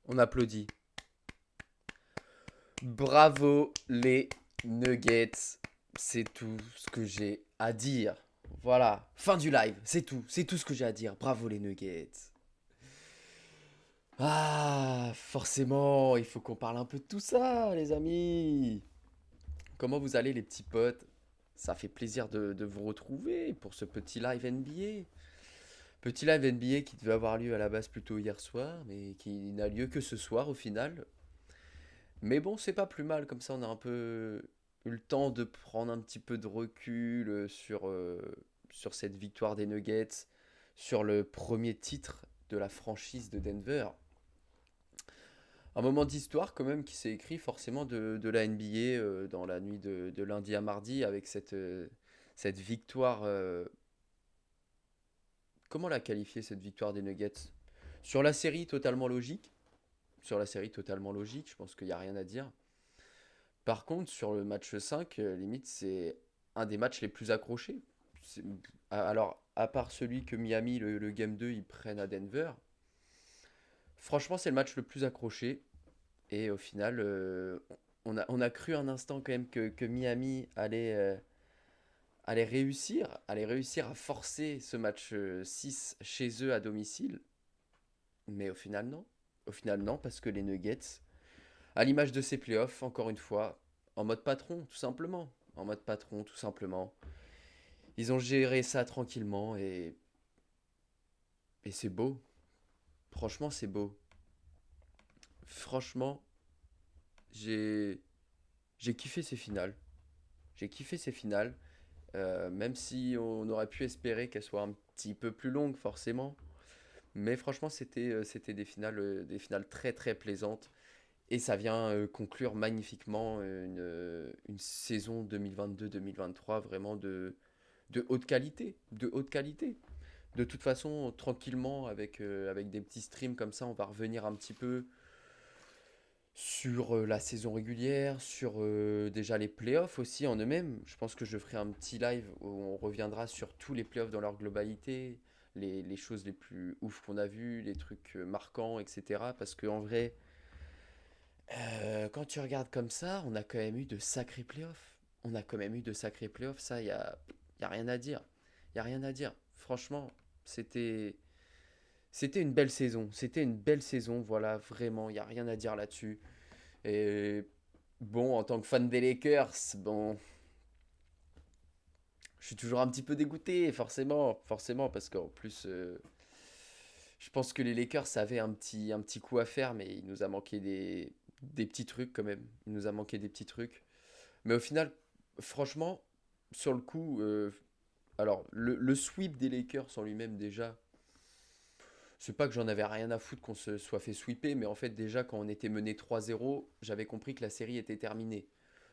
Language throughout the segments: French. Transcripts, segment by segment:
On applaudit. Bravo les Nuggets. C'est tout ce que j'ai à dire. Voilà, fin du live, c'est tout. C'est tout ce que j'ai à dire. Bravo les Nuggets. Ah, forcément, il faut qu'on parle un peu de tout ça, les amis. Comment vous allez, les petits potes? Ça fait plaisir de vous retrouver pour ce petit live NBA. Petit live NBA qui devait avoir lieu à la base plutôt hier soir, mais qui n'a lieu que ce soir au final. Mais bon, c'est pas plus mal, comme ça on a un peu eu le temps de prendre un petit peu de recul sur cette victoire des Nuggets, sur le premier titre de la franchise de Denver. Un moment d'histoire quand même qui s'est écrit forcément de la NBA dans la nuit de lundi à mardi avec cette victoire. Comment la qualifier cette victoire des Nuggets? Sur la série totalement logique. Sur la série totalement logique, je pense qu'il n'y a rien à dire. Par contre, sur le match 5, limite, c'est un des matchs les plus accrochés. C'est- Alors, à part celui que Miami, le Game 2, ils prennent à Denver, franchement, c'est le match le plus accroché. Et au final, on a cru un instant quand même que Miami allait réussir à forcer ce match 6 chez eux à domicile. Mais au final, non. Au final, non, parce que les Nuggets, à l'image de ces playoffs, encore une fois, en mode patron, tout simplement. En mode patron, tout simplement. Ils ont géré ça tranquillement et c'est beau. Franchement, c'est beau. Franchement, j'ai j'ai kiffé ces finales. J'ai kiffé ces finales, même si on aurait pu espérer qu'elles soient un petit peu plus longues, forcément. Mais franchement, c'était des finales très très plaisantes. Et ça vient conclure magnifiquement une saison 2022-2023 vraiment de haute qualité. De haute qualité. De toute façon, tranquillement, avec des petits streams comme ça, on va revenir un petit peu sur la saison régulière, sur déjà les playoffs aussi en eux-mêmes. Je pense que je ferai un petit live où on reviendra sur tous les playoffs dans leur globalité, les choses les plus ouf qu'on a vues, les trucs marquants, etc. Parce qu'en vrai, quand tu regardes comme ça, on a quand même eu de sacrés playoffs. On a quand même eu de sacrés playoffs, ça, y a rien à dire. Il y a rien à dire. Franchement, c'était c'était une belle saison. C'était une belle saison, voilà, vraiment, il n'y a rien à dire là-dessus. Et bon, en tant que fan des Lakers, bon, je suis toujours un petit peu dégoûté, forcément, forcément, parce qu'en plus, je pense que les Lakers avaient un petit coup à faire, mais il nous a manqué des petits trucs quand même. Il nous a manqué des petits trucs. Mais au final, franchement, sur le coup, alors, le sweep des Lakers en lui-même, déjà, c'est pas que j'en avais rien à foutre qu'on se soit fait sweeper, mais en fait, déjà, quand on était mené 3-0, j'avais compris que la série était terminée.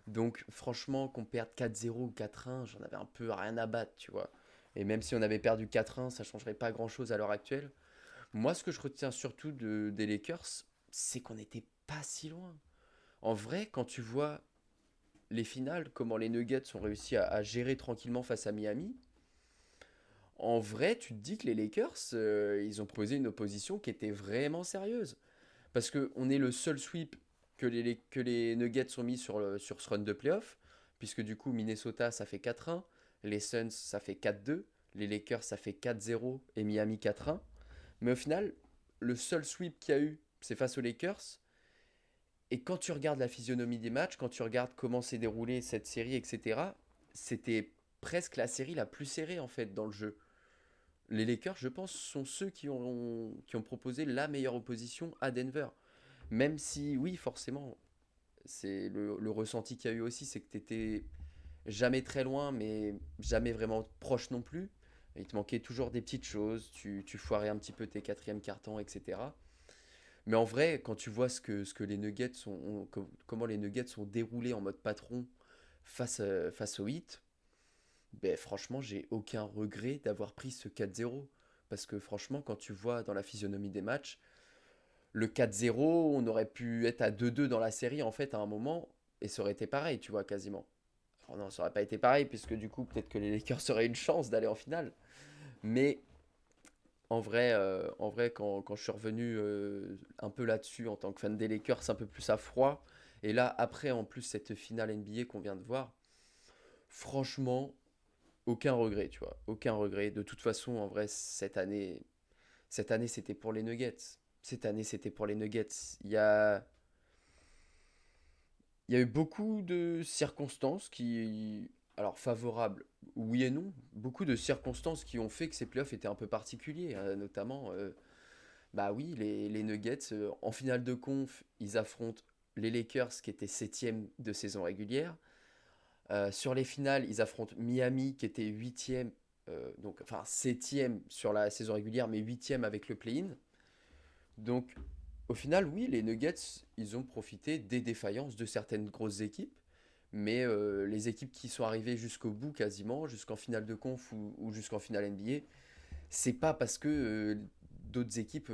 Donc, franchement, qu'on perde 4-0 ou 4-1, j'en avais un peu rien à battre, tu vois. Et même si on avait perdu 4-1, ça changerait pas grand-chose à l'heure actuelle. Moi, ce que je retiens surtout des Lakers, c'est qu'on n'était pas si loin. En vrai, quand tu vois les finales, comment les Nuggets ont réussi à gérer tranquillement face à Miami, en vrai, tu te dis que les Lakers, ils ont posé une opposition qui était vraiment sérieuse. Parce qu'on est le seul sweep que les Nuggets ont mis sur ce run de playoff, puisque du coup, Minnesota, ça fait 4-1, les Suns, ça fait 4-2, les Lakers, ça fait 4-0 et Miami 4-1. Mais au final, le seul sweep qu'il y a eu, c'est face aux Lakers. Et quand tu regardes la physionomie des matchs, quand tu regardes comment s'est déroulée cette série, etc., c'était presque la série la plus serrée en fait dans le jeu. Les Lakers, je pense, sont ceux qui ont proposé la meilleure opposition à Denver. Même si, oui, forcément, c'est le ressenti qu'il y a eu aussi, c'est que tu étais jamais très loin, mais jamais vraiment proche non plus. Il te manquait toujours des petites choses, tu foirais un petit peu tes quatrièmes cartons, etc. Mais en vrai, quand tu vois ce que les Nuggets comment les Nuggets ont déroulé en mode patron face au Heat, ben franchement, j'ai aucun regret d'avoir pris ce 4-0. Parce que franchement, quand tu vois dans la physionomie des matchs, le 4-0, on aurait pu être à 2-2 dans la série en fait à un moment, et ça aurait été pareil, tu vois, quasiment. Alors non, ça aurait pas été pareil, puisque du coup, peut-être que les Lakers auraient une chance d'aller en finale. Mais En vrai quand je suis revenu un peu là-dessus en tant que fan des Lakers, un peu plus à froid, et là, après, en plus, cette finale NBA qu'on vient de voir, franchement, aucun regret, tu vois. Aucun regret. De toute façon, en vrai, cette année, c'était pour les Nuggets. Cette année, c'était pour les Nuggets. Il y a, il y a eu beaucoup de circonstances qui, alors favorables, oui et non, beaucoup de circonstances qui ont fait que ces playoffs étaient un peu particuliers, notamment, bah oui, les Nuggets, en finale de conf, ils affrontent les Lakers qui étaient septième de saison régulière. Sur les finales, ils affrontent Miami qui était huitième, donc enfin septième sur la saison régulière, mais huitième avec le play-in. Donc au final, oui, les Nuggets, ils ont profité des défaillances de certaines grosses équipes, mais les équipes qui sont arrivées jusqu'au bout quasiment, jusqu'en finale de conf ou jusqu'en finale NBA, c'est pas parce que d'autres équipes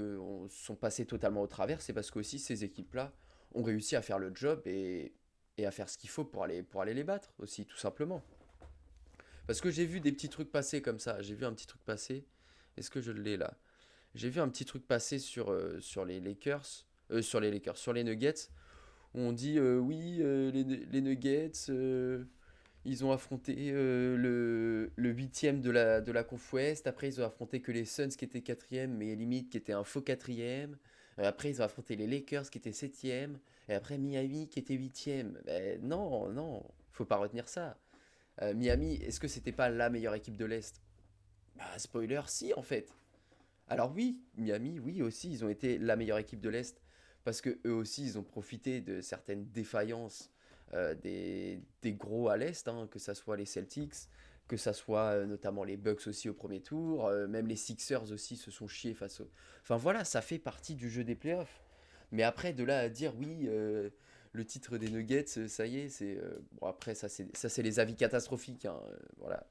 sont passées totalement au travers, c'est parce qu'aussi ces équipes-là ont réussi à faire le job et à faire ce qu'il faut pour aller les battre aussi, tout simplement. Parce que j'ai vu des petits trucs passer comme ça. J'ai vu un petit truc passer. Est-ce que je l'ai là? J'ai vu un petit truc passer sur les Lakers. Sur les Lakers, sur les Nuggets. Où on dit oui, les Nuggets, ils ont affronté le huitième de la conf Ouest. Après, ils ont affronté que les Suns qui étaient quatrième, mais limite qui était un faux quatrième. Après, ils ont affronté les Lakers qui étaient septième. Et après, Miami qui était huitième. Ben, non, non, faut pas retenir ça. Miami, est-ce que c'était pas la meilleure équipe de l'Est? Bah, spoiler, si en fait. Alors oui, Miami, oui aussi, ils ont été la meilleure équipe de l'Est parce que eux aussi, ils ont profité de certaines défaillances des gros à l'Est, hein, que ça soit les Celtics, que ça soit notamment les Bucks aussi au premier tour, même les Sixers aussi se sont chiés face au... Enfin voilà, ça fait partie du jeu des playoffs. Mais après, de là à dire oui, le titre des Nuggets, ça y est, c'est... bon après, ça c'est les avis catastrophiques, hein, voilà.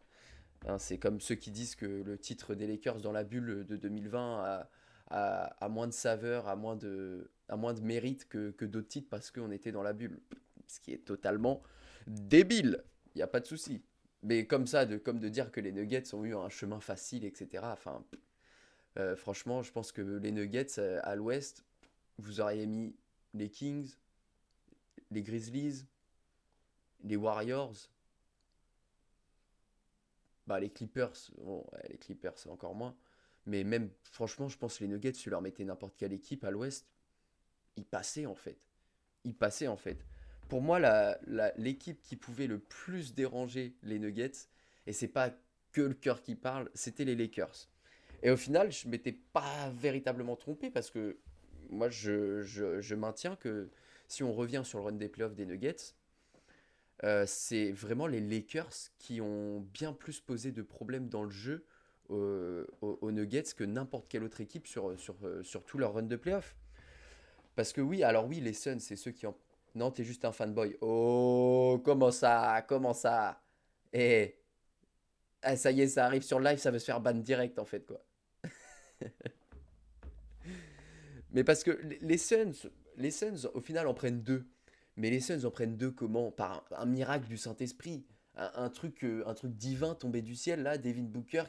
Hein, c'est comme ceux qui disent que le titre des Lakers dans la bulle de 2020 a moins de saveur, a moins de mérite que d'autres titres parce qu'on était dans la bulle. Ce qui est totalement débile. Il n'y a pas de souci. Mais comme ça, comme de dire que les Nuggets ont eu un chemin facile, etc. Enfin, franchement, je pense que les Nuggets à l'ouest, vous auriez mis les Kings, les Grizzlies, les Warriors, bah, les Clippers, bon, ouais, les Clippers, c'est encore moins. Mais même, franchement, je pense que les Nuggets, tu leur mettais n'importe quelle équipe à l'ouest, ils passaient en fait. Ils passaient en fait. Pour moi, l'équipe qui pouvait le plus déranger les Nuggets, et c'est pas que le cœur qui parle, c'était les Lakers. Et au final, je m'étais pas véritablement trompé parce que moi, je maintiens que si on revient sur le run des playoffs des Nuggets, c'est vraiment les Lakers qui ont bien plus posé de problèmes dans le jeu aux Nuggets que n'importe quelle autre équipe sur tout leur run de playoff. Parce que oui, alors oui, les Suns, c'est ceux qui en... Non, t'es juste un fanboy. Oh, comment ça? Comment ça? Eh, ah, ça y est, ça arrive sur live, ça veut se faire ban direct en fait, quoi. Mais parce que les Suns, au final, en prennent deux. Mais les Suns en prennent deux comment? Par un miracle du Saint-Esprit. Un truc divin tombé du ciel, là, Devin Booker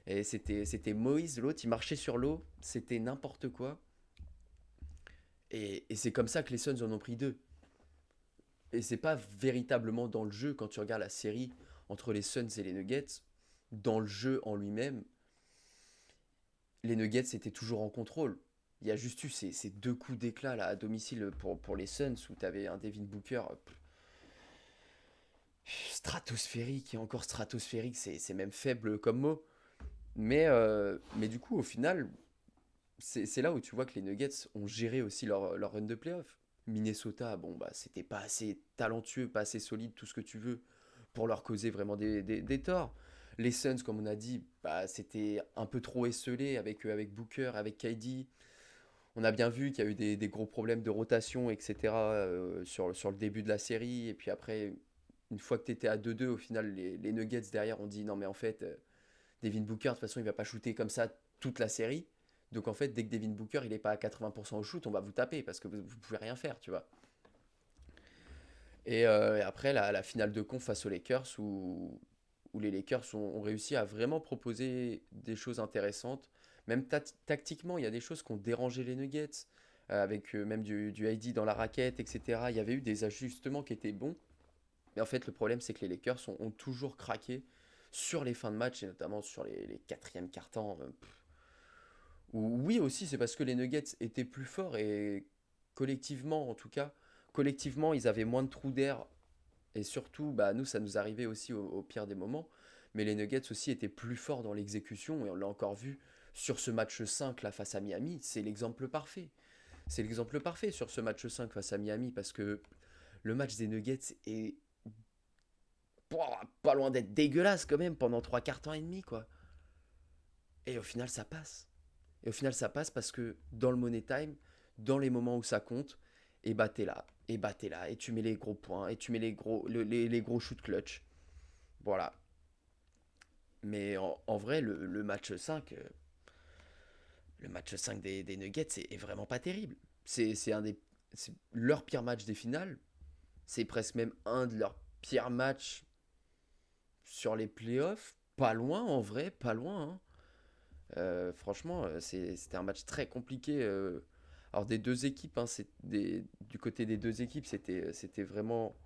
et c'était Moïse, l'autre, il marchait sur l'eau. C'était n'importe quoi. Et c'est comme ça que les Suns en ont pris deux. Et c'est pas véritablement dans le jeu, quand tu regardes la série entre les Suns et les Nuggets, dans le jeu en lui-même, les Nuggets étaient toujours en contrôle. Il y a juste eu ces deux coups d'éclat là à domicile pour les Suns où tu avais un Devin Booker stratosphérique et encore stratosphérique, c'est même faible comme mot. Mais du coup, au final, c'est là où tu vois que les Nuggets ont géré aussi leur run de playoff. Minnesota, bon, bah, c'était pas assez talentueux, pas assez solide, tout ce que tu veux, pour leur causer vraiment des torts. Les Suns, comme on a dit, bah, c'était un peu trop esselé avec Booker, avec KD. On a bien vu qu'il y a eu des gros problèmes de rotation, etc. Sur le début de la série. Et puis après, une fois que tu étais à 2-2, au final, les Nuggets derrière ont dit non, mais en fait, Devin Booker, de toute façon, il va pas shooter comme ça toute la série. Donc en fait, dès que Devin Booker il est pas à 80% au shoot, on va vous taper parce que vous pouvez rien faire, tu vois. Et après, la finale de conf face aux Lakers, où où les Lakers ont réussi à vraiment proposer des choses intéressantes. Même tactiquement, il y a des choses qui ont dérangé les Nuggets, avec même du ID dans la raquette, etc. Il y avait eu des ajustements qui étaient bons. Mais en fait, le problème, c'est que les Lakers ont toujours craqué sur les fins de match, et notamment sur les quatrièmes quart-temps. Oui, aussi, c'est parce que les Nuggets étaient plus forts et collectivement, en tout cas, collectivement, ils avaient moins de trous d'air. Et surtout, bah, nous, ça nous arrivait aussi au pire des moments. Mais les Nuggets aussi étaient plus forts dans l'exécution, et on l'a encore vu sur ce match 5 là, face à Miami. C'est l'exemple parfait. C'est l'exemple parfait sur ce match 5 face à Miami, parce que le match des Nuggets est pas loin d'être dégueulasse quand même pendant trois quarts temps et demi, quoi. Et au final, ça passe. Et au final, ça passe parce que dans le money time, dans les moments où ça compte, et bah t'es là, et bah t'es là, et tu mets les gros points, et tu mets les gros shoots clutch. Voilà. Mais en vrai, le match 5, le match 5 des Nuggets est vraiment pas terrible. C'est un des, c'est leur pire match des finales. C'est presque même un de leurs pires matchs sur les playoffs. Pas loin en vrai, pas loin, hein. Franchement, c'était un match très compliqué. Alors des deux équipes, hein, du côté des deux équipes, c'était vraiment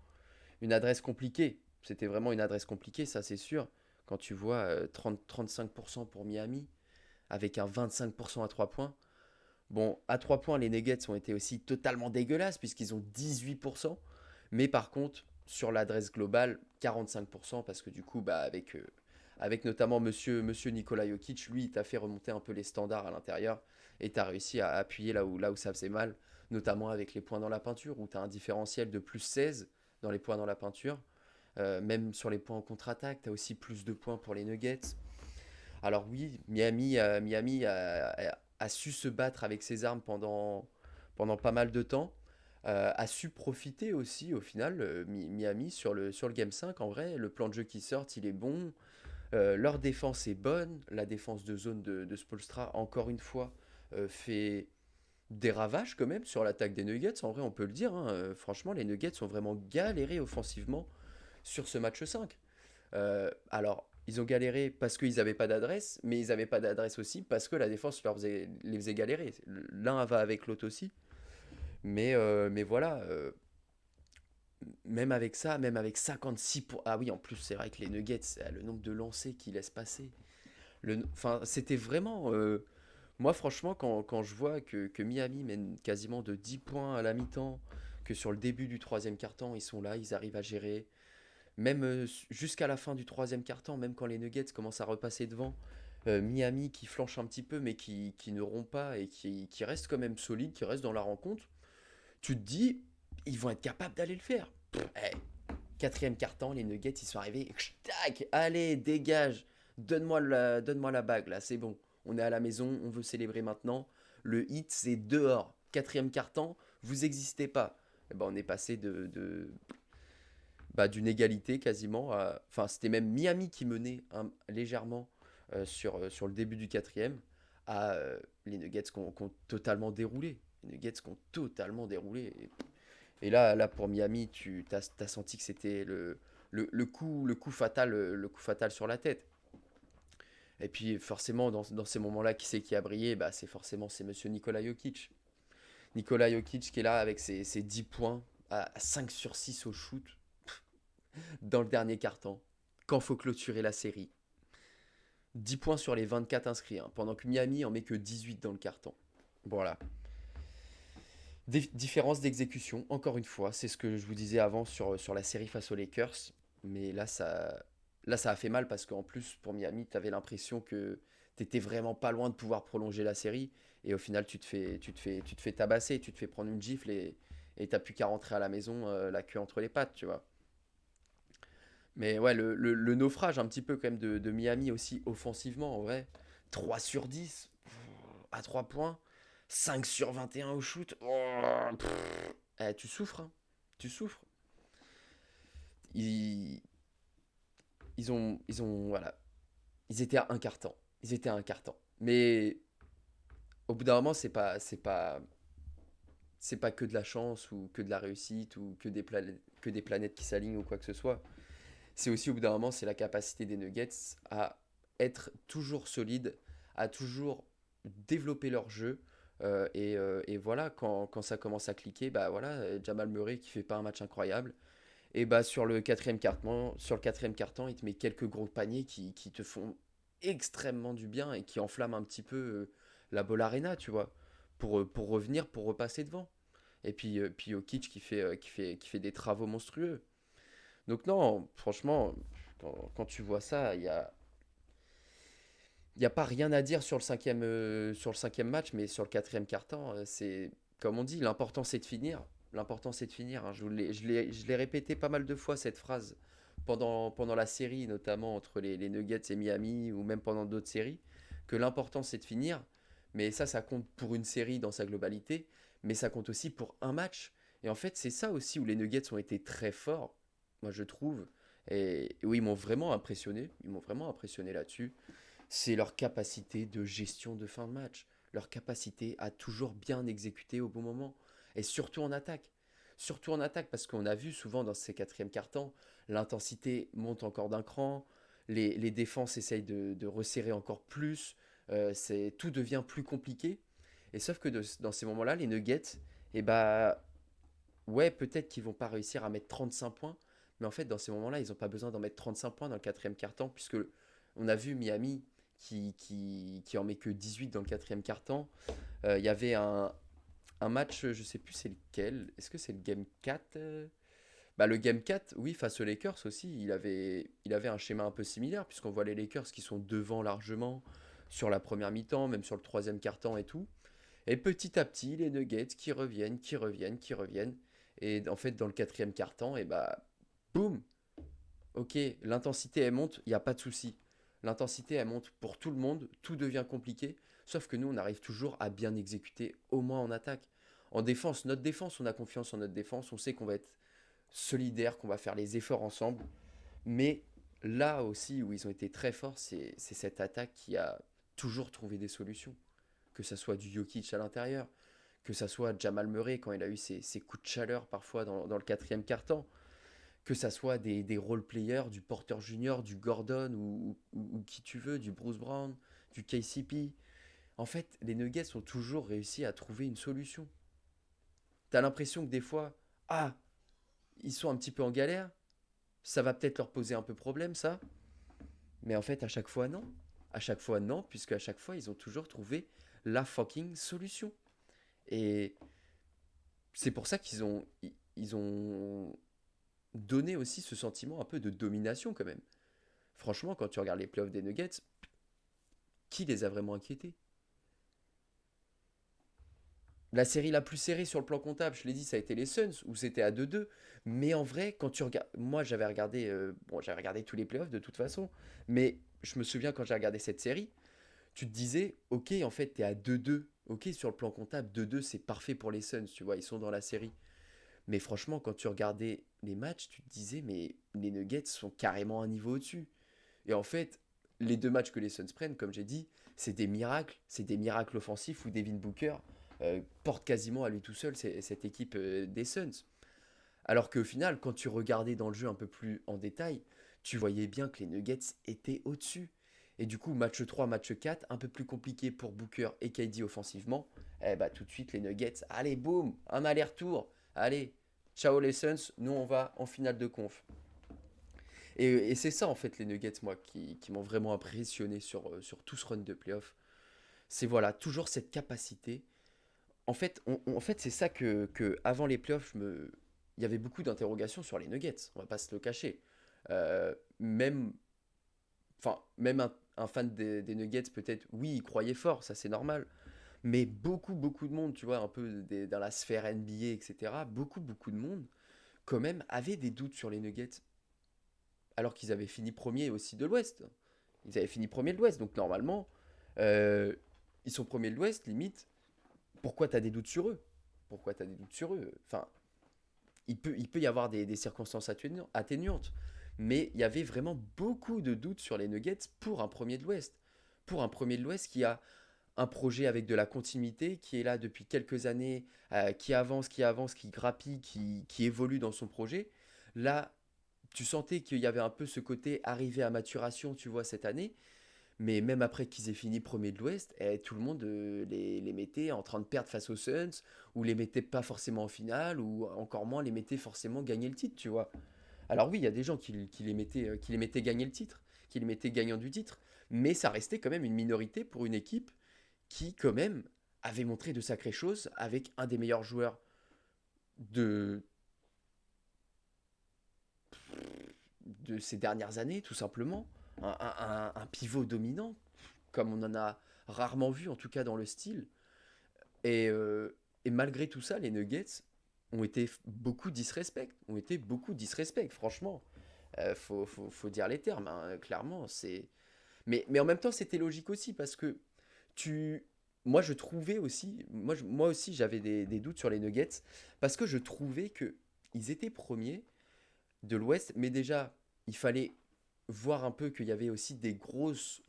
une adresse compliquée. C'était vraiment une adresse compliquée, ça c'est sûr. Quand tu vois 30-35% pour Miami, avec un 25% à 3 points. Bon, à 3 points, les Nuggets ont été aussi totalement dégueulasses, puisqu'ils ont 18%. Mais par contre, sur l'adresse globale, 45%, parce que du coup, bah, avec notamment monsieur Nikola Jokic, lui, il t'a fait remonter un peu les standards à l'intérieur, et t'as réussi à appuyer là où ça faisait mal, notamment avec les points dans la peinture, où t'as un différentiel de plus 16 dans les points dans la peinture. Même sur les points en contre-attaque, t'as aussi plus de points pour les Nuggets. Alors oui, Miami a su se battre avec ses armes pendant pas mal de temps. A su profiter aussi au final, Miami, sur le Game 5. En vrai, le plan de jeu qui sort, il est bon. Leur défense est bonne. La défense de zone de Spoelstra, encore une fois, fait des ravages quand même sur l'attaque des Nuggets. En vrai, on peut le dire, hein. Franchement, les Nuggets ont vraiment galéré offensivement sur ce match 5. Alors, ils ont galéré parce qu'ils n'avaient pas d'adresse, mais ils n'avaient pas d'adresse aussi parce que la défense les faisait galérer. L'un va avec l'autre aussi. Mais voilà, même avec ça, même avec 56 pour... Ah oui, en plus, c'est vrai que les Nuggets, le nombre de lancers qu'ils laissent passer. Enfin, c'était vraiment... moi, franchement, quand je vois que Miami mène quasiment de 10 points à la mi-temps, que sur le début du troisième quart-temps, ils sont là, ils arrivent à gérer. Même jusqu'à la fin du troisième quart-temps, même quand les Nuggets commencent à repasser devant, Miami qui flanche un petit peu, mais qui ne rompt pas et qui reste quand même solide, qui reste dans la rencontre, tu te dis, ils vont être capables d'aller le faire. Hey, quatrième quart-temps, les Nuggets, ils sont arrivés, tac, allez, dégage, donne-moi la bague, là, c'est bon. On est à la maison, on veut célébrer maintenant. Le hit, c'est dehors. Quatrième quart-temps, vous existez pas. Et ben, on est passé d'une égalité quasiment. Enfin, c'était même Miami qui menait légèrement sur le début du quatrième à les Nuggets qui ont totalement déroulé. Les Nuggets qui ont totalement déroulé. Et là, pour Miami, tu as senti que c'était le coup fatal, le coup fatal sur la tête. Et puis forcément, dans ces moments-là, qui c'est qui a brillé, bah, c'est monsieur Nikola Jokic. Nikola Jokic qui est là avec ses 10 points à 5 sur 6 au shoot dans le dernier quart-temps, quand faut clôturer la série. 10 points sur les 24 inscrits, hein, pendant que Miami en met que 18 dans le carton. Voilà. Différence d'exécution, encore une fois, c'est ce que je vous disais avant sur la série face aux Lakers. Mais là, ça a fait mal parce qu'en plus, pour Miami, tu avais l'impression que tu étais vraiment pas loin de pouvoir prolonger la série. Et au final, tu te fais tabasser, tu te fais prendre une gifle et t'as plus qu'à rentrer à la maison, la queue entre les pattes, tu vois. Mais ouais, le naufrage un petit peu quand même de Miami aussi offensivement, en vrai. 3 sur 10 à 3 points. 5 sur 21 au shoot. Oh, tu souffres, hein. Tu souffres. Ils, voilà. Ils étaient à un quart temps. Ils étaient à un quart temps. Mais au bout d'un moment, c'est pas que de la chance ou que de la réussite ou que des planètes qui s'alignent ou quoi que ce soit. c'est aussi au bout d'un moment, c'est la capacité des Nuggets à être toujours solides, à toujours développer leur jeu. Et voilà, quand ça commence à cliquer, bah voilà, Jamal Murray qui fait pas un match incroyable. Et bah sur le quatrième quart-temps, il te met quelques gros paniers qui te font extrêmement du bien et qui enflamment un petit peu la Ball Arena, tu vois, pour revenir, pour repasser devant. Et puis Jokic qui fait des travaux monstrueux. Donc non, franchement, quand tu vois ça, il y a pas rien à dire sur le cinquième match, mais sur le quatrième quart-temps, c'est comme on dit, l'important c'est de finir. L'important c'est de finir, hein. Je l'ai répété pas mal de fois cette phrase pendant la série, notamment entre les Nuggets et Miami, ou même pendant d'autres séries, que l'important c'est de finir. Mais ça compte pour une série dans sa globalité, mais ça compte aussi pour un match. Et en fait, c'est ça aussi où les Nuggets ont été très forts, moi je trouve. Et oui, ils m'ont vraiment impressionné. Ils m'ont vraiment impressionné là-dessus. C'est leur capacité de gestion de fin de match, leur capacité à toujours bien exécuter au bon moment, et surtout en attaque. Surtout en attaque, parce qu'on a vu souvent dans ces quatrièmes quart-temps, l'intensité monte encore d'un cran, les défenses essayent de resserrer encore plus, tout devient plus compliqué. Et sauf que dans ces moments-là, les Nuggets, eh bah, ouais, peut-être qu'ils vont pas réussir à mettre 35 points, mais en fait, dans ces moments-là, ils n'ont pas besoin d'en mettre 35 points dans le quatrième quart-temps, puisque on a vu Miami qui en met que 18 dans le quatrième quart-temps. Il y avait un match, je sais plus c'est lequel, est-ce que c'est le Game 4 Bah, le Game 4, oui, face aux Lakers aussi, il avait un schéma un peu similaire, puisqu'on voit les Lakers qui sont devant largement sur la première mi-temps, même sur le troisième quart-temps et tout. Et petit à petit, les Nuggets qui reviennent, qui reviennent, qui reviennent. Et en fait, dans le quatrième quart-temps, et bah, boum, ok, l'intensité elle monte, il n'y a pas de souci. L'intensité elle monte pour tout le monde, tout devient compliqué, sauf que nous on arrive toujours à bien exécuter, au moins en attaque. En défense, notre défense, on a confiance en notre défense, on sait qu'on va être solidaire, qu'on va faire les efforts ensemble. Mais là aussi où ils ont été très forts, c'est cette attaque qui a toujours trouvé des solutions. Que ça soit du Jokic à l'intérieur, que ça soit Jamal Murray quand il a eu ses coups de chaleur parfois dans le quatrième quart-temps, que ça soit des role-players, du Porter Junior, du Gordon ou qui tu veux, du Bruce Brown, du KCP. En fait, les Nuggets ont toujours réussi à trouver une solution. T'as l'impression que des fois, ah, ils sont un petit peu en galère, ça va peut-être leur poser un peu problème, ça. Mais en fait, à chaque fois, non. À chaque fois, non, puisque à chaque fois, ils ont toujours trouvé la fucking solution. Et c'est pour ça qu'ils ont donné aussi ce sentiment un peu de domination quand même. Franchement, quand tu regardes les playoffs des Nuggets, qui les a vraiment inquiétés? La série la plus serrée sur le plan comptable, je l'ai dit, ça a été les Suns, où c'était à 2-2. Mais en vrai, quand tu regardes. Moi, j'avais regardé tous les playoffs de toute façon. Mais je me souviens quand j'ai regardé cette série, tu te disais, ok, en fait, t'es à 2-2. Ok, sur le plan comptable, 2-2, c'est parfait pour les Suns, tu vois, ils sont dans la série. Mais franchement, quand tu regardais les matchs, tu te disais, mais les Nuggets sont carrément un niveau au-dessus. Et en fait, les deux matchs que les Suns prennent, comme j'ai dit, c'est des miracles offensifs où Devin Booker porte quasiment à lui tout seul cette équipe des Suns. Alors qu'au final, quand tu regardais dans le jeu un peu plus en détail, tu voyais bien que les Nuggets étaient au-dessus. Et du coup, match 3, match 4, un peu plus compliqué pour Booker et KD offensivement. Eh bah tout de suite, les Nuggets, allez, boum, un aller-retour. Allez, ciao les Suns, nous on va en finale de conf. Et c'est ça en fait les Nuggets, moi, qui m'ont vraiment impressionné sur tout ce run de playoff. C'est voilà, toujours cette capacité. En fait c'est ça que avant les playoffs, il y avait beaucoup d'interrogations sur les Nuggets, on va pas se le cacher. Même, enfin, même un fan des Nuggets, peut-être, oui, il croyait fort, ça c'est normal. Mais beaucoup, beaucoup de monde, tu vois, un peu dans la sphère NBA, etc., beaucoup de monde, quand même, avait des doutes sur les Nuggets, alors qu'ils avaient fini premier aussi de l'Ouest. Ils avaient fini premier de l'Ouest, donc normalement, euh, ils sont premiers de l'Ouest, limite. Pourquoi tu as des doutes sur eux? Pourquoi tu as des doutes sur eux? Enfin, il peut y avoir des circonstances atténuantes. Mais il y avait vraiment beaucoup de doutes sur les Nuggets pour un premier de l'Ouest. Pour un premier de l'Ouest qui a un projet avec de la continuité, qui est là depuis quelques années, qui avance, qui grappille, qui évolue dans son projet. Là, tu sentais qu'il y avait un peu ce côté arrivé à maturation, tu vois, cette année. Mais même après qu'ils aient fini premier de l'Ouest, tout le monde les mettait en train de perdre face aux Suns, ou les mettait pas forcément en finale, ou encore moins les mettait forcément gagner le titre, tu vois. Alors oui, il y a des gens qui les mettaient gagner le titre, qui les mettaient gagnant du titre, mais ça restait quand même une minorité pour une équipe qui, quand même, avait montré de sacrées choses avec un des meilleurs joueurs de, de ces dernières années, tout simplement. Un pivot dominant, comme on en a rarement vu, en tout cas dans le style. Et malgré tout ça, les Nuggets ont été beaucoup disrespect, franchement. Faut dire les termes, hein, clairement. Mais en même temps, c'était logique aussi, parce que tu... Moi, je trouvais aussi, moi aussi, j'avais des doutes sur les Nuggets, parce que je trouvais que ils étaient premiers de l'Ouest, mais déjà, il fallait voir un peu qu'il y avait aussi des grosses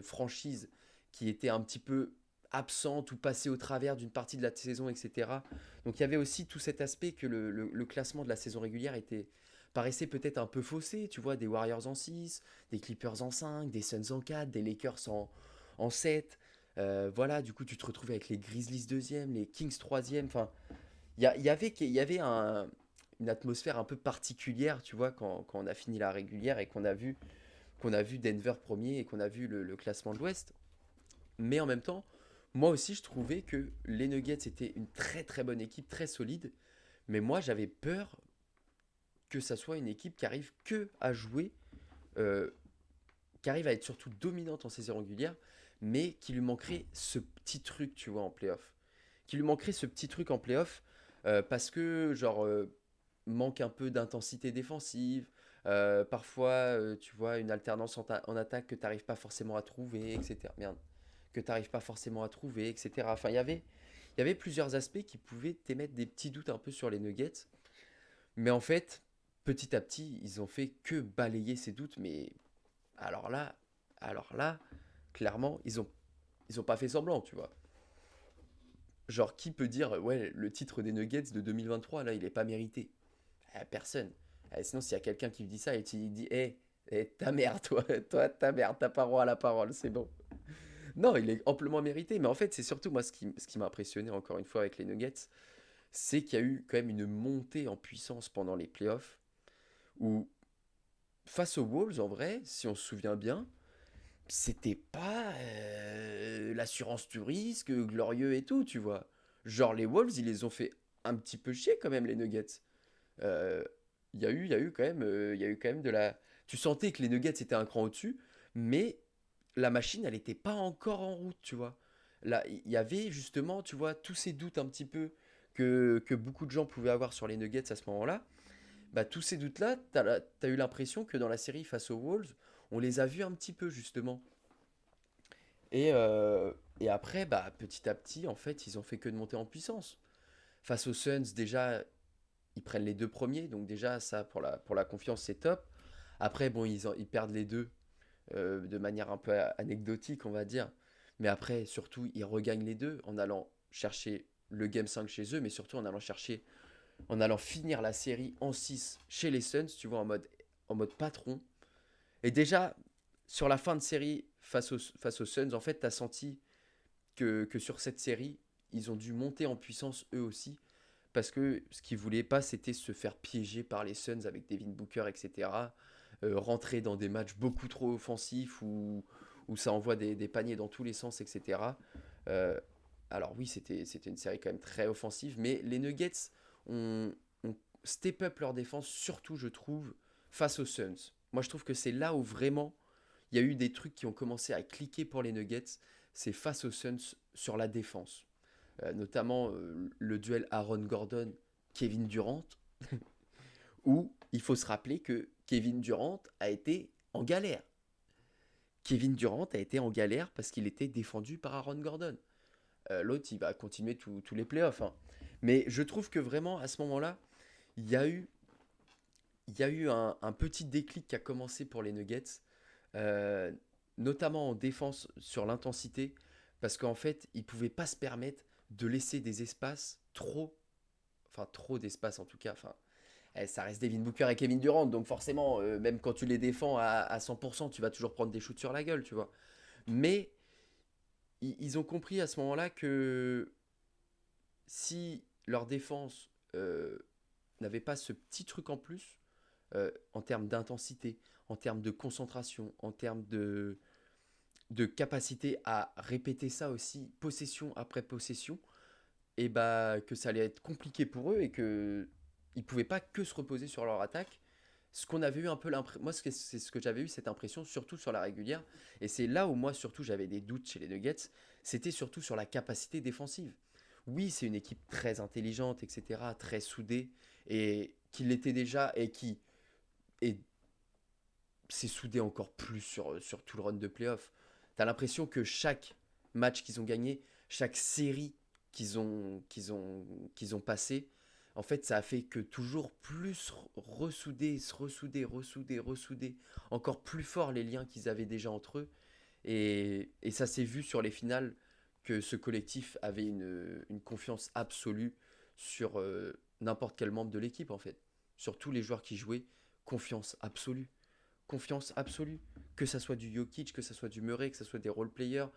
franchises qui étaient un petit peu absentes ou passées au travers d'une partie de la saison, etc. Donc il y avait aussi tout cet aspect que le classement de la saison régulière paraissait peut-être un peu faussé, tu vois, des Warriors en 6, des Clippers en 5, des Suns en 4, des Lakers en 7. Voilà, du coup tu te retrouvais avec les Grizzlies deuxième, les Kings troisième, enfin, il y avait une atmosphère un peu particulière, tu vois, quand on a fini la régulière et qu'on a vu Denver premier et qu'on a vu le classement de l'Ouest. Mais en même temps, moi aussi, je trouvais que les Nuggets étaient une très très bonne équipe, très solide. Mais moi, j'avais peur que ça soit une équipe qui arrive que à jouer, euh, qui arrive à être surtout dominante en saison régulière, mais qui lui manquerait ce petit truc, tu vois, en playoff. Qui lui manquerait ce petit truc en playoff, parce que, genre, manque un peu d'intensité défensive, parfois, tu vois, une alternance en attaque que tu n'arrives pas forcément à trouver, etc. Merde. Que tu n'arrives pas forcément à trouver, etc. Enfin, il y avait plusieurs aspects qui pouvaient t'émettre des petits doutes un peu sur les Nuggets. Mais en fait, petit à petit, ils ont fait que balayer ces doutes. Mais alors là, alors là, clairement, ils ont pas fait semblant, tu vois. Genre, qui peut dire, ouais, le titre des Nuggets de 2023, là, il est pas mérité? Personne. Sinon, s'il y a quelqu'un qui me dit ça et tu lui dis, ta mère, toi, toi, ta mère, t'as pas droit à la parole, c'est bon. Non, il est amplement mérité, mais en fait, c'est surtout moi ce qui m'a impressionné encore une fois avec les Nuggets, c'est qu'il y a eu quand même une montée en puissance pendant les playoffs, où face aux Wolves, en vrai, si on se souvient bien, c'était pas l'assurance du risque, glorieux et tout, tu vois. Genre, les Wolves, ils les ont fait un petit peu chier quand même, les Nuggets. Euh, il y a eu quand même, de la. Tu sentais que les Nuggets étaient un cran au-dessus, mais la machine, elle n'était pas encore en route, tu vois. Là, il y avait justement, tu vois, tous ces doutes un petit peu que beaucoup de gens pouvaient avoir sur les Nuggets à ce moment-là. Bah, tous ces doutes-là, t'as eu l'impression que dans la série face aux Wolves, on les a vus un petit peu, justement. Et après, bah, petit à petit, en fait, ils ont fait que de monter en puissance. Face aux Suns, déjà, ils prennent les deux premiers, donc déjà, ça, pour la confiance, c'est top. Après, bon, ils perdent les deux de manière un peu anecdotique, on va dire. Mais après, surtout, ils regagnent les deux en allant chercher le Game 5 chez eux, mais surtout en allant finir la série en 6 chez les Suns, tu vois, en mode patron. Et déjà, sur la fin de série, face aux Suns, en fait, tu as senti que sur cette série, ils ont dû monter en puissance eux aussi. Parce que ce qu'ils voulaient pas, c'était se faire piéger par les Suns avec Devin Booker, etc. Rentrer dans des matchs beaucoup trop offensifs où ça envoie des paniers dans tous les sens, etc. Euh, alors oui, c'était une série quand même très offensive, mais les Nuggets ont step up leur défense, surtout je trouve, face aux Suns. Moi je trouve que c'est là où vraiment il y a eu des trucs qui ont commencé à cliquer pour les Nuggets, c'est face aux Suns sur la défense. Notamment le duel Aaron Gordon-Kevin Durant, où il faut se rappeler que Kevin Durant a été en galère. Kevin Durant a été en galère parce qu'il était défendu par Aaron Gordon. L'autre, il va continuer tous les playoffs, hein. Mais je trouve que vraiment, à ce moment-là, il y a eu, il y a eu un petit déclic qui a commencé pour les Nuggets, euh, notamment en défense sur l'intensité, parce qu'en fait, ils ne pouvaient pas se permettre de laisser des espaces trop, enfin trop d'espace en tout cas, enfin ça reste Devin Booker et Kevin Durant, donc forcément, même quand tu les défends à 100%, tu vas toujours prendre des shoots sur la gueule, tu vois. Mais ils ont compris à ce moment-là que si leur défense n'avait pas ce petit truc en plus, en termes d'intensité, en termes de concentration, en termes de capacité à répéter ça aussi, possession après possession, et bah que ça allait être compliqué pour eux et que ils pouvaient pas que se reposer sur leur attaque. Ce qu'on avait eu un peu l'impression, moi c'est ce que j'avais eu cette impression, surtout sur la régulière, et c'est là où moi surtout j'avais des doutes chez les Nuggets, c'était surtout sur la capacité défensive. Oui, c'est une équipe très intelligente, etc., très soudée, et qui l'était déjà, et qui est s'est soudé encore plus sur tout le run de playoff. T'as l'impression que chaque match qu'ils ont gagné, chaque série qu'ils ont passé, en fait, ça a fait que toujours plus ressouder, encore plus fort les liens qu'ils avaient déjà entre eux. Et ça s'est vu sur les finales que ce collectif avait une confiance absolue sur n'importe quel membre de l'équipe, en fait. Sur tous les joueurs qui jouaient, confiance absolue. Confiance absolue. Que ça soit du Jokic, que ça soit du Murray, que ça soit des role-players,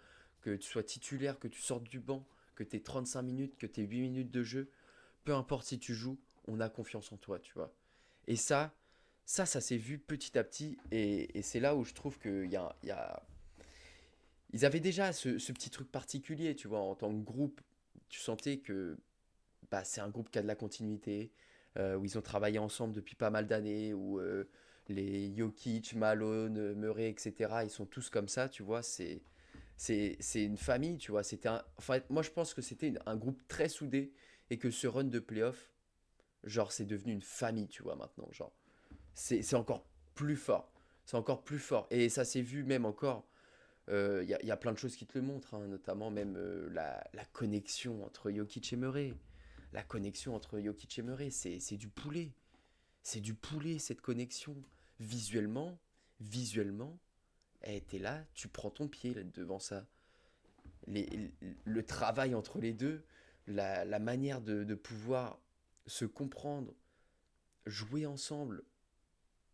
que tu sois titulaire, que tu sortes du banc, que tu aies 35 minutes, que tu aies 8 minutes de jeu, peu importe si tu joues, on a confiance en toi, tu vois. Et ça s'est vu petit à petit, et c'est là où je trouve il y a... Ils avaient déjà ce petit truc particulier, tu vois, en tant que groupe, tu sentais que bah, c'est un groupe qui a de la continuité, où ils ont travaillé ensemble depuis pas mal d'années, où les Jokic, Malone, Murray, etc., ils sont tous comme ça, tu vois, c'est une famille, tu vois. Enfin, moi, je pense que c'était un groupe très soudé et que ce run de playoff, genre, c'est devenu une famille, tu vois, maintenant. Genre, c'est encore plus fort. C'est encore plus fort. Et ça s'est vu même encore. Il y a plein de choses qui te le montrent, hein, notamment même la connexion entre Jokic et Murray. La connexion entre Jokic et Murray, c'est du poulet. C'est du poulet, cette connexion. Visuellement, t'es là, tu prends ton pied là, devant ça. Le travail entre les deux, la manière de pouvoir se comprendre, jouer ensemble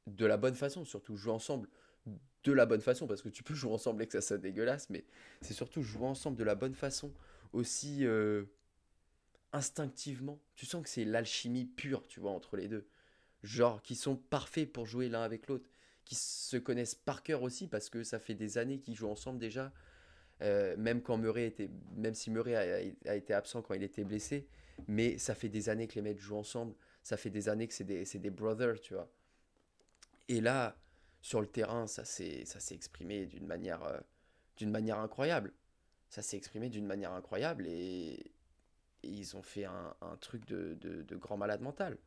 de la bonne façon, surtout jouer ensemble de la bonne façon, parce que tu peux jouer ensemble et que ça soit dégueulasse, mais c'est surtout jouer ensemble de la bonne façon, aussi instinctivement. Tu sens que c'est l'alchimie pure, tu vois, entre les deux. Genre, qui sont parfaits pour jouer l'un avec l'autre, qui se connaissent par cœur aussi, parce que ça fait des années qu'ils jouent ensemble déjà. Même si Murray a été absent quand il était blessé, mais ça fait des années que les mecs jouent ensemble, ça fait des années que c'est des brothers, tu vois. Et là, sur le terrain, ça s'est exprimé d'une manière incroyable. Ça s'est exprimé d'une manière incroyable et ils ont fait un truc de grand malade mental.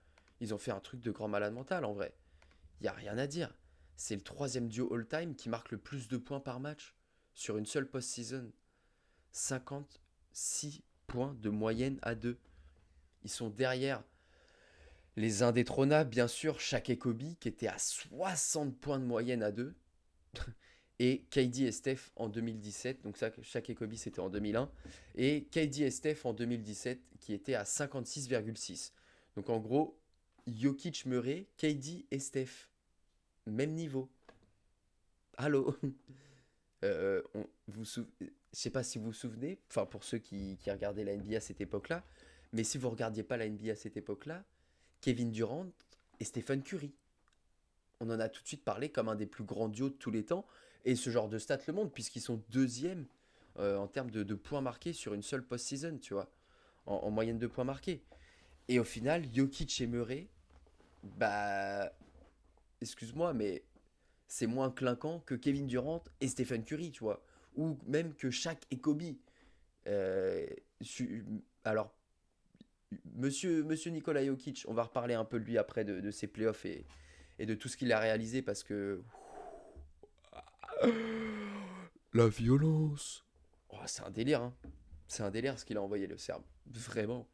Ils ont fait un truc de grand malade mental en vrai. Il n'y a rien à dire. C'est le troisième duo all-time qui marque le plus de points par match sur une seule post-season. 56 points de moyenne à deux. Ils sont derrière les indétrônables, bien sûr, Shaq et Kobe, qui étaient à 60 points de moyenne à deux. Et KD et Steph en 2017. Donc ça, Shaq et Kobe, c'était en 2001. Et KD et Steph en 2017, qui étaient à 56,6. Donc en gros, Jokic, Murray, KD et Steph. Même niveau. Allô. Je sais pas si vous vous souvenez, enfin pour ceux qui regardaient la NBA à cette époque-là, mais si vous regardiez pas la NBA à cette époque-là, Kevin Durant et Stephen Curry. On en a tout de suite parlé comme un des plus grands duos de tous les temps, et ce genre de stats le montre, puisqu'ils sont deuxièmes en termes de points marqués sur une seule post-season, tu vois, en moyenne de points marqués. Et au final, Jokic et Murray, bah, excuse-moi, mais c'est moins clinquant que Kevin Durant et Stephen Curry, tu vois, ou même que Shaq et Kobe. Euh, alors, monsieur Nikola Jokic, on va reparler un peu de lui après, de ses playoffs et de tout ce qu'il a réalisé, parce que la violence. Oh, c'est un délire, hein. C'est un délire ce qu'il a envoyé le Serbe. Vraiment.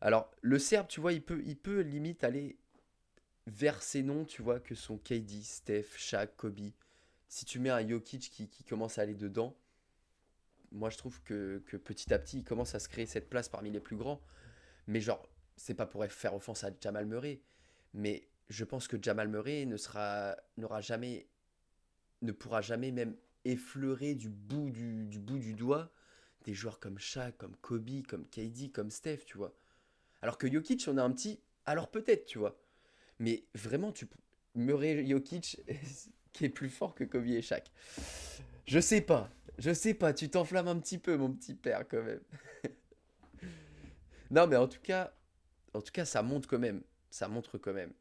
Alors, le Serbe, tu vois, il peut limite aller vers ces noms, tu vois, que sont KD, Steph, Shaq, Kobe. Si tu mets un Jokic qui commence à aller dedans, moi je trouve que petit à petit, il commence à se créer cette place parmi les plus grands. Mais genre, c'est pas pour faire offense à Jamal Murray. Mais je pense que Jamal Murray n'aura jamais, ne pourra jamais même effleurer du bout du doigt des joueurs comme Shaq, comme Kobe, comme KD, comme Steph, tu vois. Alors que Jokic, on a un petit, alors peut-être, tu vois. Mais vraiment, Murray Jokic qui est plus fort que Kobe et Shaq. Je sais pas. Je sais pas, tu t'enflammes un petit peu, mon petit père, quand même. Non, mais en tout cas, ça montre quand même. Ça montre quand même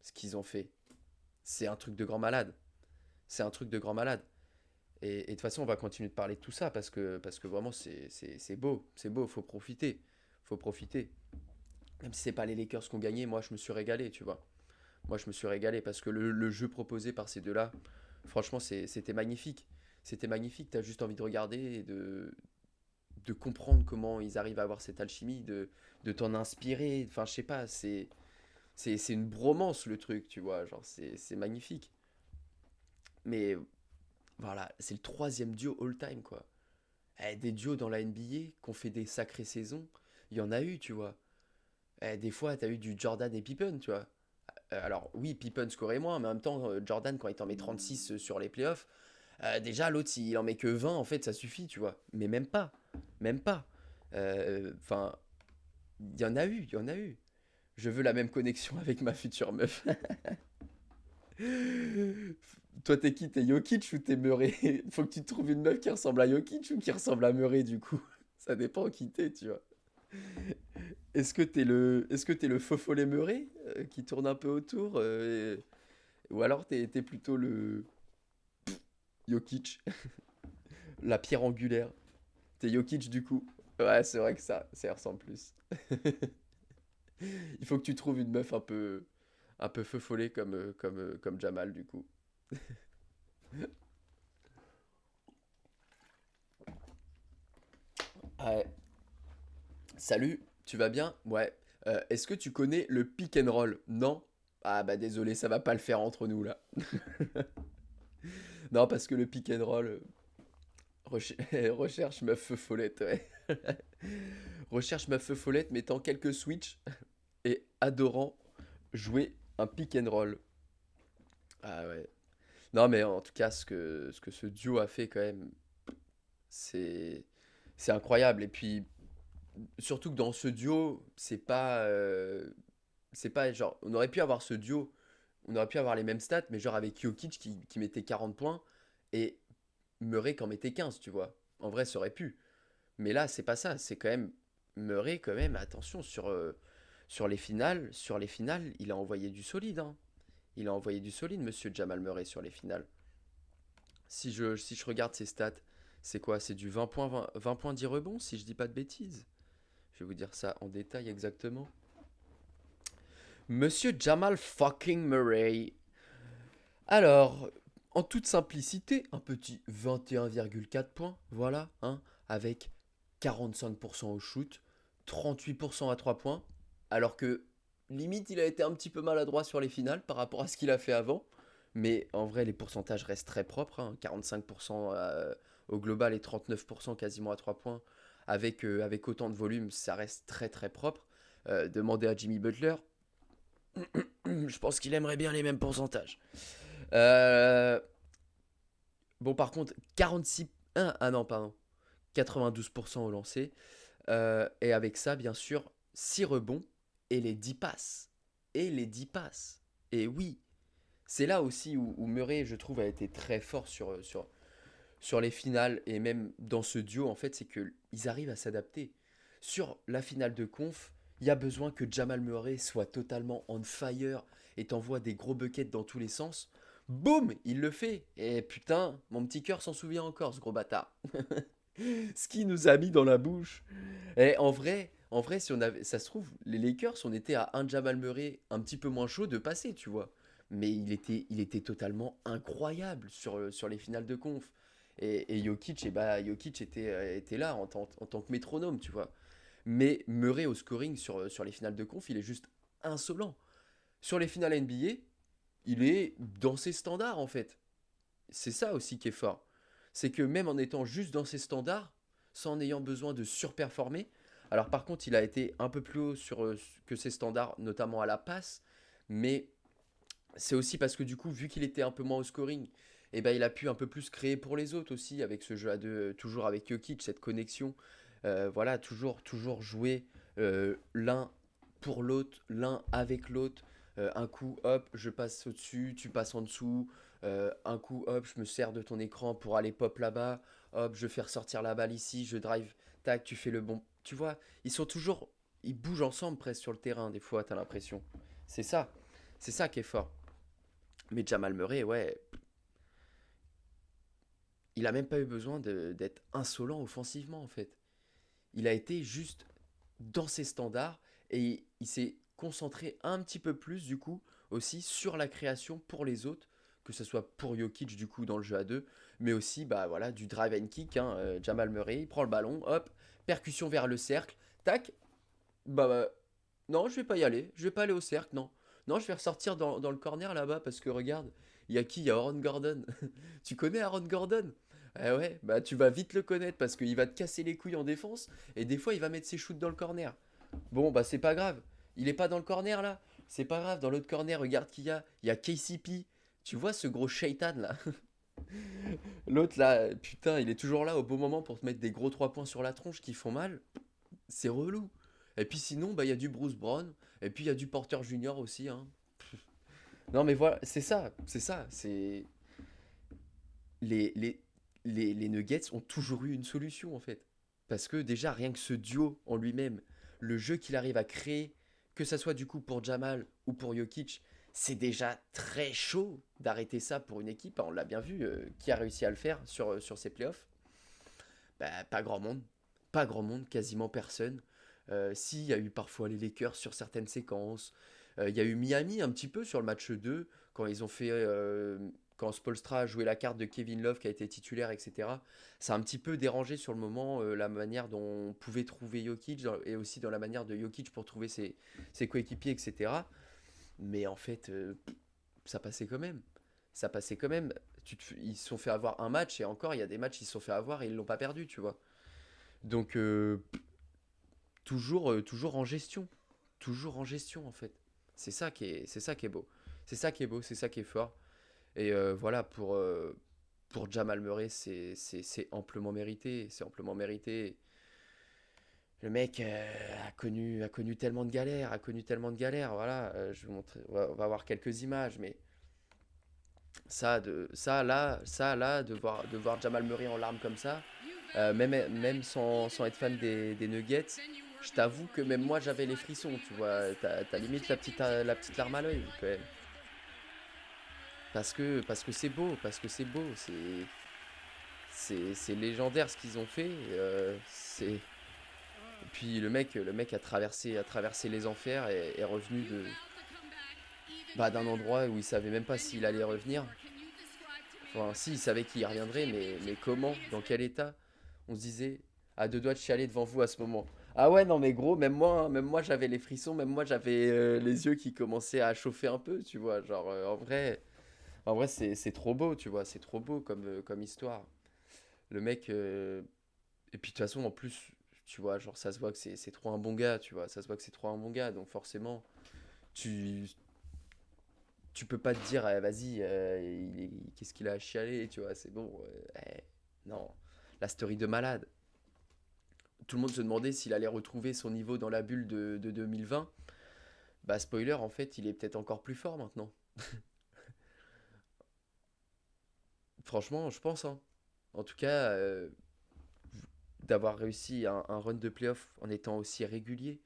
ce qu'ils ont fait. C'est un truc de grand malade. C'est un truc de grand malade. Et de toute façon, on va continuer de parler de tout ça parce que vraiment, c'est beau. C'est beau, faut profiter. Faut profiter. Même si c'est pas les Lakers qui ont gagné, moi, je me suis régalé, tu vois. Moi, je me suis régalé parce que le jeu proposé par ces deux-là, franchement, c'était magnifique. C'était magnifique. T'as juste envie de regarder et de comprendre comment ils arrivent à avoir cette alchimie, de t'en inspirer. Enfin, je sais pas, c'est une bromance le truc, tu vois. Genre, c'est magnifique. Mais voilà, c'est le troisième duo all-time, quoi. Des duos dans la NBA qui ont fait des sacrées saisons, il y en a eu, tu vois. Des fois, t'as eu du Jordan et Pippen, tu vois. Alors, oui, Pippen scorait moins, mais en même temps, Jordan, quand il t'en met 36 sur les playoffs, déjà, l'autre, s'il en met que 20, en fait, ça suffit, tu vois. Mais même pas. Même pas. Enfin, il y en a eu, il y en a eu. Je veux la même connexion avec ma future meuf. Toi, t'es qui? T'es Jokic ou t'es Murray? Faut que tu trouves une meuf qui ressemble à Jokic ou qui ressemble à Murray, du coup. Ça dépend qui t'es, tu vois. Est-ce que t'es le faux follet Murray qui tourne un peu autour ou alors t'es plutôt le Jokic, la pierre angulaire. T'es Jokic du coup. Ouais, c'est vrai que ça ressemble plus. Il faut que tu trouves une meuf un peu feu follet comme Jamal du coup. Ouais. Salut, tu vas bien? Ouais. Est-ce que tu connais le pick and roll? Non? Ah bah désolé, ça va pas le faire entre nous là. Non, parce que le pick and roll, recherche meuf feu follette, ouais. Recherche meuf feu follette mettant quelques switches et adorant jouer un pick and roll. Ah ouais. Non mais en tout cas, ce que ce duo a fait quand même, c'est c'est incroyable. Et puis surtout que dans ce duo, c'est pas genre on aurait pu avoir ce duo, on aurait pu avoir les mêmes stats, mais genre avec Jokic qui mettait 40 points et Murray qui en mettait 15, tu vois. En vrai, ça aurait pu. Mais là, c'est pas ça. C'est quand même Murray, quand même. Attention, sur les finales, il a envoyé du solide, hein. Il a envoyé du solide, monsieur Jamal Murray, sur les finales. Si je regarde ses stats, c'est quoi? C'est du 20 points, 20 points 10 rebonds, si je dis pas de bêtises. Je vais vous dire ça en détail exactement. Monsieur Jamal fucking Murray. Alors, en toute simplicité, un petit 21,4 points, voilà, hein, avec 45% au shoot, 38% à 3 points, alors que limite il a été un petit peu maladroit sur les finales par rapport à ce qu'il a fait avant, mais en vrai les pourcentages restent très propres, hein, 45% au global et 39% quasiment à 3 points, avec autant de volume, ça reste très très propre. Demandez à Jimmy Butler, je pense qu'il aimerait bien les mêmes pourcentages. Euh, bon, par contre, 46. Ah non, pardon. 92% au lancer. Et avec ça, bien sûr, 6 rebonds et les 10 passes. Et les 10 passes. Et oui, c'est là aussi où Murray, je trouve, a été très fort sur les finales et même dans ce duo, en fait, c'est qu'ils arrivent à s'adapter. Sur la finale de conf, il y a besoin que Jamal Murray soit totalement on fire et t'envoie des gros buckets dans tous les sens. Boum, il le fait. Et putain, mon petit cœur s'en souvient encore, ce gros bâtard. Ce qu'il nous a mis dans la bouche. Et en vrai, si on avait, ça se trouve, les Lakers, on était à un Jamal Murray un petit peu moins chaud de passer, tu vois. Mais il était totalement incroyable sur les finales de conf. Et Jokic, Jokic était là en tant que métronome, tu vois. Mais Murray au scoring sur les finales de conf, il est juste insolent. Sur les finales NBA, il est dans ses standards, en fait. C'est ça aussi qui est fort. C'est que même en étant juste dans ses standards, sans en ayant besoin de surperformer, alors par contre, il a été un peu plus haut que ses standards, notamment à la passe, Mais c'est aussi parce que du coup, vu qu'il était un peu moins au scoring, et ben, il a pu un peu plus créer pour les autres aussi, avec ce jeu à deux, toujours avec Jokic, cette connexion. Voilà, toujours jouer l'un pour l'autre, l'un avec l'autre. Un coup, hop, je passe au-dessus, tu passes en dessous. Un coup, hop, je me sers de ton écran pour aller pop là-bas. Hop, je fais ressortir la balle ici, je drive, tac, tu fais le bon. Tu vois, ils bougent ensemble presque sur le terrain, des fois, t'as l'impression. C'est ça, c'est ça qui est fort. Mais Jamal Murray, ouais, il a même pas eu besoin d'être insolent offensivement, en fait. Il a été juste dans ses standards et il s'est concentré un petit peu plus du coup aussi sur la création pour les autres, que ce soit pour Jokic du coup dans le jeu à deux, mais aussi bah voilà du drive and kick. Jamal Murray il prend le ballon, hop, percussion vers le cercle, tac, bah, non je vais pas y aller, je vais pas aller au cercle, non. Non, je vais ressortir dans le corner là-bas parce que regarde, il y a qui? Il y a Aaron Gordon. Tu connais Aaron Gordon? Ah ouais, bah tu vas vite le connaître parce qu'il va te casser les couilles en défense et des fois il va mettre ses shoots dans le corner. Bon, bah c'est pas grave. Il est pas dans le corner là. C'est pas grave, dans l'autre corner, regarde qui y a. Il y a KCP. Tu vois ce gros shaitan là. L'autre là, putain, il est toujours là au bon moment pour te mettre des gros 3 points sur la tronche qui font mal. C'est relou. Et puis sinon, bah il y a du Bruce Brown. Et puis il y a du Porter Junior aussi. Hein. Non mais voilà, c'est ça. C'est ça. C'est. Les, les, les Nuggets ont toujours eu une solution en fait. Parce que déjà, rien que ce duo en lui-même, le jeu qu'il arrive à créer, que ça soit du coup pour Jamal ou pour Jokic, c'est déjà très chaud d'arrêter ça pour une équipe. On l'a bien vu, qui a réussi à le faire sur ces playoffs. Bah, pas grand monde. Pas grand monde, quasiment personne. Si, il y a eu parfois les Lakers sur certaines séquences. Il y a eu Miami un petit peu sur le match 2 quand ils ont fait. Quand Spoelstra a joué la carte de Kevin Love qui a été titulaire, etc. Ça a un petit peu dérangé sur le moment la manière dont on pouvait trouver Jokic et aussi dans la manière de Jokic pour trouver ses coéquipiers, etc. Mais en fait, ça passait quand même. Ça passait quand même. Ils se sont fait avoir un match et encore, il y a des matchs ils se sont fait avoir et ils l'ont pas perdu, tu vois. Donc, toujours en gestion. Toujours en gestion, en fait. C'est ça qui est beau. C'est ça qui est beau, c'est ça qui est fort. Et voilà, pour Jamal Murray, c'est amplement mérité. C'est amplement mérité. Le mec a connu tellement de galères, a connu tellement de galères. Voilà, je vais vous montrer, on va voir quelques images, mais ça là, de voir Jamal Murray en larmes comme ça, même sans être fan des Nuggets, je t'avoue que même moi j'avais les frissons, tu vois. T'as limite la petite larme à l'œil quand même. Parce que c'est beau, parce que c'est beau, c'est légendaire ce qu'ils ont fait. Et puis le mec a traversé les enfers et est revenu bah, d'un endroit où il savait même pas s'il allait revenir. Enfin, si, il savait qu'il y reviendrait, mais comment? Dans quel état? On se disait, à deux doigts de chialer devant vous à ce moment. Ah ouais, non, mais gros, même moi j'avais les frissons, même moi j'avais les yeux qui commençaient à chauffer un peu, tu vois. Genre, en vrai c'est trop beau, tu vois, c'est trop beau comme histoire. Le mec, et puis de toute façon, en plus, tu vois, genre, ça se voit que c'est trop un bon gars, tu vois, ça se voit que c'est trop un bon gars, donc forcément, tu, tu peux pas te dire, vas-y, qu'est-ce qu'il a à chialer, tu vois, c'est bon. Non, la story de malade. Tout le monde se demandait s'il allait retrouver son niveau dans la bulle de 2020. Bah, spoiler, en fait, il est peut-être encore plus fort maintenant. Franchement, je pense, hein. En tout cas, d'avoir réussi un run de playoff en étant aussi régulier.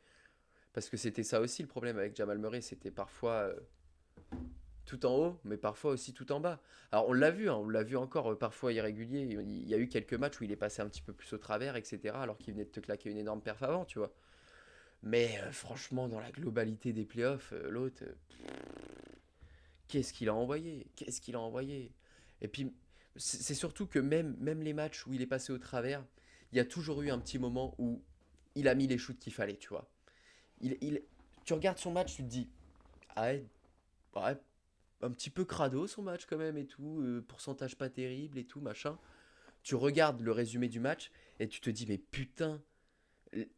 Parce que c'était ça aussi le problème avec Jamal Murray, c'était parfois tout en haut, mais parfois aussi tout en bas. Alors on l'a vu, hein, on l'a vu encore parfois irrégulier. Il y a eu quelques matchs où il est passé un petit peu plus au travers, etc. Alors qu'il venait de te claquer une énorme perf avant, tu vois. Mais franchement, dans la globalité des playoffs, l'autre, qu'est-ce qu'il a envoyé? Qu'est-ce qu'il a envoyé? Et puis, c'est surtout que même les matchs où il est passé au travers, il y a toujours eu un petit moment où il a mis les shoots qu'il fallait, tu vois. Il, il, Tu regardes son match, tu te dis, ah ouais, ouais, un petit peu crado son match quand même et tout, pourcentage pas terrible et tout, machin. Tu regardes le résumé du match et tu te dis, mais putain,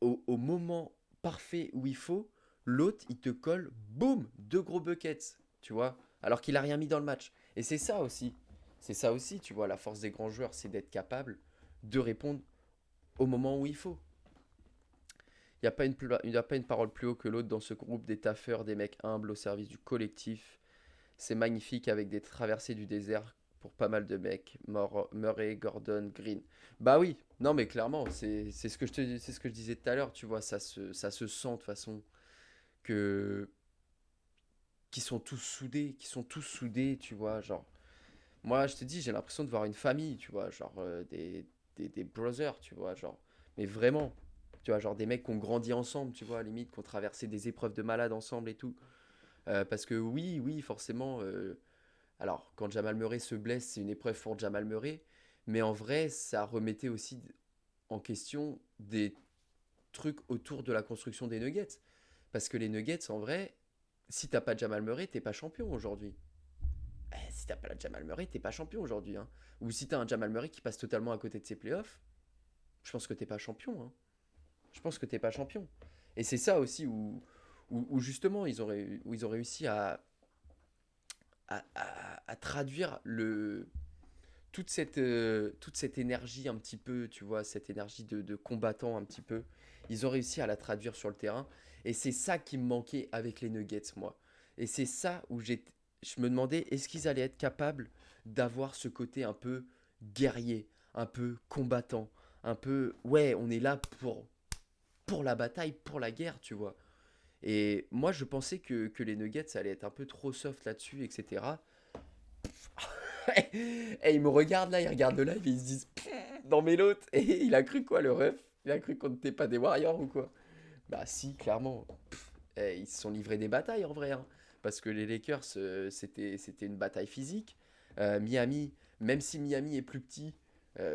au moment parfait où il faut, l'autre, il te colle, boum, deux gros buckets, tu vois, alors qu'il a rien mis dans le match. Et c'est ça aussi. C'est ça aussi, tu vois, la force des grands joueurs, c'est d'être capable de répondre au moment où il faut. Il y a pas une parole plus haut que l'autre dans ce groupe des taffeurs, des mecs humbles au service du collectif. C'est magnifique avec des traversées du désert pour pas mal de mecs. Murray, Gordon, Green. Bah oui, non mais clairement, c'est ce que c'est ce que je disais tout à l'heure, tu vois, ça se sent de toute façon que qu'ils sont tous soudés, tu vois, genre moi je te dis, j'ai l'impression de voir une famille, tu vois, genre des brothers, tu vois, genre mais vraiment, tu vois, genre des mecs qui ont grandi ensemble, tu vois, à la limite, qui ont traversé des épreuves de malade ensemble et tout. Parce que oui, forcément, alors, quand Jamal Murray se blesse, c'est une épreuve pour Jamal Murray. Mais en vrai, ça remettait aussi en question des trucs autour de la construction des Nuggets. Parce que les Nuggets, en vrai, si t'as pas Jamal Murray, t'es pas champion aujourd'hui. Si t'as pas la Jamal Murray, t'es pas champion aujourd'hui, hein. Ou si t'as un Jamal Murray qui passe totalement à côté de ses playoffs, je pense que t'es pas champion, hein. Je pense que t'es pas champion. Et c'est ça aussi où justement où ils ont réussi à traduire toute cette énergie un petit peu, tu vois, cette énergie de combattant un petit peu, ils ont réussi à la traduire sur le terrain. Et c'est ça qui me manquait avec les Nuggets, moi. Et c'est ça où je me demandais, est-ce qu'ils allaient être capables d'avoir ce côté un peu guerrier, un peu combattant, un peu, ouais, on est là pour la bataille, pour la guerre, tu vois. Et moi, je pensais que les Nuggets allaient être un peu trop soft là-dessus, etc. Et ils me regardent là, ils regardent le live et ils se disent non mais l'autre, et il a cru quoi le ref? Il a cru qu'on n'était pas des Warriors ou quoi? Bah si, clairement. Ils se sont livrés des batailles en vrai, hein. Parce que les Lakers, c'était une bataille physique. Miami, même si Miami est plus petit,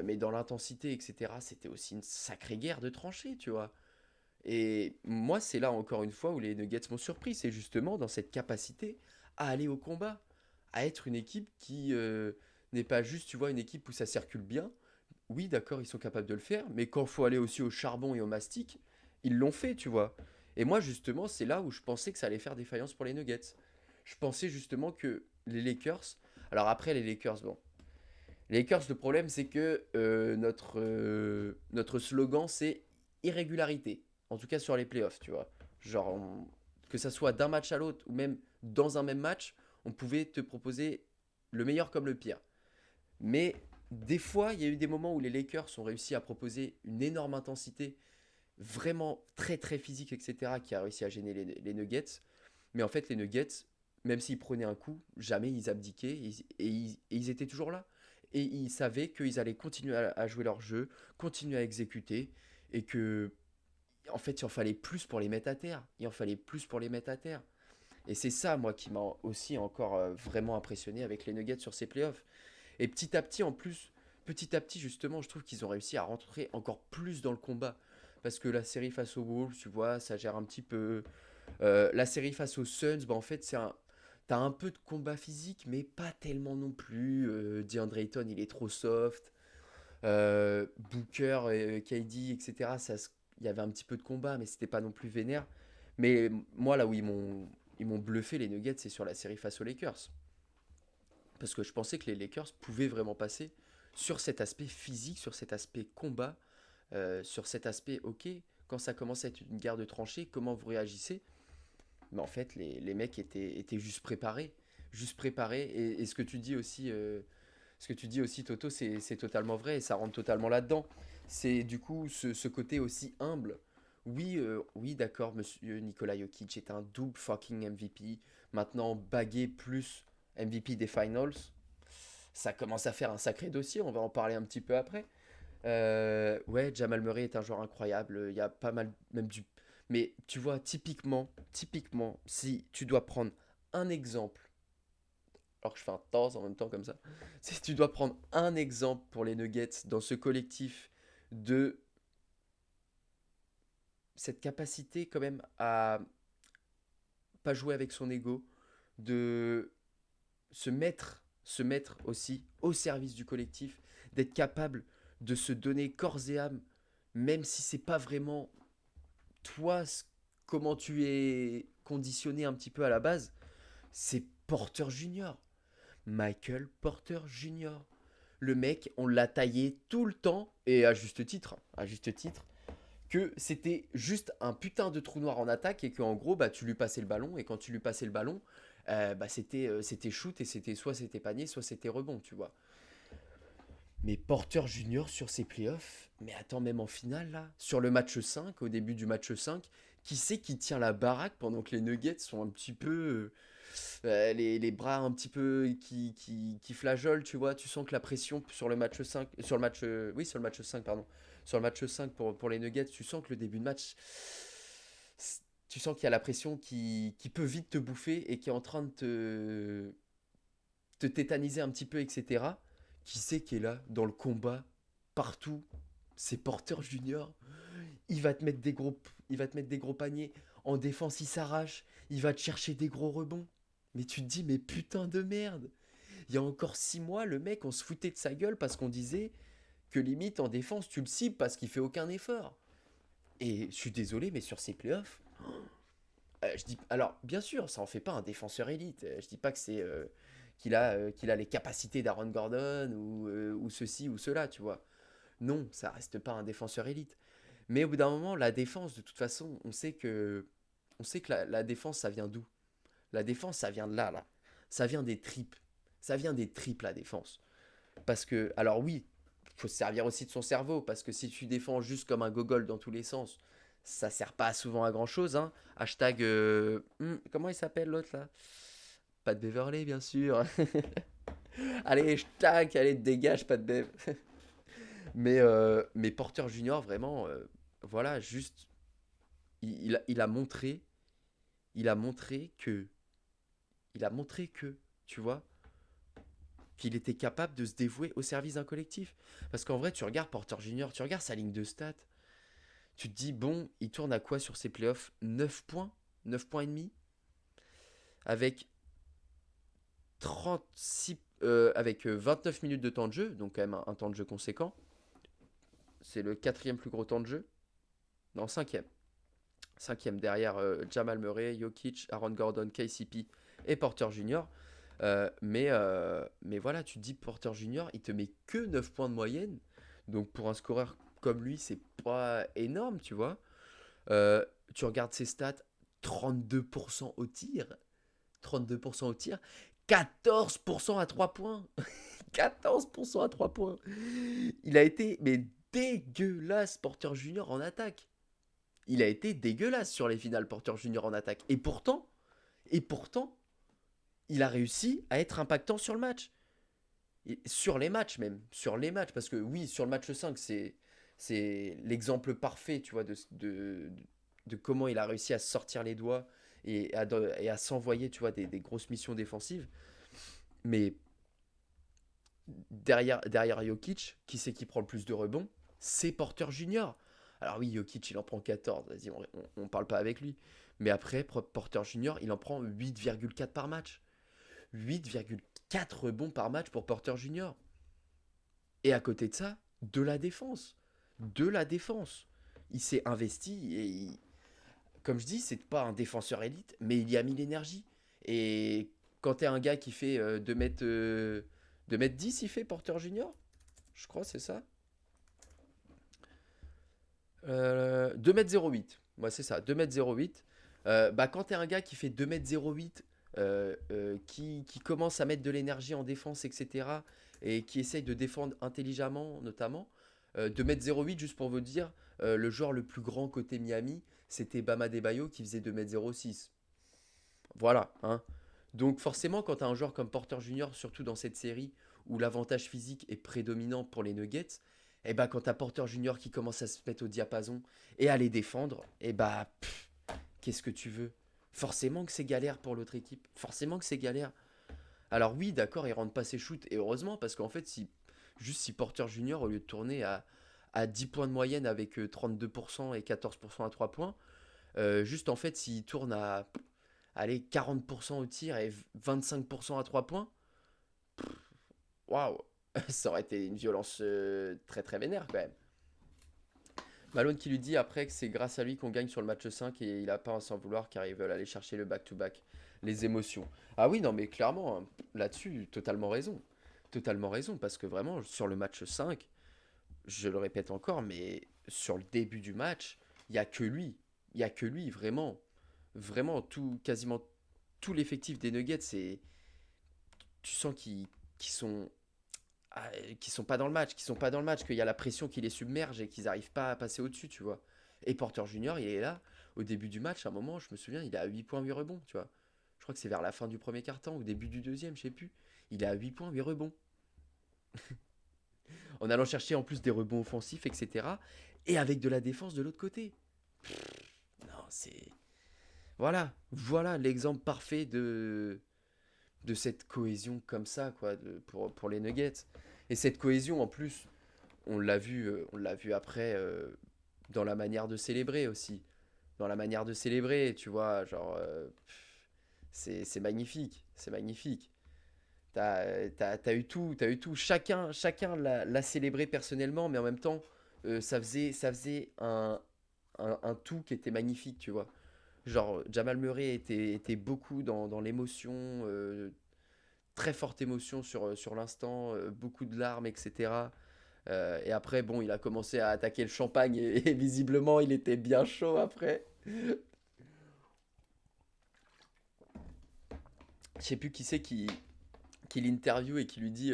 mais dans l'intensité, etc., c'était aussi une sacrée guerre de tranchées, tu vois. Et moi, c'est là encore une fois où les Nuggets m'ont surpris. C'est justement dans cette capacité à aller au combat, à être une équipe qui n'est pas juste, tu vois, une équipe où ça circule bien. Oui, d'accord, ils sont capables de le faire, mais quand il faut aller aussi au charbon et au mastic, ils l'ont fait, tu vois. Et moi, justement, c'est là où je pensais que ça allait faire défaillance pour les Nuggets. Je pensais justement que les Lakers. Alors après, les Lakers, bon. Les Lakers, le problème, c'est que notre slogan, c'est irrégularité. En tout cas, sur les playoffs, tu vois. Genre, que ça soit d'un match à l'autre ou même dans un même match, on pouvait te proposer le meilleur comme le pire. Mais des fois, il y a eu des moments où les Lakers ont réussi à proposer une énorme intensité, vraiment très très physique, etc., qui a réussi à gêner les Nuggets. Mais en fait, les Nuggets, même s'ils prenaient un coup, jamais ils abdiquaient et ils étaient toujours là. Et ils savaient qu'ils allaient continuer à jouer leur jeu, continuer à exécuter et que, en fait, il en fallait plus pour les mettre à terre. Il en fallait plus pour les mettre à terre. Et c'est ça, moi, qui m'a aussi encore vraiment impressionné avec les Nuggets sur ces playoffs. Et petit à petit, en plus, petit à petit, justement, je trouve qu'ils ont réussi à rentrer encore plus dans le combat. Parce que la série face aux Wolves, tu vois, ça gère un petit peu. La série face aux Suns, bah en fait, t'as un peu de combat physique, mais pas tellement non plus. DeAndre Ayton, il est trop soft. Booker, KD, etc. Il y avait un petit peu de combat, mais c'était pas non plus vénère. Mais moi, là où ils m'ont bluffé, les Nuggets, c'est sur la série face aux Lakers. Parce que je pensais que les Lakers pouvaient vraiment passer sur cet aspect physique, sur cet aspect combat, sur cet aspect, ok, quand ça commence à être une guerre de tranchées, comment vous réagissez? Mais en fait, les mecs étaient juste préparés. Juste préparés. Et ce que tu dis aussi, Toto, c'est totalement vrai et ça rentre totalement là-dedans. C'est du coup ce côté aussi humble. Oui, oui, d'accord, monsieur Nikola Jokic est un double fucking MVP. Maintenant, bagué plus MVP des finals. Ça commence à faire un sacré dossier, on va en parler un petit peu après. Ouais, Jamal Murray est un joueur incroyable. Il y a pas mal, même du. Mais tu vois, typiquement, si tu dois prendre un exemple, alors que je fais un temps en même temps comme ça, si tu dois prendre un exemple pour les Nuggets dans ce collectif de cette capacité quand même à pas jouer avec son ego, de se mettre aussi au service du collectif, d'être capable de se donner corps et âme, même si c'est pas vraiment toi comment tu es conditionné un petit peu à la base, c'est Porter Junior. Michael Porter Junior. Le mec, on l'a taillé tout le temps, et à juste titre, que c'était juste un putain de trou noir en attaque et qu'en gros, bah, tu lui passais le ballon, et quand tu lui passais le ballon, bah, c'était shoot, et c'était panier, soit c'était rebond, tu vois. Mais Porter Junior sur ses playoffs, mais attends, même en finale, là, sur le match 5, au début du match 5, qui c'est qui tient la baraque pendant que les Nuggets sont un petit peu. Les bras un petit peu qui flageolent, tu vois. Tu sens que la pression sur le match 5, sur le match. Oui, sur le match 5, pardon. Sur le match 5 pour les Nuggets, tu sens que le début de match. Tu sens qu'il y a la pression qui peut vite te bouffer et qui est en train de te tétaniser un petit peu, etc. Qui c'est qui est là dans le combat partout? C'est Porter Junior. Il va te mettre des gros paniers. En défense, il s'arrache. Il va te chercher des gros rebonds. Mais tu te dis, mais putain de merde. Il y a encore 6 mois, le mec, on se foutait de sa gueule parce qu'on disait que limite en défense, tu le cibles parce qu'il fait aucun effort. Et je suis désolé, mais sur ces playoffs, je dis, alors bien sûr, ça en fait pas un défenseur élite. Je dis pas que c'est qu'il a les capacités d'Aaron Gordon ou ceci ou cela, tu vois. Non, ça reste pas un défenseur élite. Mais au bout d'un moment, la défense, de toute façon, on sait que la défense, ça vient d'où? La défense, ça vient de là, là. Ça vient des tripes. Ça vient des tripes, la défense. Parce que, alors oui, il faut se servir aussi de son cerveau, parce que si tu défends juste comme un gogol dans tous les sens, ça sert pas souvent à grand chose, hein. Hashtag, comment il s'appelle l'autre là? Pas de Beverley, bien sûr. Allez, hashtag, allez, dégage, pas de Bev. Mais Porter Junior, vraiment, voilà, juste, il a montré, il a montré que, il a montré que, tu vois, qu'il était capable de se dévouer au service d'un collectif. Parce qu'en vrai, tu regardes Porter Junior, tu regardes sa ligne de stats, tu te dis, bon, il tourne à quoi sur ses playoffs? 9 points, 9 points et demi, avec 36, avec 29 minutes de temps de jeu, donc quand même un temps de jeu conséquent. C'est le quatrième plus gros temps de jeu. Non, cinquième. Cinquième derrière Jamal Murray, Jokic, Aaron Gordon, KCP et Porter Junior. Mais voilà, tu te dis Porter Junior, il te met que 9 points de moyenne. Donc pour un scoreur comme lui, c'est pas énorme, tu vois. Euh, Tu regardes ses stats, 32% au tir. 32% au tir. 14% à 3 points. 14% à 3 points. Il a été mais dégueulasse Porter Junior en attaque. Il a été dégueulasse sur les finales Porter Junior en attaque. Et pourtant, il a réussi à être impactant sur le match. Et sur les matchs même. Sur les matchs. Parce que oui, sur le match 5, c'est l'exemple parfait, tu vois, de comment il a réussi à se sortir les doigts et à s'envoyer, tu vois, des grosses missions défensives. Mais derrière Jokic, qui c'est qui prend le plus de rebonds? C'est Porter Junior. Alors oui, Jokic, il en prend 14. Vas-y, on parle pas avec lui. Mais après, Porter Junior, il en prend 8,4 par match. 8,4 rebonds par match pour Porter Junior. Et à côté de ça, de la défense. De la défense. Il s'est investi et, comme je dis, c'est pas un défenseur élite, mais il y a mis l'énergie. Et quand t'es un gars qui fait 2 mètres 10, il fait Porter Junior. Je crois, c'est ça. 2 m 08. Ouais, c'est ça, 2 m 08. Bah, quand t'es un gars qui fait 2 m 08, qui commence à mettre de l'énergie en défense, etc., et qui essaye de défendre intelligemment, notamment, 2 m 08, juste pour vous dire, le joueur le plus grand côté Miami, c'était Bama Debayo qui faisait 2 m 06. Voilà, hein. Donc forcément, quand tu as un joueur comme Porter Junior, surtout dans cette série où l'avantage physique est prédominant pour les Nuggets, et bah quand tu as Porter Junior qui commence à se mettre au diapason et à les défendre, et bah qu'est-ce que tu veux? Forcément que c'est galère pour l'autre équipe. Forcément que c'est galère. Alors oui, d'accord, il rentre pas ses shoots, et heureusement, parce qu'en fait, si Porter Junior, au lieu de tourner à 10 points de moyenne avec 32% et 14% à 3 points, juste en fait, s'il tourne à allez, 40% au tir et 25% à 3 points, waouh, ça aurait été une violence très très vénère quand même. Malone qui lui dit après que c'est grâce à lui qu'on gagne sur le match 5 et il a pas à s'en vouloir car ils veulent aller chercher le back-to-back. Les émotions. Ah oui, non, mais clairement, hein, là-dessus, totalement raison. Totalement raison, parce que vraiment, sur le match 5, je le répète encore, mais sur le début du match, il y a que lui. Il y a que lui, vraiment. Vraiment, quasiment tout l'effectif des Nuggets, tu sens qu'ils sont, qu'ils sont pas dans le match, qu'ils sont pas dans le match, qu'il y a la pression qui les submerge et qu'ils n'arrivent pas à passer au-dessus, tu vois. Et Porter Junior, il est là, au début du match, à un moment, je me souviens, il est à 8 points, 8 rebonds, tu vois. Je crois que c'est vers la fin du premier quart-temps, au début du deuxième, je sais plus. Il est à 8 points, 8 rebonds. En allant chercher en plus des rebonds offensifs, etc. Et avec de la défense de l'autre côté. Non, c'est... Voilà l'exemple parfait de cette cohésion comme ça, quoi, pour les Nuggets. Et cette cohésion, en plus, on l'a vu après dans la manière de célébrer aussi. Dans la manière de célébrer, tu vois, genre, c'est magnifique, c'est magnifique. T'as eu tout, t'as eu tout. Chacun l'a célébré personnellement, mais en même temps, ça faisait un tout qui était magnifique, tu vois. Genre, Jamal Murray était beaucoup dans l'émotion, très forte émotion sur l'instant, beaucoup de larmes, etc. Et après, bon, il a commencé à attaquer le champagne et visiblement, il était bien chaud après. Je sais plus qui c'est qui l'interview et qui lui dit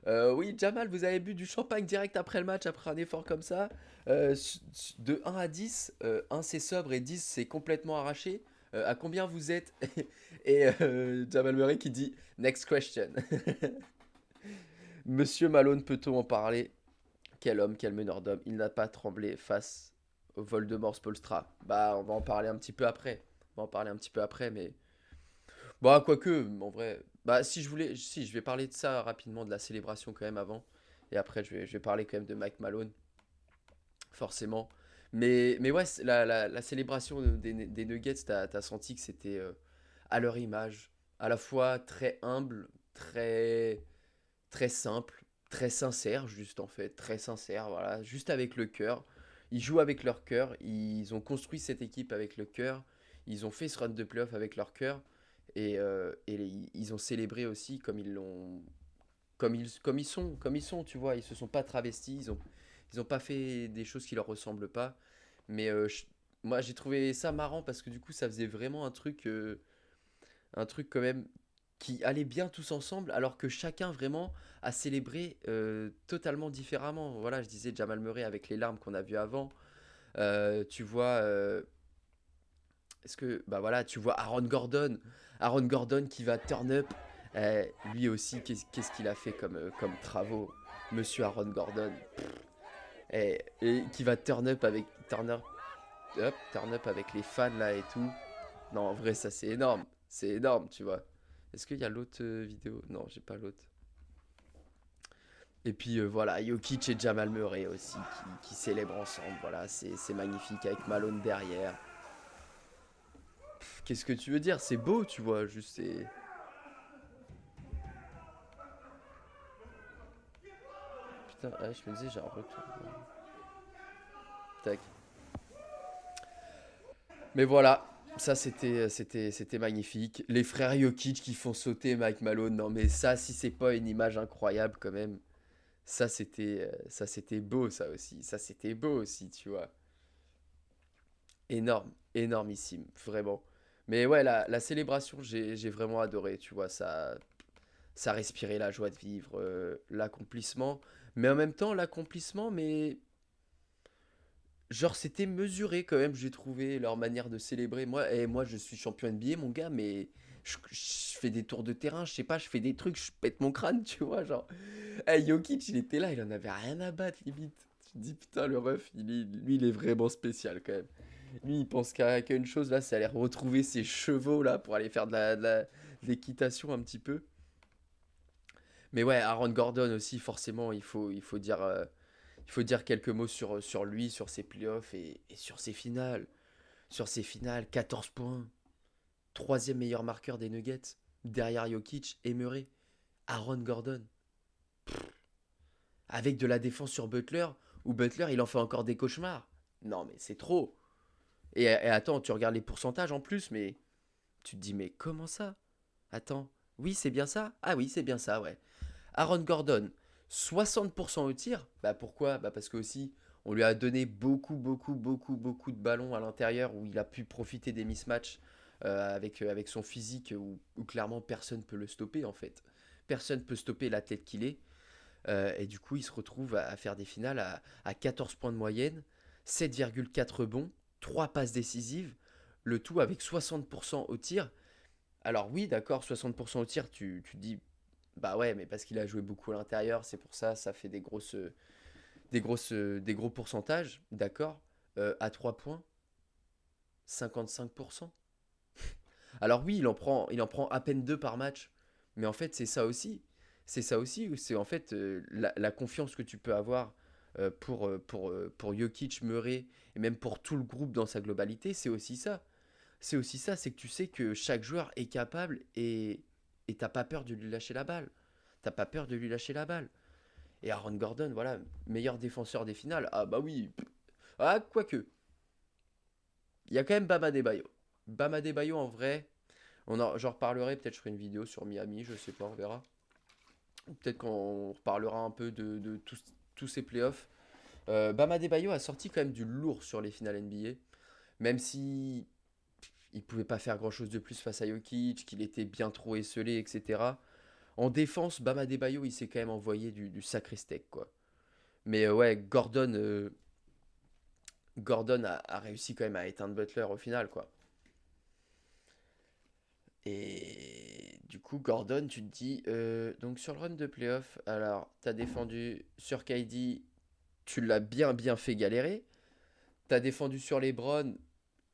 oui, Jamal, vous avez bu du champagne direct après le match, après un effort comme ça. De 1 à 10, 1 c'est sobre et 10 c'est complètement arraché. À combien vous êtes? Et Jamal Murray qui dit next question. Monsieur Malone, peut-on en parler? Quel homme, quel meneur d'homme. Il n'a pas tremblé face au Voldemort Spolstra. Bah, on va en parler un petit peu après. On va en parler un petit peu après, mais bah, quoique, en vrai. Bah, si je voulais. Si, je vais parler de ça rapidement, de la célébration quand même avant. Et après, je vais parler quand même de Mike Malone, forcément. Mais ouais, la célébration des Nuggets, t'as senti que c'était à leur image. À la fois très humble, très simple, très sincère, juste en fait. Très sincère, voilà. Juste avec le cœur. Ils jouent avec leur cœur. Ils ont construit cette équipe avec le cœur. Ils ont fait ce run de playoff avec leur cœur. Ils ont célébré aussi comme ils l'ont, comme ils sont, tu vois. Ils se sont pas travestis, ils ont pas fait des choses qui leur ressemblent pas. Mais moi, j'ai trouvé ça marrant parce que du coup, ça faisait vraiment un truc quand même qui allait bien tous ensemble, alors que chacun vraiment a célébré totalement différemment. Voilà, je disais Jamal Murray avec les larmes qu'on a vues avant. Tu vois, est-ce que, bah voilà, tu vois Aaron Gordon qui va turn up. Lui aussi, qu'est-ce qu'il a fait comme travaux, Monsieur Aaron Gordon. Et qui va turn up avec les fans là et tout. Non, en vrai, ça c'est énorme, tu vois. Est-ce qu'il y a l'autre vidéo? Non, j'ai pas l'autre. Et puis voilà, Jokic et Jamal Murray aussi qui célèbrent ensemble. Voilà, c'est magnifique avec Malone derrière. Qu'est-ce que tu veux dire? C'est beau, tu vois. Juste, c'est. Putain, ouais, je me disais, j'ai un retour. Tac. Mais voilà, ça c'était magnifique. Les frères Jokic qui font sauter Mike Malone. Non, mais ça, si c'est pas une image incroyable quand même. Ça c'était beau, ça aussi. Ça, c'était beau aussi, tu vois. Énorme, énormissime, vraiment. Mais ouais, la célébration, j'ai vraiment adoré, tu vois. Ça respirait la joie de vivre, l'accomplissement. Mais en même temps, l'accomplissement, mais genre, c'était mesuré quand même, j'ai trouvé leur manière de célébrer. Moi, je suis champion NBA, mon gars, mais je fais des tours de terrain, je sais pas, je fais des trucs, je pète mon crâne, tu vois, genre. Jokic, il était là, il en avait rien à battre, limite. Tu te dis, putain, le ref, lui, il est vraiment spécial quand même. Lui, il pense qu'à une chose, là, c'est aller retrouver ses chevaux, là, pour aller faire de l'équitation un petit peu. Mais ouais, Aaron Gordon aussi, forcément, il faut dire quelques mots sur lui, sur ses playoffs et sur ses finales. Sur ses finales, 14 points. Troisième meilleur marqueur des Nuggets. Derrière Jokic et Murray. Aaron Gordon. Avec de la défense sur Butler, où Butler, il en fait encore des cauchemars. Non, mais c'est trop. Et attends, tu regardes les pourcentages en plus, mais tu te dis, mais comment ça? Attends, oui, c'est bien ça? Ah oui, c'est bien ça, ouais. Aaron Gordon, 60% au tir. Bah pourquoi? Bah parce que aussi, on lui a donné beaucoup de ballons à l'intérieur où il a pu profiter des mismatchs avec son physique où clairement personne peut le stopper en fait. Personne peut stopper l'athlète qu'il est. Et du coup, il se retrouve à faire des finales à 14 points de moyenne, 7,4 rebonds, 3 passes décisives, le tout avec 60% au tir. Alors oui, d'accord, 60% au tir, tu te dis, bah ouais, mais parce qu'il a joué beaucoup à l'intérieur, c'est pour ça, ça fait des gros pourcentages, d'accord. À 3 points, 55%. Alors oui, il en prend à peine 2 par match, mais en fait, c'est ça aussi. C'est ça aussi, c'est en fait la confiance que tu peux avoir pour Jokic, Murray, et même pour tout le groupe dans sa globalité, c'est aussi ça. C'est aussi ça, c'est que tu sais que chaque joueur est capable et t'as pas peur de lui lâcher la balle. T'as pas peur de lui lâcher la balle. Et Aaron Gordon, voilà, meilleur défenseur des finales. Ah bah oui. Ah, quoique. Il y a quand même Bama Debayo. Bama Debayo, en vrai, j'en reparlerai. Peut-être je ferai une vidéo sur Miami, je sais pas, on verra. Peut-être qu'on reparlera un peu de tous ces playoffs. Bama Debayo a sorti quand même du lourd sur les finales NBA. Même si il pouvait pas faire grand chose de plus face à Jokic, qu'il était bien trop esselé, etc. En défense, Bama Debayo, il s'est quand même envoyé du sacré steak, quoi. Mais ouais, Gordon a réussi quand même à éteindre Butler au final, quoi. Et du coup, Gordon, tu te dis, donc sur le run de playoff, alors, t'as défendu sur KD, tu l'as bien fait galérer. T'as défendu sur LeBron,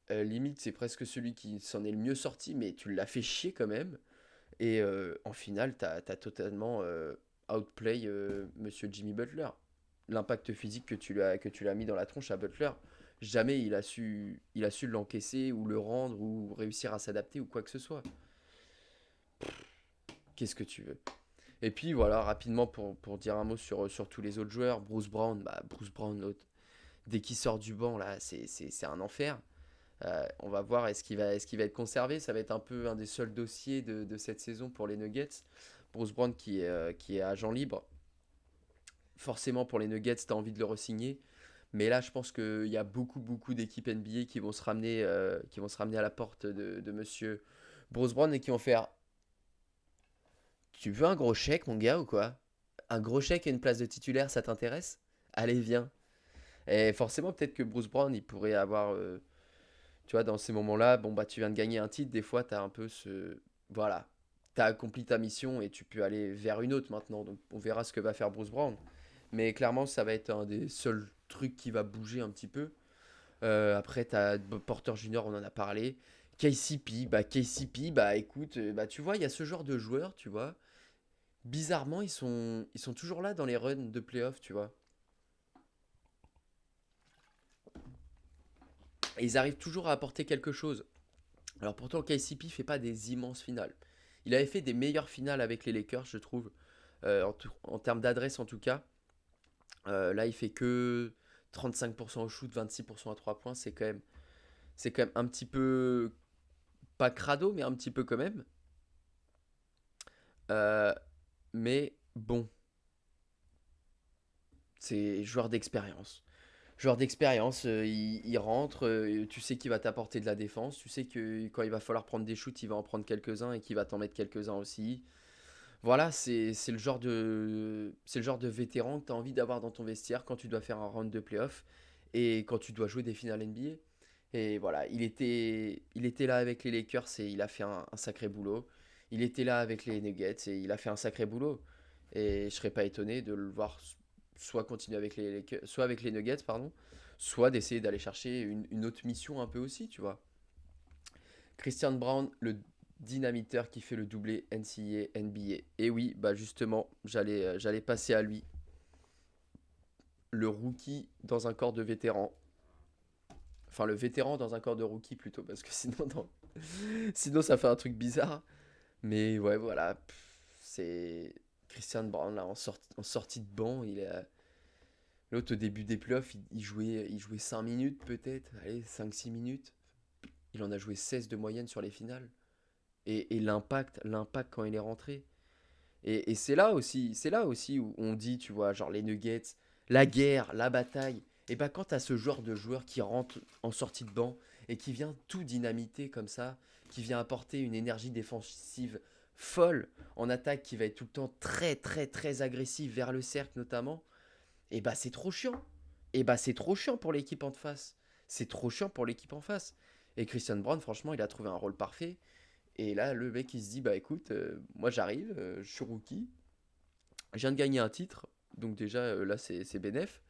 limite, c'est presque celui qui s'en est le mieux sorti, mais tu l'as fait chier quand même. Et en finale, t'as totalement outplay Monsieur Jimmy Butler. L'impact physique que tu l'as mis dans la tronche à Butler, jamais il a su l'encaisser ou le rendre ou réussir à s'adapter ou quoi que ce soit. Qu'est-ce que tu veux? Et puis voilà, rapidement pour dire un mot sur tous les autres joueurs, Bruce Brown, dès qu'il sort du banc, là, c'est un enfer. On va voir, est-ce qu'il va être conservé? Ça va être un peu un des seuls dossiers de cette saison pour les Nuggets. Bruce Brown qui est agent libre. Forcément, pour les Nuggets, tu as envie de le re-signer. Mais là, je pense qu'il y a beaucoup d'équipes NBA qui vont se ramener à la porte de monsieur Bruce Brown et qui vont faire: Tu veux un gros chèque, mon gars, ou quoi? Un gros chèque et une place de titulaire, ça t'intéresse? Allez, viens. Et forcément, peut-être que Bruce Brown, il pourrait avoir. Tu vois, dans ces moments-là, bon, bah, tu viens de gagner un titre, des fois, tu as un peu ce. Voilà. Tu as accompli ta mission et tu peux aller vers une autre maintenant. Donc, on verra ce que va faire Bruce Brown. Mais clairement, ça va être un des seuls trucs qui va bouger un petit peu. Après, tu as Porter Junior, on en a parlé. KCP, bah écoute, bah tu vois, il y a ce genre de joueurs, tu vois. Bizarrement, ils sont toujours là dans les runs de playoff, tu vois. Et ils arrivent toujours à apporter quelque chose. Alors pourtant, KCP fait pas des immenses finales. Il avait fait des meilleures finales avec les Lakers, je trouve. En termes d'adresse, en tout cas. Là, il fait que 35% au shoot, 26% à 3 points. C'est quand même un petit peu, pas crado, mais un petit peu quand même. Euh, mais bon, c'est joueur d'expérience. Joueur d'expérience, il rentre, tu sais qu'il va t'apporter de la défense, tu sais que quand il va falloir prendre des shoots, il va en prendre quelques-uns et qu'il va t'en mettre quelques-uns aussi. Voilà, c'est le genre de vétéran que tu as envie d'avoir dans ton vestiaire quand tu dois faire un round de playoff et quand tu dois jouer des finales NBA. Et voilà, il était là avec les Lakers et il a fait un sacré boulot. Il était là avec les Nuggets et il a fait un sacré boulot. Et je serais pas étonné de le voir soit continuer avec les Lakers, soit avec les Nuggets, pardon, soit d'essayer d'aller chercher une autre mission un peu aussi, tu vois. Christian Brown, le dynamiteur qui fait le doublé NCAA NBA. Et oui, bah justement, j'allais passer à lui, le rookie dans un corps de vétéran. Enfin, le vétéran dans un corps de rookie plutôt, parce que sinon, sinon ça fait un truc bizarre. Mais ouais, voilà, c'est Christian Brown là en sortie de banc, L'autre, au début des playoffs, il jouait 5 minutes peut-être, allez, 5-6 minutes. Il en a joué 16 de moyenne sur les finales. Et l'impact quand il est rentré. Et c'est là aussi où on dit, tu vois, genre les Nuggets, la guerre, la bataille. Et bah quand t'as ce genre de joueur qui rentre en sortie de banc et qui vient tout dynamiter comme ça, qui vient apporter une énergie défensive folle en attaque, qui va être tout le temps très très très agressif vers le cercle notamment, et bah c'est trop chiant. Et bah c'est trop chiant pour l'équipe en face. C'est trop chiant pour l'équipe en face. Et Christian Brown, franchement, il a trouvé un rôle parfait. Et là, le mec, il se dit, bah écoute, moi j'arrive, je suis rookie, je viens de gagner un titre, donc déjà là c'est bénef.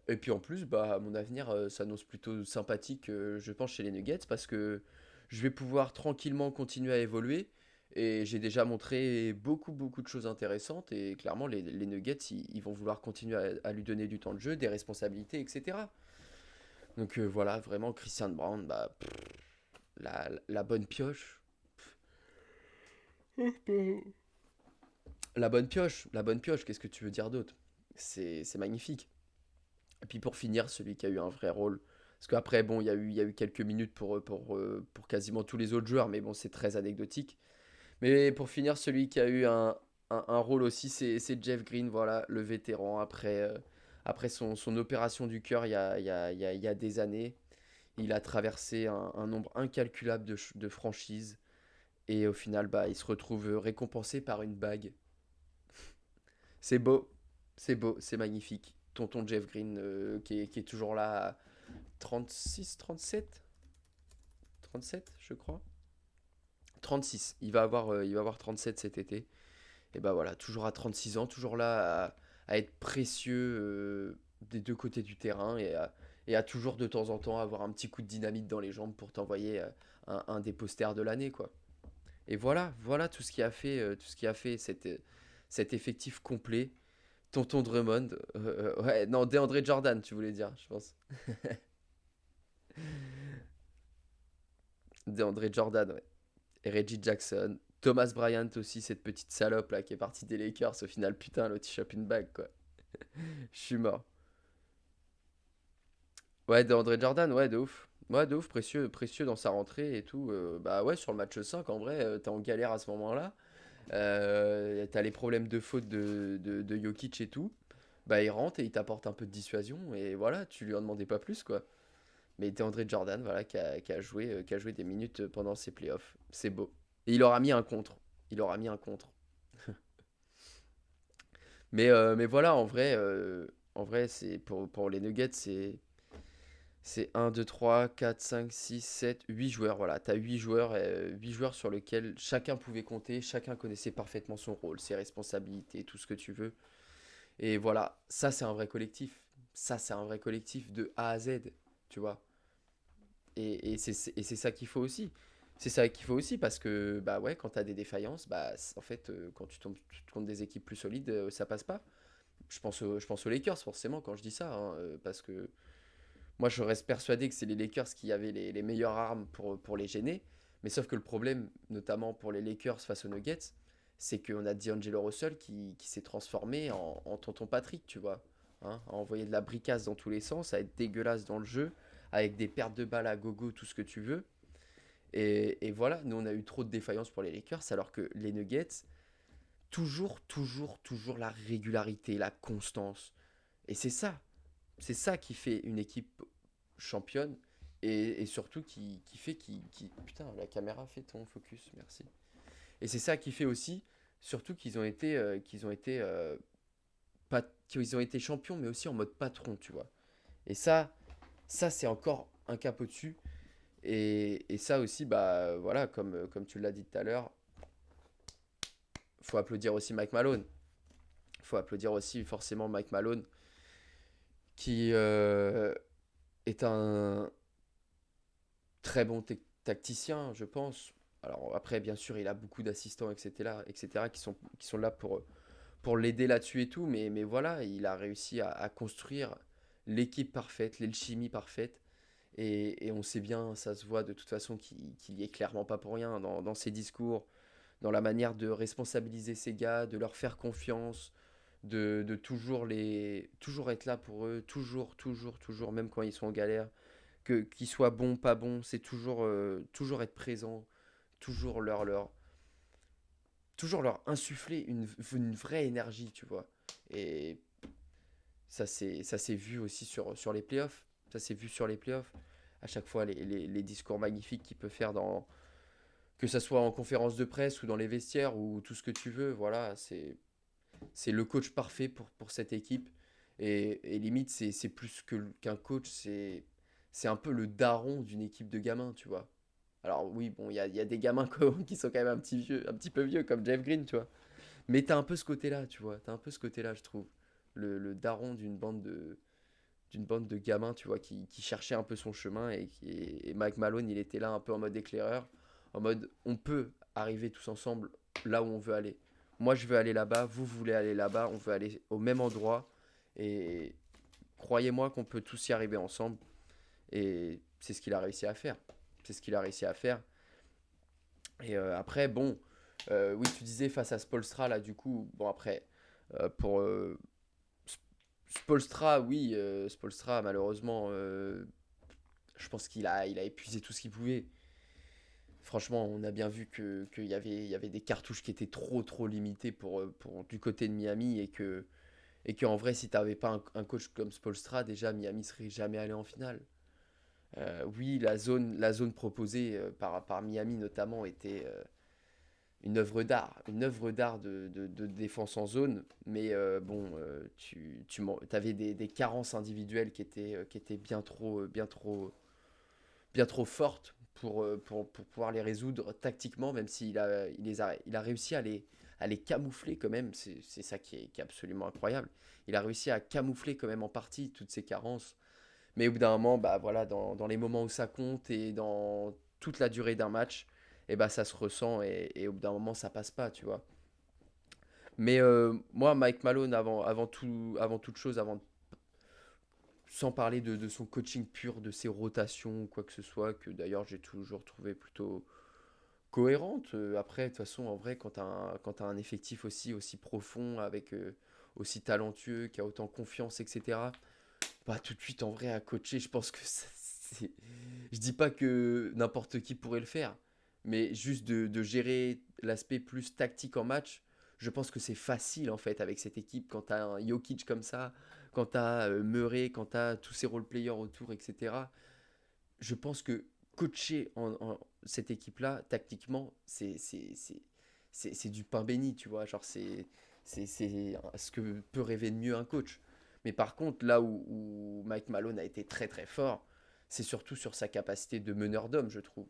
Et puis en plus, bah mon avenir s'annonce plutôt sympathique, je pense, chez les Nuggets, parce que je vais pouvoir tranquillement continuer à évoluer. Et j'ai déjà montré beaucoup, beaucoup de choses intéressantes. Et clairement, les Nuggets, ils vont vouloir continuer à lui donner du temps de jeu, des responsabilités, etc. Donc voilà, vraiment, Christian Brown, bah, la bonne pioche. La bonne pioche, qu'est-ce que tu veux dire d'autre? C'est magnifique. Et puis pour finir, celui qui a eu un vrai rôle. Parce qu'après, bon, il y a eu quelques minutes pour quasiment tous les autres joueurs, mais bon, c'est très anecdotique. Mais pour finir, celui qui a eu un rôle aussi, c'est Jeff Green, voilà, le vétéran, après son opération du cœur il y a des années. Il a traversé un nombre incalculable de franchises. Et au final, bah, il se retrouve récompensé par une bague. C'est beau, c'est beau, c'est magnifique. Tonton Jeff Green qui est toujours là à 36, 37, 37 je crois. 36, il va avoir 37 cet été. Et bah voilà, toujours à 36 ans, toujours là à être précieux des deux côtés du terrain et à toujours de temps en temps avoir un petit coup de dynamite dans les jambes pour t'envoyer un des posters de l'année, quoi. Et voilà tout ce qui a fait cet effectif complet. Tonton Drummond, ouais, non, DeAndre Jordan, tu voulais dire, je pense. DeAndre Jordan, ouais. Et Reggie Jackson. Thomas Bryant aussi, cette petite salope là qui est partie des Lakers. Au final, putain, l'autre il chope une bague, quoi. Je suis mort. Ouais, DeAndre Jordan, ouais, de ouf. Ouais, de ouf, précieux, précieux dans sa rentrée et tout. Bah ouais, sur le match 5 en vrai, t'es en galère à ce moment-là. T'as les problèmes de faute de Jokic et tout. Bah il rentre et il t'apporte un peu de dissuasion. Et voilà, tu lui en demandais pas plus, quoi. Mais DeAndre Jordan, voilà, qui a joué des minutes pendant ses playoffs. C'est beau. Et il aura mis un contre. Il aura mis un contre. Mais voilà, en vrai, c'est pour les Nuggets, c'est un 2 3 4 5 6 7 8 joueurs. Voilà, tu as 8 joueurs, 8 joueurs sur lesquels chacun pouvait compter, chacun connaissait parfaitement son rôle, ses responsabilités, tout ce que tu veux. Et voilà, ça c'est un vrai collectif. Ça c'est un vrai collectif de A à Z, tu vois. Et c'est ça qu'il faut aussi. C'est ça qu'il faut aussi parce que bah ouais, quand tu as des défaillances, bah en fait quand tu tombes contre des équipes plus solides, ça passe pas. Je pense aux Lakers forcément quand je dis ça, hein, parce que moi je reste persuadé que c'est les Lakers qui avaient les meilleures armes pour les gêner. Mais sauf que le problème, notamment pour les Lakers face aux Nuggets, c'est qu'on a D'Angelo Russell qui s'est transformé en tonton Patrick, tu vois. Hein, à envoyer de la bricasse dans tous les sens, à être dégueulasse dans le jeu, avec des pertes de balles à gogo, tout ce que tu veux. Et voilà, nous on a eu trop de défaillances pour les Lakers, alors que les Nuggets, toujours, toujours, toujours la régularité, la constance. Et c'est ça qui fait une équipe championne et surtout qui fait Putain, la caméra fait ton focus, merci. Et c'est ça qui fait aussi, surtout pas, qu'ils ont été champions, mais aussi en mode patron, tu vois. Et ça c'est encore un cap au-dessus. Et ça aussi, bah voilà, comme tu l'as dit tout à l'heure, faut applaudir aussi Mike Malone. Faut applaudir aussi forcément Mike Malone, qui est un très bon tacticien, je pense. Alors après, bien sûr, il a beaucoup d'assistants, etc., qui sont là pour l'aider là-dessus et tout, mais voilà, il a réussi à construire l'équipe parfaite, l'alchimie parfaite. Et on sait bien, ça se voit de toute façon qu'il y est clairement pas pour rien dans ses discours, dans la manière de responsabiliser ses gars, de leur faire confiance, de toujours être là pour eux, toujours, même quand ils sont en galère, qu'ils soient bons, pas bons, c'est toujours être présent, toujours toujours leur insuffler une vraie énergie, tu vois. Et ça s'est vu aussi sur les playoffs. Ça s'est vu sur les playoffs. À chaque fois, les discours magnifiques qu'il peut faire que ça soit en conférence de presse ou dans les vestiaires ou tout ce que tu veux, voilà, c'est le coach parfait pour cette équipe. Et limite, c'est plus qu'un coach, c'est un peu le daron d'une équipe de gamins, tu vois. Alors oui, bon, il y a des gamins qui sont quand même un petit peu vieux, comme Jeff Green, tu vois. Mais t'as un peu ce côté-là, tu vois. T'as un peu ce côté-là, je trouve. Le daron d'une bande de gamins, tu vois, qui cherchait un peu son chemin et Mike Malone, il était là un peu en mode éclaireur, en mode on peut arriver tous ensemble là où on veut aller. Moi, je veux aller là-bas, vous voulez aller là-bas, on veut aller au même endroit et croyez-moi qu'on peut tous y arriver ensemble et c'est ce qu'il a réussi à faire. C'est ce qu'il a réussi à faire. Et après, bon, oui, tu disais face à Spolstra, là, du coup, bon, après, pour Spolstra, oui, Spolstra, malheureusement, je pense il a épuisé tout ce qu'il pouvait. Franchement, on a bien vu il y avait des cartouches qui étaient trop limitées du côté de Miami et qu'en vrai, si tu n'avais pas un coach comme Spolstra, déjà, Miami serait jamais allé en finale. Oui, la zone proposée par Miami notamment était une œuvre d'art de défense en zone, mais bon, tu avais des carences individuelles qui étaient bien trop fortes pour pouvoir les résoudre tactiquement, même il a réussi à les camoufler quand même, c'est ça qui est absolument incroyable. Il a réussi à camoufler quand même en partie toutes ces carences, mais au bout d'un moment, bah voilà, dans les moments où ça compte et dans toute la durée d'un match, et bah ça se ressent et au bout d'un moment ça passe pas, tu vois. Mais moi, Mike Malone, avant toute chose, sans parler de son coaching pur, de ses rotations ou quoi que ce soit, que d'ailleurs j'ai toujours trouvé plutôt cohérente. Après, de toute façon, en vrai, quand t'as un effectif aussi profond, avec aussi talentueux, qui a autant confiance, etc., bah tout de suite, en vrai, à coacher, je pense que c'est... Je dis pas que n'importe qui pourrait le faire, mais juste de gérer l'aspect plus tactique en match, je pense que c'est facile en fait avec cette équipe quand t'as un Jokic comme ça, quand t'as Murray, quand t'as tous ces role-players autour, etc. Je pense que coacher cette équipe-là, tactiquement, c'est du pain béni, tu vois. Genre, c'est ce que peut rêver de mieux un coach. Mais par contre, là où Mike Malone a été très fort, c'est surtout sur sa capacité de meneur d'homme, je trouve.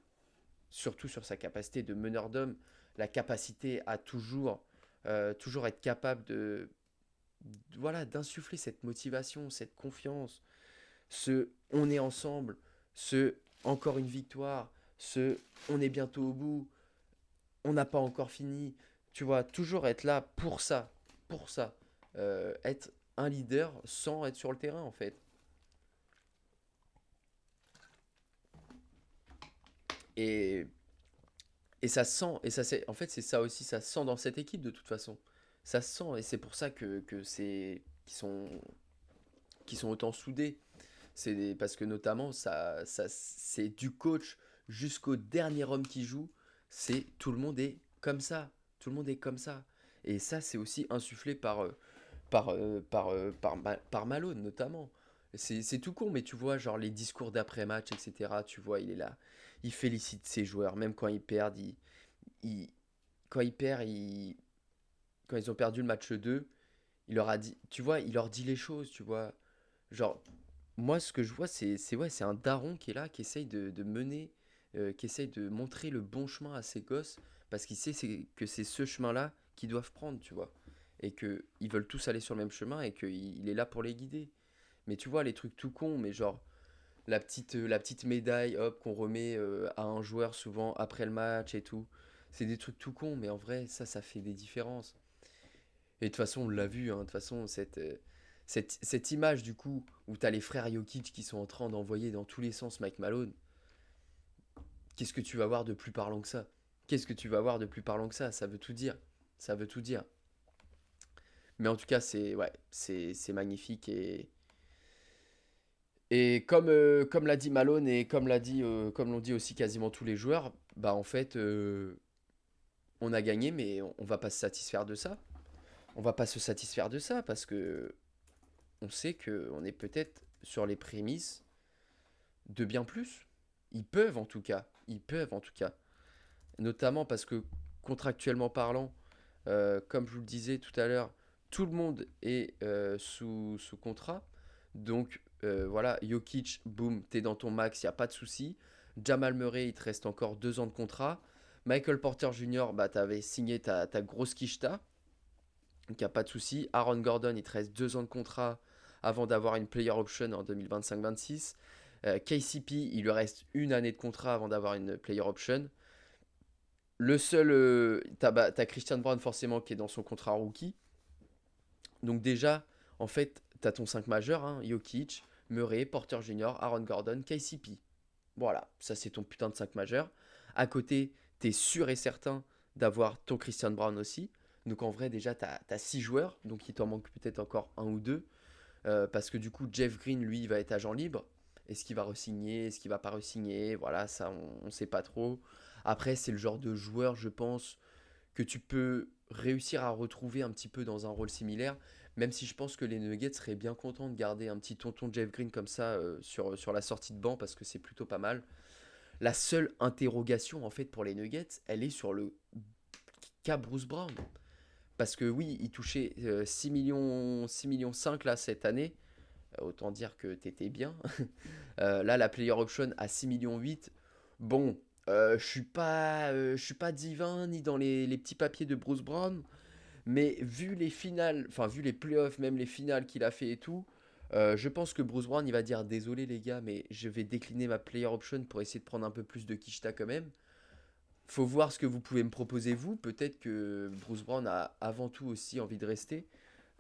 Surtout sur sa capacité de meneur d'homme, la capacité à toujours être capable voilà, d'insuffler cette motivation, cette confiance, ce on est ensemble, ce encore une victoire, ce on est bientôt au bout, on n'a pas encore fini. Tu vois, toujours être là pour ça, pour ça. Être un leader sans être sur le terrain, en fait. Et, et ça sent, et ça c'est, en fait, c'est ça aussi, ça sent dans cette équipe de toute façon. Ça sent, et c'est pour ça que qui sont autant soudés. Parce que notamment, c'est du coach jusqu'au dernier homme qui joue. C'est tout le monde est comme ça. Tout le monde est comme ça. Et ça, c'est aussi insufflé par Malone, notamment. C'est tout con, mais tu vois, genre les discours d'après-match, etc. Tu vois, il est là. Il félicite ses joueurs, même quand ils perdent. Il- quand ils perdent, quand ils ont perdu le match 2 il leur a dit, tu vois, il leur dit les choses, tu vois. Genre, moi, ce que je vois, ouais, c'est un daron qui est là, qui essaye de mener, qui essaye de montrer le bon chemin à ses gosses, parce qu'il sait que c'est ce chemin-là qu'ils doivent prendre, tu vois. Et qu'ils veulent tous aller sur le même chemin et qu'il est là pour les guider. Mais tu vois, les trucs tout cons, mais genre, la petite médaille, hop, qu'on remet à un joueur souvent après le match et tout. C'est des trucs tout cons, mais en vrai, ça fait des différences. Et de toute façon, on l'a vu, hein, de toute façon, cette image du coup, où t'as les frères Jokic qui sont en train d'envoyer dans tous les sens Mike Malone, qu'est-ce que tu vas voir de plus parlant que ça? Qu'est-ce que tu vas voir de plus parlant que ça? Ça veut tout dire. Ça veut tout dire. Mais en tout cas, ouais, c'est magnifique. Et comme l'a dit Malone et comme l'ont dit aussi quasiment tous les joueurs, bah en fait, on a gagné, mais on va pas se satisfaire de ça. On va pas se satisfaire de ça parce que on sait que on est peut-être sur les prémices de bien plus. Ils peuvent en tout cas. Ils peuvent en tout cas. Notamment parce que contractuellement parlant, comme je vous le disais tout à l'heure, tout le monde est sous contrat. Donc voilà, Jokic, boum, t'es dans ton max, il n'y a pas de souci. Jamal Murray, il te reste encore 2 ans de contrat. Michael Porter Jr., bah, t'avais signé ta grosse quicheta. Donc il n'y a pas de souci. Aaron Gordon, il te reste 2 ans de contrat avant d'avoir une player option en 2025-26. KCP, il lui reste 1 année de contrat avant d'avoir une player option. Le seul, t'as Christian Brown forcément qui est dans son contrat rookie. Donc déjà, en fait, t'as ton 5 majeur, hein, Jokic, Murray, Porter Jr., Aaron Gordon, KCP. Voilà, ça c'est ton putain de 5 majeur. À côté, t'es sûr et certain d'avoir ton Christian Brown aussi. Donc en vrai, déjà, t'as 6 joueurs, donc il t'en manque peut-être encore un ou deux. Parce que du coup, Jeff Green, lui, il va être agent libre. Est-ce qu'il va re-signer? Est-ce qu'il va pas re-signer? Voilà, ça, on sait pas trop. Après, c'est le genre de joueur, je pense, que tu peux réussir à retrouver un petit peu dans un rôle similaire, même si je pense que les Nuggets seraient bien contents de garder un petit tonton Jeff Green comme ça sur la sortie de banc parce que c'est plutôt pas mal. La seule interrogation en fait pour les Nuggets, elle est sur le cas Bruce Brown. Parce que oui, il touchait 6 millions, 6 millions 5 là cette année. Autant dire que t'étais bien. Là, la player option à 6 millions 8. Bon, je suis pas divin ni dans les petits papiers de Bruce Brown. Mais vu les finales, enfin vu les playoffs, même les finales qu'il a fait et tout, je pense que Bruce Brown il va dire désolé les gars, mais je vais décliner ma player option pour essayer de prendre un peu plus de Kishta quand même. Faut voir ce que vous pouvez me proposer vous. Peut-être que Bruce Brown a avant tout aussi envie de rester.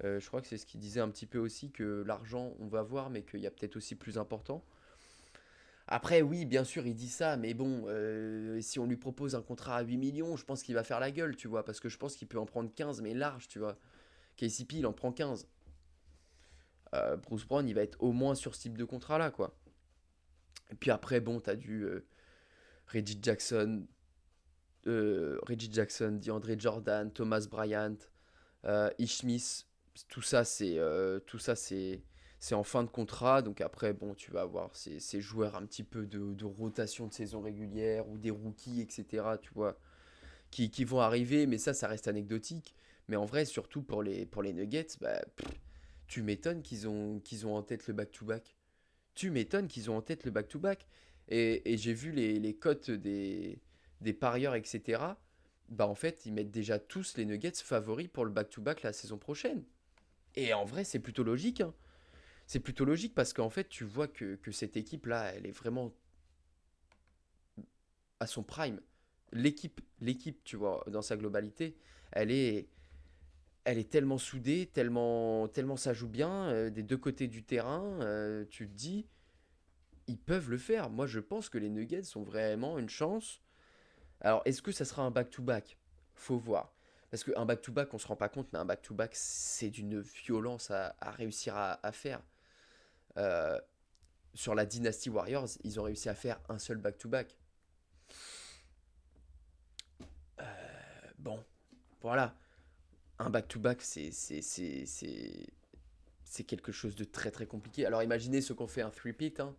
Je crois que c'est ce qu'il disait un petit peu aussi, que l'argent on va voir, mais qu'il y a peut-être aussi plus important. Après, oui, bien sûr, il dit ça, mais bon, si on lui propose un contrat à 8 millions, je pense qu'il va faire la gueule, tu vois, parce que je pense qu'il peut en prendre 15, mais large, tu vois. KCP, il en prend 15. Bruce Brown, il va être au moins sur ce type de contrat-là, quoi. Et puis après, bon, t'as du Reggie Jackson, DeAndre Jordan, Thomas Bryant, Ish Smith, tout ça, c'est en fin de contrat. Donc après, bon, tu vas avoir ces joueurs un petit peu de rotation de saison régulière ou des rookies, etc. Tu vois, qui vont arriver, mais ça reste anecdotique. Mais en vrai, surtout pour les Nuggets, bah, tu m'étonnes qu'ils ont en tête le back-to-back. Tu m'étonnes qu'ils ont en tête le back-to-back. Et j'ai vu les cotes des parieurs, etc. Bah en fait, ils mettent déjà tous les Nuggets favoris pour le back-to-back la saison prochaine. Et en vrai, c'est plutôt logique, hein. C'est plutôt logique parce qu'en fait, tu vois que cette équipe-là, elle est vraiment à son prime. L'équipe, tu vois, dans sa globalité, elle est, elle est tellement soudée, tellement ça joue bien, des deux côtés du terrain, tu te dis, ils peuvent le faire. Moi, je pense que les Nuggets ont vraiment une chance. Alors, est-ce que ça sera un back-to-back? Faut voir. Parce qu'un back-to-back, on se rend pas compte, mais un back-to-back, c'est d'une violence à réussir à faire. Euh, sur la Dynasty Warriors, ils ont réussi à faire un seul back-to-back. Bon, voilà. Un back-to-back, c'est quelque chose de très très compliqué. Alors imaginez ceux qui ont fait un three-peat, hein,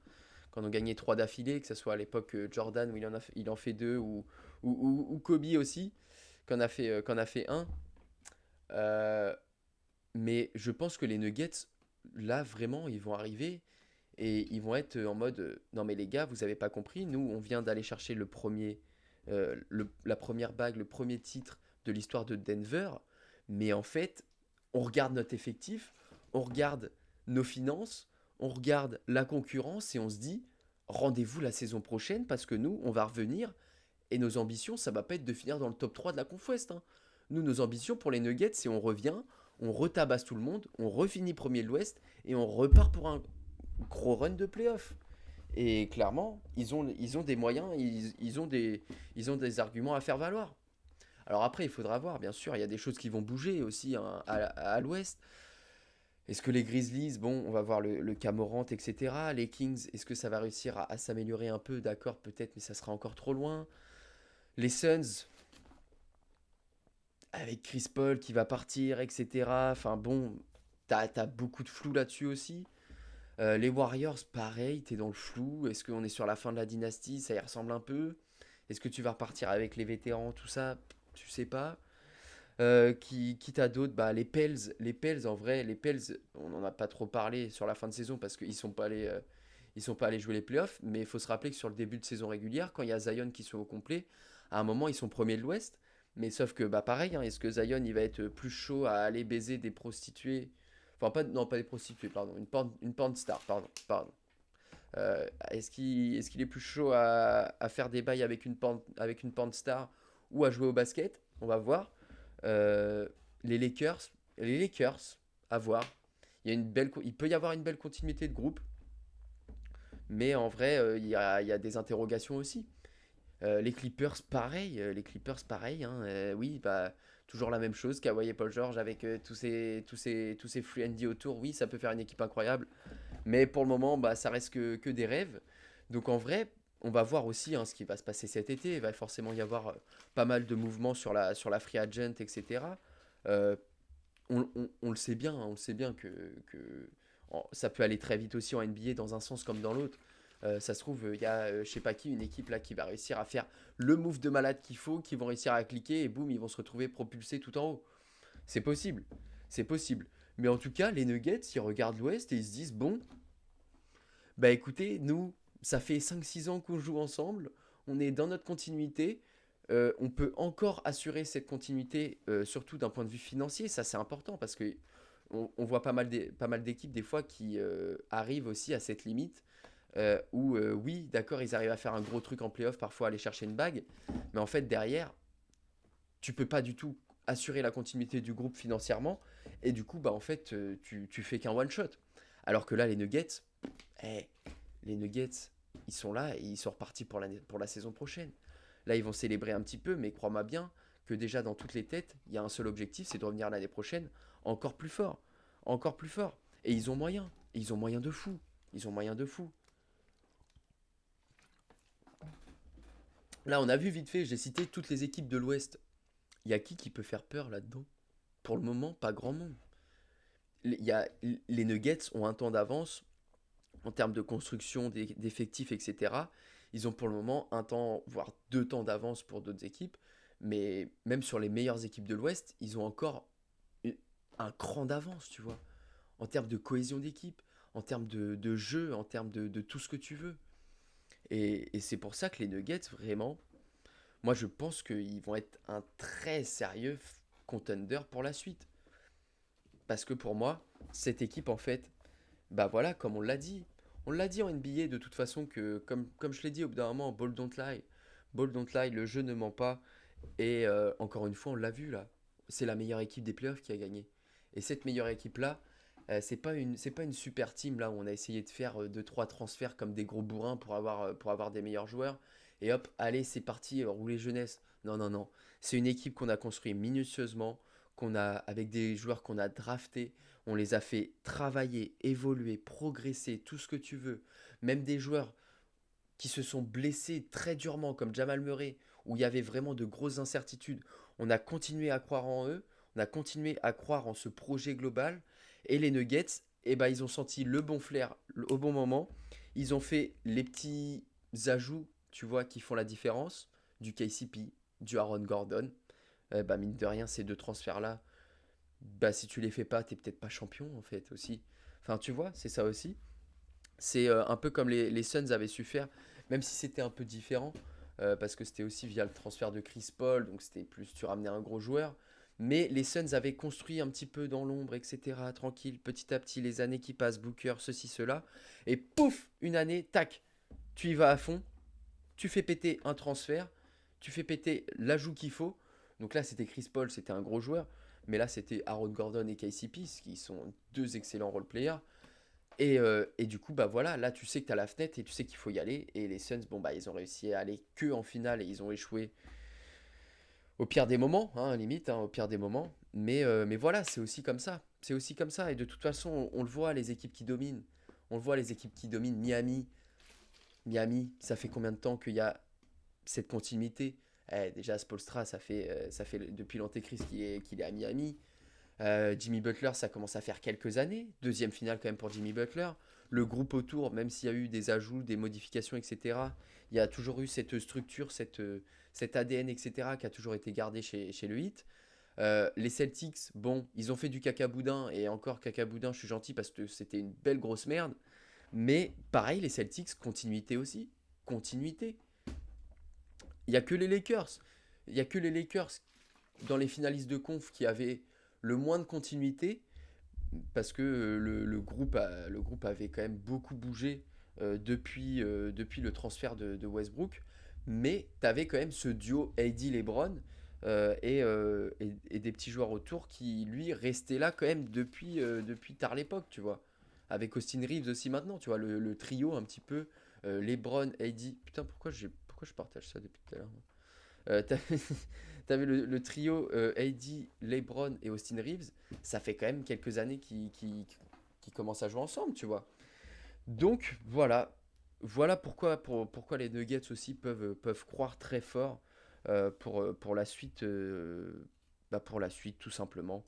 quand on gagnait 3 d'affilée, que ce soit à l'époque Jordan où il en fait 2 ou Kobe aussi, qu'en a fait un. Euh, mais je pense que les Nuggets, là vraiment, ils vont arriver et ils vont être en mode non mais les gars, vous avez pas compris, nous on vient d'aller chercher la première bague, le premier titre de l'histoire de Denver, mais en fait, on regarde notre effectif, on regarde nos finances, on regarde la concurrence et on se dit rendez-vous la saison prochaine parce que nous, on va revenir et nos ambitions, ça va pas être de finir dans le top 3 de la Conf Ouest, hein. Nous, nos ambitions pour les Nuggets, c'est on revient, on retabasse tout le monde, on refinit premier de l'Ouest et on repart pour un gros run de playoff. Et clairement, ils ont des moyens, ils ont des arguments à faire valoir. Alors après, il faudra voir, bien sûr, il y a des choses qui vont bouger aussi hein, à l'ouest. Est-ce que les Grizzlies, bon, on va voir le cas Morant, etc. Les Kings, est-ce que ça va réussir à s'améliorer un peu? D'accord, peut-être, mais ça sera encore trop loin. Les Suns, avec Chris Paul qui va partir, etc. Enfin bon, t'as beaucoup de flou là-dessus aussi. Les Warriors, pareil, t'es dans le flou. Est-ce qu'on est sur la fin de la dynastie? Ça y ressemble un peu. Est-ce que tu vas repartir avec les vétérans, tout ça? Tu sais pas. Qui t'a d'autres? Bah, les Pels, en vrai, les Pels, on n'en a pas trop parlé sur la fin de saison parce qu'ils sont pas allés, ils sont pas allés jouer les playoffs. Mais il faut se rappeler que sur le début de saison régulière, quand il y a Zion qui sont au complet, à un moment, ils sont premiers de l'Ouest. Mais sauf que, bah, pareil, hein, est-ce que Zion, il va être plus chaud à aller baiser des prostituées? Enfin, pas, non, pas des prostituées, pardon. Une porn star, pardon. Est-ce qu'il est plus chaud à faire des bails avec une porn star ou à jouer au basket? On va voir. Euh, les Lakers, les Lakers, à voir. Il peut y avoir une belle continuité de groupe, mais en vrai, il y a des interrogations aussi. Les Clippers, pareil. Hein, oui, bah, toujours la même chose. Kawhi et Paul George avec tous ces free and D autour. Oui, ça peut faire une équipe incroyable, mais pour le moment, bah, ça reste que des rêves. Donc en vrai, on va voir aussi hein, ce qui va se passer cet été. Il va forcément y avoir pas mal de mouvements sur la free agent, etc. Euh, on le sait bien, hein, on le sait bien ça peut aller très vite aussi en NBA dans un sens comme dans l'autre. Ça se trouve, il y a, je sais pas qui, une équipe là qui va réussir à faire le move de malade qu'il faut, qui vont réussir à cliquer et boum, ils vont se retrouver propulsés tout en haut. C'est possible, c'est possible. Mais en tout cas, les Nuggets, ils regardent l'Ouest et ils se disent, bon, bah écoutez, nous, ça fait 5 6 ans qu'on joue ensemble, on est dans notre continuité, on peut encore assurer cette continuité, surtout d'un point de vue financier, ça c'est important parce que on voit pas mal d'équipes des fois qui arrivent aussi à cette limite où oui, d'accord, ils arrivent à faire un gros truc en playoff, parfois aller chercher une bague, mais en fait derrière, tu peux pas du tout assurer la continuité du groupe financièrement et du coup, bah en fait, tu fais qu'un one shot. Alors que là, les Nuggets, eh, les Nuggets, ils sont là et ils sont repartis pour la saison prochaine. Là, ils vont célébrer un petit peu, mais crois-moi bien que déjà dans toutes les têtes, il y a un seul objectif, c'est de revenir l'année prochaine encore plus fort. Encore plus fort. Et ils ont moyen. Et ils ont moyen de fou. Ils ont moyen de fou. Là, on a vu vite fait, j'ai cité toutes les équipes de l'Ouest. Il y a qui peut faire peur là-dedans? Pour le moment, pas grand monde. Les Nuggets ont un temps d'avance en termes de construction d'effectifs, etc. Ils ont pour le moment un temps, voire 2 temps d'avance pour d'autres équipes. Mais même sur les meilleures équipes de l'Ouest, ils ont encore un cran d'avance, tu vois. En termes de cohésion d'équipe, en termes de jeu, en termes de tout ce que tu veux. Et c'est pour ça que les Nuggets, vraiment, moi je pense qu'ils vont être un très sérieux contender pour la suite. Parce que pour moi, cette équipe, en fait, bah voilà, comme on l'a dit en NBA de toute façon que, comme je l'ai dit au bout d'un moment, ball don't lie, le jeu ne ment pas. Et encore une fois, on l'a vu là, c'est la meilleure équipe des playoffs qui a gagné. Et cette meilleure équipe là, c'est pas une super team là où on a essayé de faire 2 3 transferts comme des gros bourrins pour avoir des meilleurs joueurs. Et hop, allez, c'est parti, rouler jeunesse. Non, non, non. C'est une équipe qu'on a construite minutieusement, avec des joueurs qu'on a draftés. On les a fait travailler, évoluer, progresser, tout ce que tu veux. Même des joueurs qui se sont blessés très durement, comme Jamal Murray, où il y avait vraiment de grosses incertitudes. On a continué à croire en eux, on a continué à croire en ce projet global. Et les Nuggets, eh ben, ils ont senti le bon flair au bon moment. Ils ont fait les petits ajouts, tu vois, qui font la différence. Du KCP, du Aaron Gordon. Bah, mine de rien, ces 2 transferts-là, bah, si tu les fais pas, t'es peut-être pas champion, en fait, aussi. Enfin, tu vois, c'est ça aussi. C'est un peu comme les Suns avaient su faire, même si c'était un peu différent, parce que c'était aussi via le transfert de Chris Paul, donc c'était plus tu ramenais un gros joueur. Mais les Suns avaient construit un petit peu dans l'ombre, etc. Tranquille, petit à petit, les années qui passent, Booker, ceci, cela. Et pouf, une année, tac, tu y vas à fond, tu fais péter un transfert, tu fais péter l'ajout qu'il faut. Donc là, c'était Chris Paul, c'était un gros joueur. Mais là, c'était Aaron Gordon et KCP, qui sont 2 excellents role-players. Et du coup, bah voilà, là tu sais que tu as la fenêtre et tu sais qu'il faut y aller. Et les Suns, bon bah ils ont réussi à aller que en finale et ils ont échoué Au pire des moments, hein, limite, hein, au pire des moments. Mais voilà, c'est aussi comme ça. C'est aussi comme ça. Et de toute façon, on le voit, les équipes qui dominent. On le voit, les équipes qui dominent. Miami, ça fait combien de temps qu'il y a cette continuité? Déjà, Spoelstra, ça fait depuis l'Antéchrist qu'il est à Miami. Jimmy Butler, ça commence à faire quelques années. Deuxième finale quand même pour Jimmy Butler. Le groupe autour, même s'il y a eu des ajouts, des modifications, etc., il y a toujours eu cette structure, cet ADN, etc., qui a toujours été gardé chez le Heat. Les Celtics, bon, ils ont fait du caca-boudin, et encore caca-boudin, je suis gentil parce que c'était une belle grosse merde. Mais pareil, les Celtics, continuité aussi. Continuité. Il n'y a que les Lakers. Il n'y a que les Lakers dans les finalistes de conf qui avaient le moins de continuité parce que le groupe avait quand même beaucoup bougé depuis le transfert de Westbrook. Mais tu avais quand même ce duo AD-LeBron et des petits joueurs autour qui, lui, restaient là quand même depuis tard l'époque, tu vois. Avec Austin Reeves aussi maintenant, tu vois, le trio un petit peu, LeBron, AD. Putain, pourquoi je partage ça depuis tout à l'heure? T'avais t'avais le trio AD, LeBron et Austin Reeves. Ça fait quand même quelques années qu'ils commencent à jouer ensemble, tu vois. Donc voilà, voilà pourquoi les Nuggets aussi peuvent croire très fort pour la suite, pour la suite tout simplement,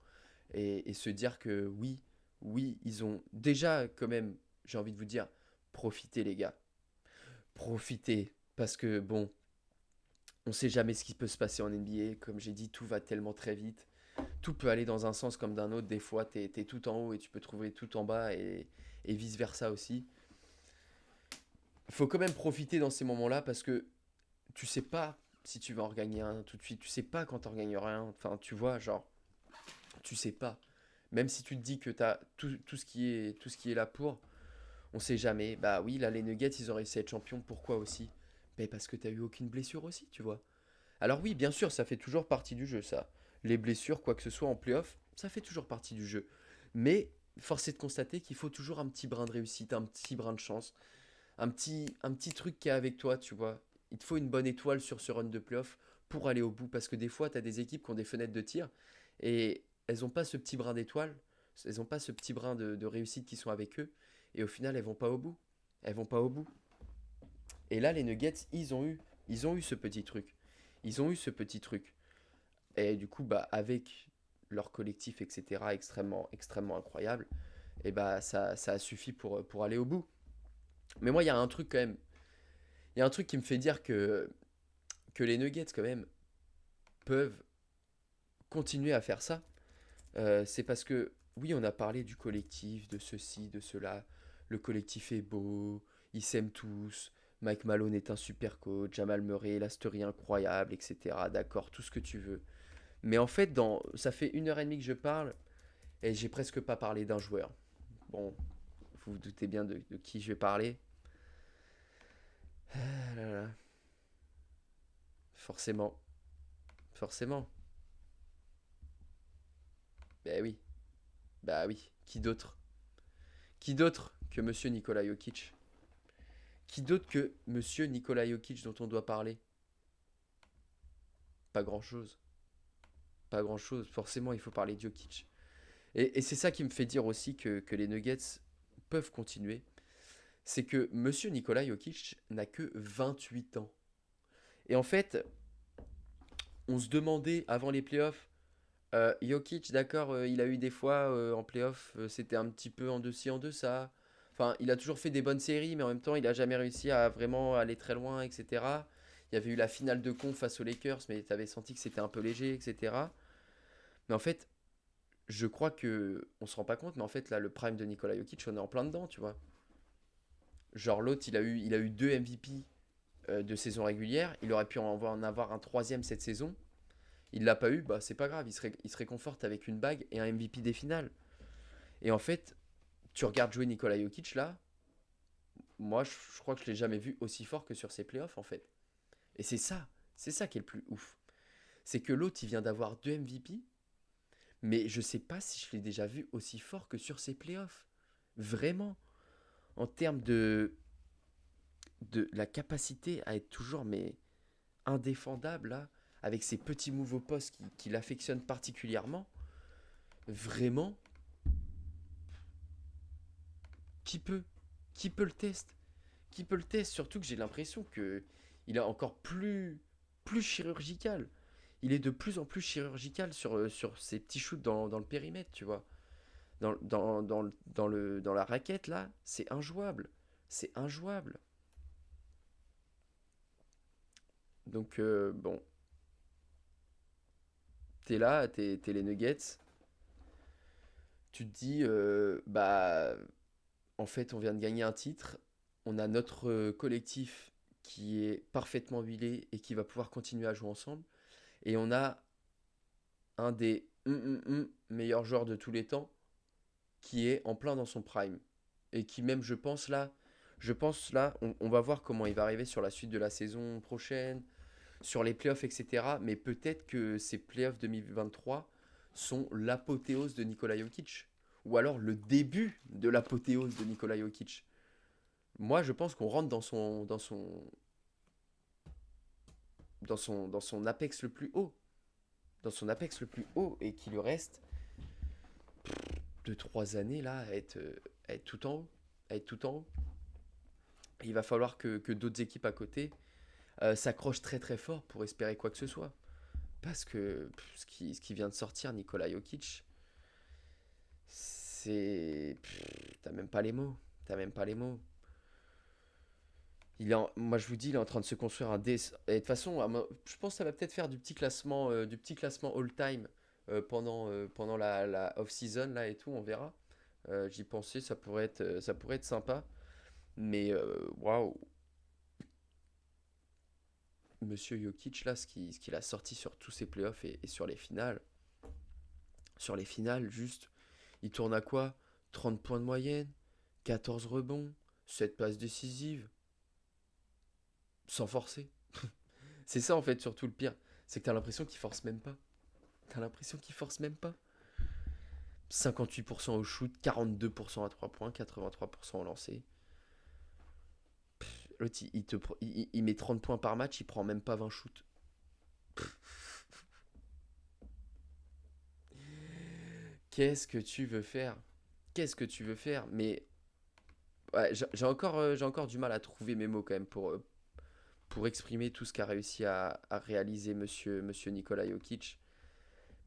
et se dire que oui, oui, ils ont déjà quand même, j'ai envie de vous dire, profitez les gars, profitez, parce que bon, on sait jamais ce qui peut se passer en NBA. Comme j'ai dit, tout va tellement très vite. Tout peut aller dans un sens comme d'un autre. Des fois, t'es tout en haut et tu peux trouver tout en bas et vice-versa aussi. Il faut quand même profiter dans ces moments-là parce que tu sais pas si tu vas en regagner un tout de suite. Tu sais pas quand t'en regagneras un. Enfin, tu vois, genre, tu sais pas. Même si tu te dis que t'as tout ce qui est là pour, on sait jamais. Bah oui, là, les Nuggets, ils ont réussi à être champions. Pourquoi aussi? Ben parce que t'as eu aucune blessure aussi, tu vois. Alors oui, bien sûr, ça fait toujours partie du jeu, ça. Les blessures, quoi que ce soit en playoff, ça fait toujours partie du jeu. Mais force est de constater qu'il faut toujours un petit brin de réussite, un petit brin de chance, un petit truc qui est avec toi, tu vois. Il te faut une bonne étoile sur ce run de playoff pour aller au bout, parce que des fois, tu as des équipes qui ont des fenêtres de tir, et elles n'ont pas ce petit brin d'étoile, elles n'ont pas ce petit brin de réussite qui sont avec eux, et au final, elles vont pas au bout. Elles vont pas au bout. Et là, les Nuggets, ils ont eu ce petit truc. Ils ont eu ce petit truc. Et du coup, bah, avec leur collectif, etc., extrêmement, extrêmement incroyable, et bah, ça a suffi pour aller au bout. Mais moi, il y a un truc quand même. Il y a un truc qui me fait dire que les Nuggets, quand même, peuvent continuer à faire ça. C'est parce que, oui, on a parlé du collectif, de ceci, de cela. Le collectif est beau, ils s'aiment tous. Mike Malone est un super coach, Jamal Murray, la story incroyable, etc. D'accord, tout ce que tu veux. Mais en fait, ça fait 1 heure et demie que je parle et j'ai presque pas parlé d'un joueur. Bon, vous vous doutez bien de qui je vais parler. Ah là là. Forcément, forcément. Ben oui, bah oui. Qui d'autre? Qui d'autre que Monsieur Nikola Jokic? Qui d'autre que Monsieur Nikola Jokic dont on doit parler? Pas grand-chose. Pas grand-chose. Forcément, il faut parler de Jokic. Et c'est ça qui me fait dire aussi que les Nuggets peuvent continuer. C'est que Monsieur Nikola Jokic n'a que 28 ans. Et en fait, on se demandait avant les playoffs, Jokic, d'accord, il a eu des fois en playoff, c'était un petit peu en deux-ci, en deçà. Enfin, il a toujours fait des bonnes séries, mais en même temps, il a jamais réussi à vraiment aller très loin, etc. Il y avait eu la finale de conf face aux Lakers, mais tu avais senti que c'était un peu léger, etc. Mais en fait, je crois que on se rend pas compte, mais en fait, là, le prime de Nikola Jokic, on est en plein dedans, tu vois. Genre, l'autre, il a eu 2 MVP de saison régulière. Il aurait pu en avoir un troisième cette saison. Il l'a pas eu, bah c'est pas grave, il se réconforte avec une bague et un MVP des finales. Et en fait, tu regardes jouer Nikola Jokic là, moi je crois que je l'ai jamais vu aussi fort que sur ses playoffs en fait. Et c'est ça qui est le plus ouf. C'est que l'autre il vient d'avoir 2 MVP, mais je sais pas si je l'ai déjà vu aussi fort que sur ses playoffs. Vraiment, en termes de la capacité à être toujours mais indéfendable là, avec ses petits moves au poste qu'il affectionne particulièrement, vraiment, qui peut Qui peut le tester? Qui peut le tester? Surtout que j'ai l'impression que il est encore plus chirurgical. Il est de plus en plus chirurgical sur ses petits shoots dans le périmètre, tu vois. Dans la raquette, là, c'est injouable. C'est injouable. Donc, bon, t'es là, t'es les Nuggets. Tu te dis, bah, en fait, on vient de gagner un titre. On a notre collectif qui est parfaitement huilé et qui va pouvoir continuer à jouer ensemble. Et on a un des meilleurs joueurs de tous les temps qui est en plein dans son prime. Et qui même, je pense là, on va voir comment il va arriver sur la suite de la saison prochaine, sur les playoffs, etc. Mais peut-être que ces playoffs 2023 sont l'apothéose de Nikola Jokic. Ou alors le début de l'apothéose de Nikola Jokic. Moi, je pense qu'on rentre dans son apex le plus haut. Dans son apex le plus haut. Et qu'il lui reste 2 3 années là à être tout en haut. À être tout en haut. Il va falloir que d'autres équipes à côté s'accrochent très très fort pour espérer quoi que ce soit. Parce que ce qui vient de sortir, Nikola Jokic, c'est. T'as même pas les mots. T'as même pas les mots. Moi, je vous dis, il est en train de se construire un dé. Et de toute façon, je pense que ça va peut-être faire du petit classement all-time pendant la off-season là et tout, on verra. J'y pensais, ça pourrait être sympa. Mais waouh, Monsieur Jokic là, ce qu'il a sorti sur tous ses playoffs et sur les finales, juste, il tourne à quoi? 30 points de moyenne, 14 rebonds, 7 passes décisives, sans forcer. C'est ça en fait, surtout le pire. C'est que t'as l'impression qu'il force même pas. T'as l'impression qu'il force même pas. 58% au shoot, 42% à 3 points, 83% au lancer. L'autre, il met 30 points par match, il prend même pas 20 shoots. Qu'est-ce que tu veux faire? Qu'est-ce que tu veux faire? Mais ouais, j'ai encore du mal à trouver mes mots quand même pour exprimer tout ce qu'a réussi à réaliser monsieur Nikola Jokic.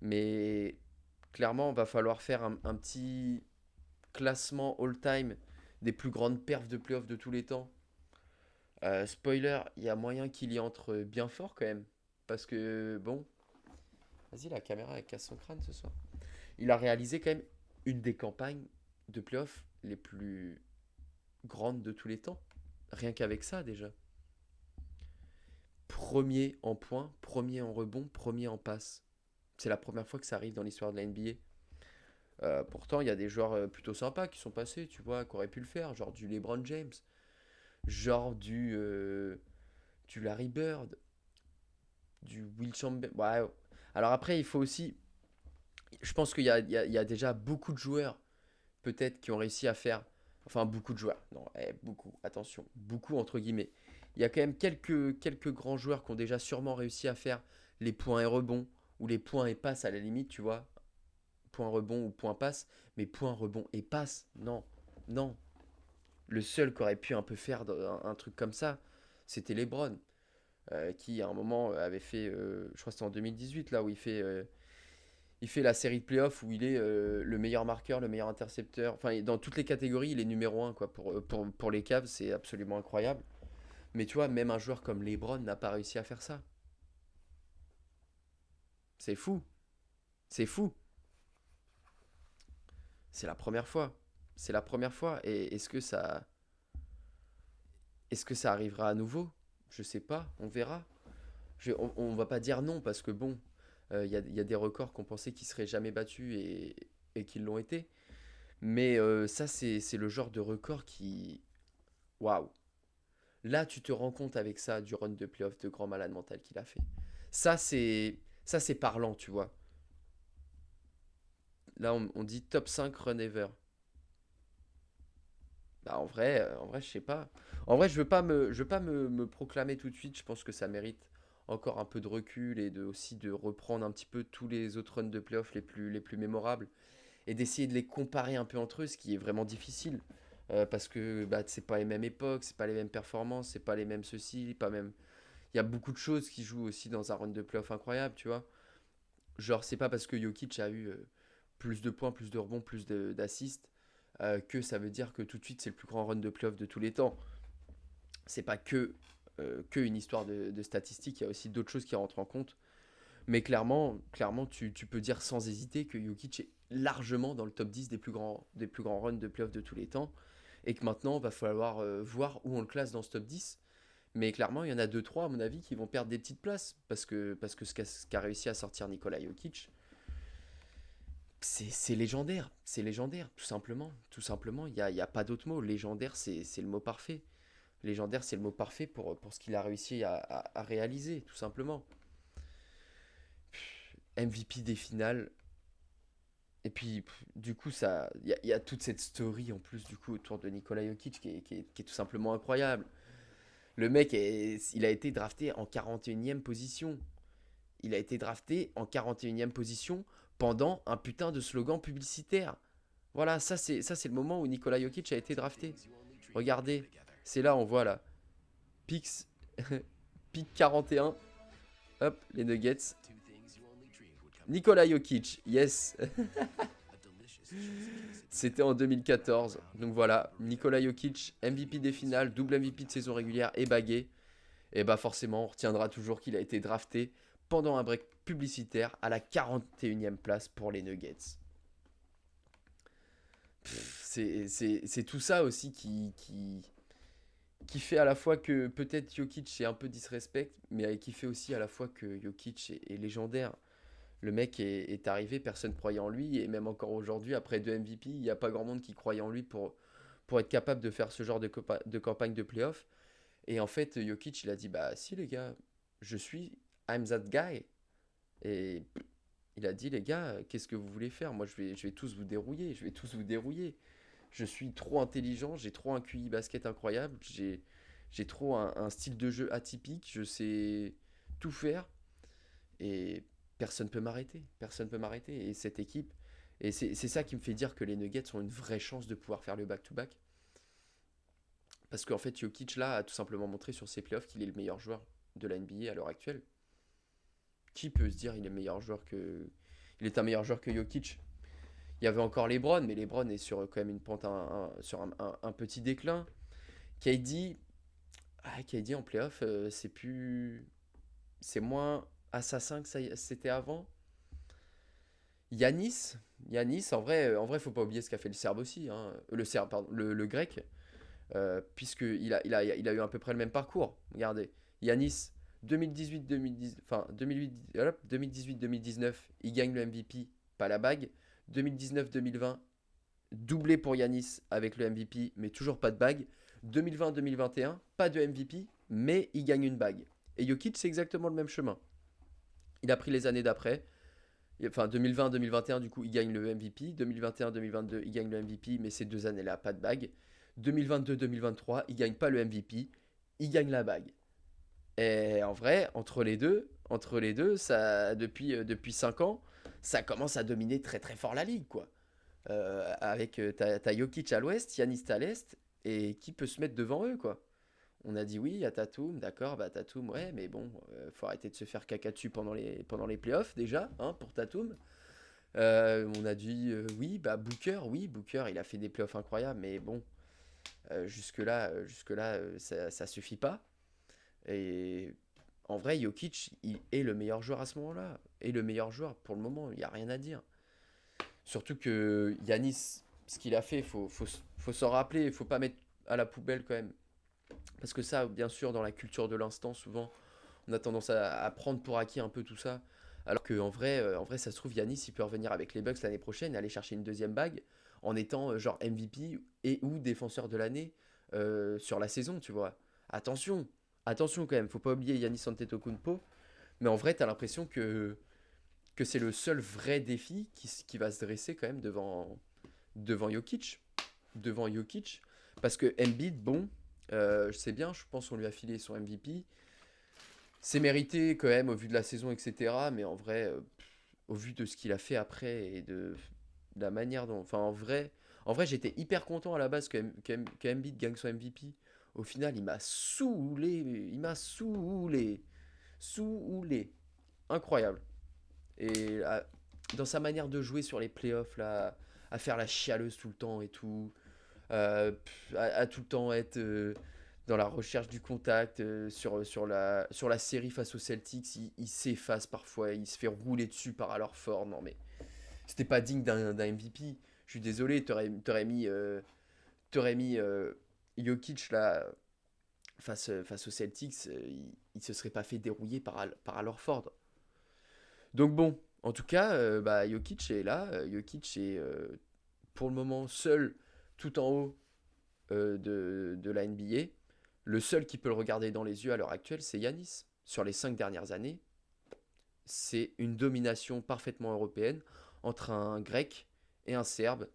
Mais clairement, il va falloir faire un petit classement all-time des plus grandes perfs de playoffs de tous les temps. Spoiler, il y a moyen qu'il y entre bien fort quand même. Parce que, bon, vas-y, la caméra elle casse son crâne ce soir. Il a réalisé quand même une des campagnes de playoffs les plus grandes de tous les temps. Rien qu'avec ça déjà. Premier en points, premier en rebond, premier en passe. C'est la première fois que ça arrive dans l'histoire de la NBA. Pourtant, il y a des joueurs plutôt sympas qui sont passés, tu vois, qui auraient pu le faire, genre du LeBron James, genre du Larry Bird, du Will Chamberlain. Ouais. Alors après, il faut aussi. Je pense qu'il y a déjà beaucoup de joueurs, peut-être, qui ont réussi à faire. Enfin, beaucoup de joueurs. Non, beaucoup, attention, beaucoup entre guillemets. Il y a quand même quelques grands joueurs qui ont déjà sûrement réussi à faire les points et rebonds, ou les points et passes à la limite, tu vois. Point rebond ou point passe, mais point rebond et passe, non, non. Le seul qui aurait pu un peu faire un truc comme ça, c'était LeBron, qui à un moment avait fait, je crois que c'était en 2018, là où il fait la série de playoffs où il est le meilleur marqueur, le meilleur intercepteur, enfin dans toutes les catégories, il est numéro un quoi, pour les Cavs, c'est absolument incroyable. Mais tu vois, même un joueur comme LeBron n'a pas réussi à faire ça. C'est fou, c'est fou. C'est la première fois. C'est la première fois. Et est-ce que ça arrivera à nouveau? Je sais pas, on verra. On va pas dire non parce que bon, il y a des records qu'on pensait qu'ils seraient jamais battus et qu'ils l'ont été. Mais ça, c'est le genre de record qui. Waouh! Là, tu te rends compte avec ça du run de playoff de grand malade mental qu'il a fait. Ça, c'est parlant, tu vois. Là, on dit top 5 run ever. Bah, en vrai, je sais pas. En vrai, je veux pas me proclamer tout de suite. Je pense que ça mérite encore un peu de recul et aussi de reprendre un petit peu tous les autres runs de playoff les plus mémorables et d'essayer de les comparer un peu entre eux, ce qui est vraiment difficile. Parce que bah, c'est pas les mêmes époques, c'est pas les mêmes performances, c'est pas les mêmes ceci, pas même. Il y a beaucoup de choses qui jouent aussi dans un run de playoff incroyable, tu vois. Genre, c'est pas parce que Jokic a eu plus de points, plus de rebonds, d'assists que ça veut dire que tout de suite c'est le plus grand run de playoff de tous les temps. C'est pas que une histoire de statistiques, il y a aussi d'autres choses qui rentrent en compte. Mais clairement tu peux dire sans hésiter que Jokic est largement dans le top 10 des plus grands runs de playoff de tous les temps. Et que maintenant, il va falloir voir où on le classe dans ce top 10. Mais clairement, il y en a deux trois à mon avis, qui vont perdre des petites places. Parce que ce qu'a réussi à sortir Nikola Jokic, c'est légendaire. C'est légendaire, tout simplement. Tout simplement, il y a pas d'autre mot. Légendaire, c'est le mot parfait. Légendaire, c'est le mot parfait pour ce qu'il a réussi à réaliser, tout simplement. MVP des finales. Et puis, du coup, il y a toute cette story en plus, du coup, autour de Nikola Jokic qui est tout simplement incroyable. Le mec, il a été drafté en 41e position. Il a été drafté en 41e position pendant un putain de slogan publicitaire. Voilà, ça c'est le moment où Nikola Jokic a été drafté. Regardez, c'est là, on voit là. Pix, pick 41. Hop, les Nuggets. Nikola Jokic, yes. C'était en 2014. Donc voilà, Nikola Jokic, MVP des finales, double MVP de saison régulière et bagué. Et bah forcément, on retiendra toujours qu'il a été drafté pendant un break publicitaire à la 41e place pour les Nuggets. C'est tout ça aussi qui fait à la fois que peut-être Jokic est un peu disrespect, mais qui fait aussi à la fois que Jokic est légendaire. Le mec est arrivé, personne ne croyait en lui, et même encore aujourd'hui, après 2 MVP, il n'y a pas grand monde qui croyait en lui pour être capable de faire ce genre de campagne de playoff. Et en fait, Jokic, il a dit, bah si les gars, I'm that guy. Et il a dit, les gars, qu'est-ce que vous voulez faire? Moi, je vais tous vous dérouiller, je vais tous vous dérouiller. Je suis trop intelligent, j'ai trop un QI basket incroyable, j'ai trop un style de jeu atypique, je sais tout faire. Et personne peut m'arrêter, personne peut m'arrêter. Et cette équipe, et c'est ça qui me fait dire que les Nuggets ont une vraie chance de pouvoir faire le back-to-back. Parce qu'en fait, Jokic, là, a tout simplement montré sur ses playoffs qu'il est le meilleur joueur de la NBA à l'heure actuelle. Qui peut se dire il est meilleur joueur que. Il est un meilleur joueur que Jokic? Il y avait encore LeBron, mais LeBron est sur quand même une pente, sur un petit déclin. KD, KD en playoff, c'est plus. C'est moins assassin que c'était avant. Yanis, Yanis, en vrai, faut pas oublier ce qu'a fait le Serbe aussi, hein. Le Serbe, pardon, le Grec, puisqu'il a eu à peu près le même parcours. Regardez, Yanis, 2018-2010, enfin 2018-2019, il gagne le MVP, pas la bague. 2019-2020, doublé pour Yanis avec le MVP, mais toujours pas de bague. 2020-2021, pas de MVP, mais il gagne une bague. Et Jokic, c'est exactement le même chemin. Il a pris les années d'après. Enfin, 2020-2021, du coup, il gagne le MVP. 2021-2022, il gagne le MVP, mais ces 2 années-là, pas de bague. 2022-2023, il gagne pas le MVP, il gagne la bague. Et en vrai, entre les deux ça, depuis 5 ans, ça commence à dominer très très fort la ligue, quoi. Avec t'as Jokic à l'ouest, Yanis à l'est, et qui peut se mettre devant eux, quoi. On a dit oui, il y a Tatum, d'accord, bah Tatum, ouais, mais bon, faut arrêter de se faire caca dessus pendant les playoffs déjà, hein, pour Tatum. On a dit oui, bah oui, Booker, il a fait des playoffs incroyables, mais bon, jusque-là, ça suffit pas. Et en vrai, Jokic, il est le meilleur joueur à ce moment-là, et le meilleur joueur pour le moment, il n'y a rien à dire. Surtout que Yanis, ce qu'il a fait, faut s'en rappeler, il faut pas mettre à la poubelle quand même. Parce que ça, bien sûr, dans la culture de l'instant, souvent, on a tendance à prendre pour acquis un peu tout ça. Alors en vrai, ça se trouve, Yanis, il peut revenir avec les Bucks l'année prochaine et aller chercher une deuxième bague en étant genre MVP et ou défenseur de l'année sur la saison, tu vois. Attention, attention quand même, faut pas oublier Yanis Antetokounmpo. Mais en vrai, t'as l'impression que c'est le seul vrai défi qui va se dresser quand même devant Jokic. Devant Jokic. Parce que Embiid, bon, je sais bien, je pense qu'on lui a filé son MVP. C'est mérité quand même au vu de la saison, etc. Mais en vrai, au vu de ce qu'il a fait après et de la manière dont. Enfin, en vrai j'étais hyper content à la base que Embiid gagne son MVP. Au final, il m'a saoulé. Il m'a saoulé. Saoulé. Incroyable. Et dans sa manière de jouer sur les playoffs, là, à faire la chialeuse tout le temps et tout, à tout le temps être dans la recherche du contact, sur la série face aux Celtics, il s'efface parfois, il se fait rouler dessus par alors fort. Non mais c'était pas digne d'un MVP. Je suis désolé, t'aurais mis Jokic là face aux Celtics, il se serait pas fait dérouiller par Al Horford. Donc bon, en tout cas, bah, Jokic est là. Jokic est pour le moment seul tout en haut de la NBA. Le seul qui peut le regarder dans les yeux à l'heure actuelle, c'est Yanis. Sur les 5 dernières années, c'est une domination parfaitement européenne entre un grec et un serbe.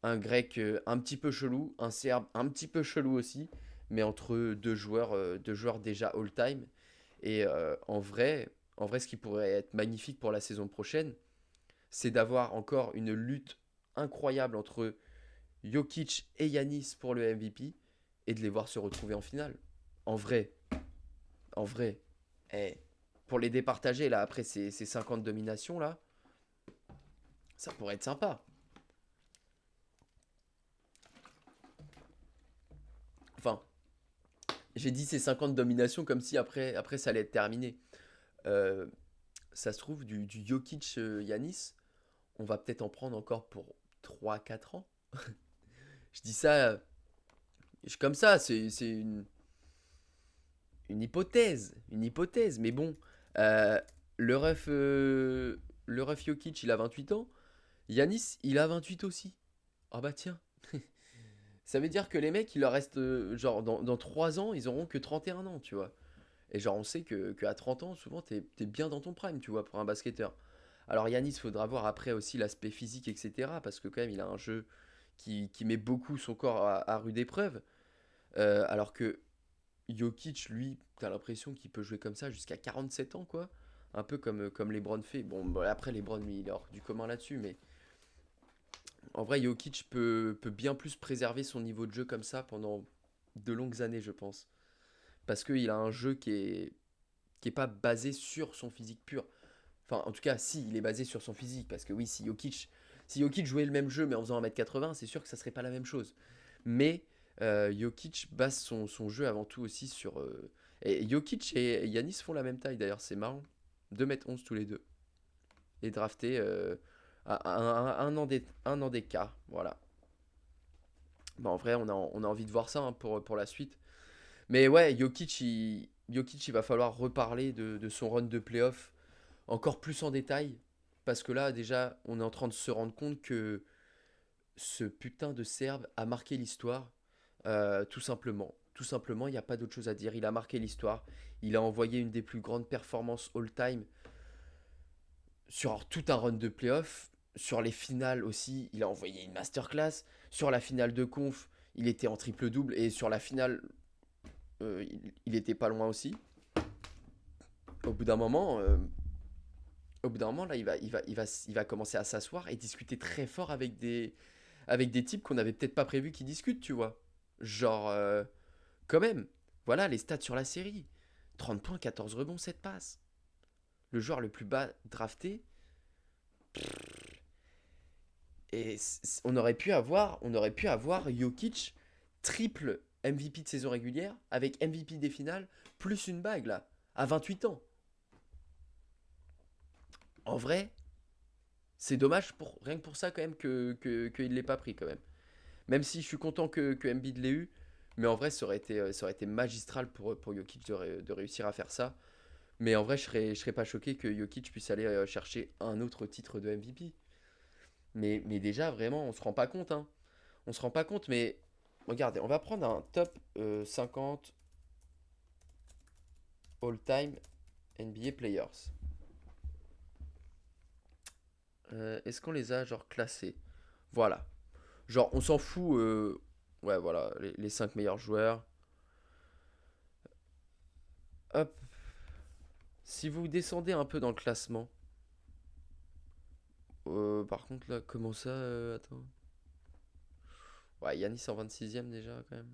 Un grec un petit peu chelou, un serbe un petit peu chelou aussi, mais entre deux joueurs déjà all-time. Et en vrai, ce qui pourrait être magnifique pour la saison prochaine, c'est d'avoir encore une lutte incroyable entre Jokic et Yanis pour le MVP et de les voir se retrouver en finale. En vrai, en vrai, eh, pour les départager là après ces 50 dominations là, ça pourrait être sympa. Enfin, j'ai dit ces 50 dominations comme si après ça allait être terminé. Euh, Ça se trouve, du Jokic Yanis, on va peut-être en prendre encore pour 3 4 ans. Je dis ça comme ça, c'est une hypothèse, mais bon, euh, le ref, le ref Jokic, il a 28 ans, Yanis, il a 28 aussi. Ah bah tiens, ça veut dire que les mecs, il leur reste, genre, dans 3 ans, ils auront que 31 ans, tu vois. Et genre, on sait qu'à 30 ans, souvent, t'es bien dans ton prime, tu vois, pour un basketteur. Alors Yanis, faudra voir après aussi l'aspect physique, etc. Parce que quand même, il a un jeu qui met beaucoup son corps à rude épreuve. Alors que Jokic, lui, t'as l'impression qu'il peut jouer comme ça jusqu'à 47 ans, quoi. Un peu comme LeBron fait. Bon, bah, après, LeBron, lui, il est hors du commun là-dessus. Mais en vrai, Jokic peut bien plus préserver son niveau de jeu comme ça pendant de longues années, je pense. Parce qu'il a un jeu qui est pas basé sur son physique pur. Enfin, en tout cas, si, il est basé sur son physique. Parce que oui, si Jokic jouait le même jeu mais en faisant 1m80, c'est sûr que ça serait pas la même chose. Mais Jokic base son jeu avant tout aussi sur. Et Jokic et Yanis font la même taille d'ailleurs, c'est marrant. 2m11 tous les deux. Et draftés à un an d'écart. Voilà. Bah, en vrai, on a envie de voir ça hein, pour la suite. Mais ouais, Jokic, il va falloir reparler de son run de playoff encore plus en détail. Parce que là, déjà, on est en train de se rendre compte que ce putain de Serbe a marqué l'histoire. Tout simplement. Tout simplement, il n'y a pas d'autre chose à dire. Il a marqué l'histoire. Il a envoyé une des plus grandes performances all-time sur tout un run de playoff. Sur les finales aussi, il a envoyé une masterclass. Sur la finale de conf, il était en triple-double. Et sur la finale, il était pas loin aussi. Au bout d'un moment, là, il va commencer à s'asseoir et discuter très fort avec des types qu'on n'avait peut-être pas prévu qu'ils discutent, tu vois. Genre, quand même, voilà les stats sur la série. 30 points, 14 rebonds, 7 passes. Le joueur le plus bas drafté. Et on aurait pu avoir Jokic triple MVP de saison régulière avec MVP des finales plus une bague là, à 28 ans. En vrai, c'est dommage rien que pour ça quand même qu'il l'ait pas pris quand même. Même si je suis content que Embiid l'ait eu, mais en vrai ça aurait été magistral pour Jokic de réussir à faire ça. Mais en vrai, je serais pas choqué que Jokic puisse aller chercher un autre titre de MVP. Mais déjà, vraiment, on se rend pas compte, hein. On se rend pas compte, mais regardez, on va prendre un top 50 all-time NBA players. Est-ce qu'on les a, genre, classés? Voilà. Genre, on s'en fout. Ouais, voilà, les 5 meilleurs joueurs. Hop. Si vous descendez un peu dans le classement, par contre là, comment ça, attends. Ouais, Yanis en 26e déjà quand même.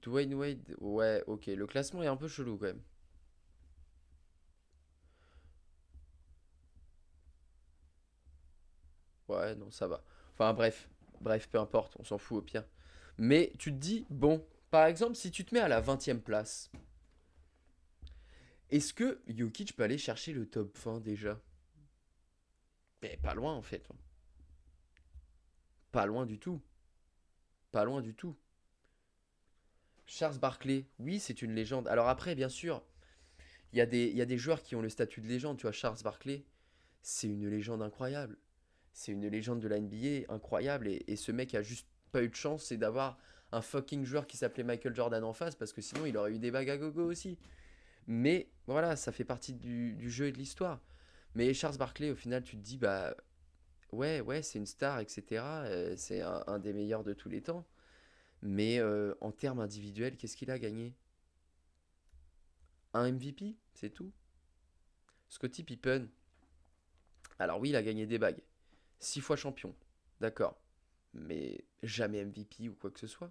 Dwayne Wade, ouais, ok. Le classement est un peu chelou quand même. Ouais, non, ça va. Enfin bref, peu importe, on s'en fout au pire. Mais tu te dis, bon, par exemple, si tu te mets à la 20e place, est-ce que Jokic peut aller chercher le top 20 déjà? Mais pas loin en fait. Pas loin du tout. Pas loin du tout. Charles Barkley, oui, c'est une légende. Alors après, bien sûr, il y a des joueurs qui ont le statut de légende. Tu vois, Charles Barkley, c'est une légende incroyable. C'est une légende de la NBA incroyable. Et ce mec a juste pas eu de chance, c'est d'avoir un fucking joueur qui s'appelait Michael Jordan en face, parce que sinon il aurait eu des bagues à gogo aussi. Mais voilà, ça fait partie du jeu et de l'histoire. Mais Charles Barkley, au final, tu te dis, bah ouais, ouais, c'est une star, etc. C'est un des meilleurs de tous les temps. Mais en termes individuels, qu'est-ce qu'il a gagné? Un MVP, c'est tout. Scottie Pippen, alors oui, il a gagné des bagues. 6 fois champion, d'accord. Mais jamais MVP ou quoi que ce soit.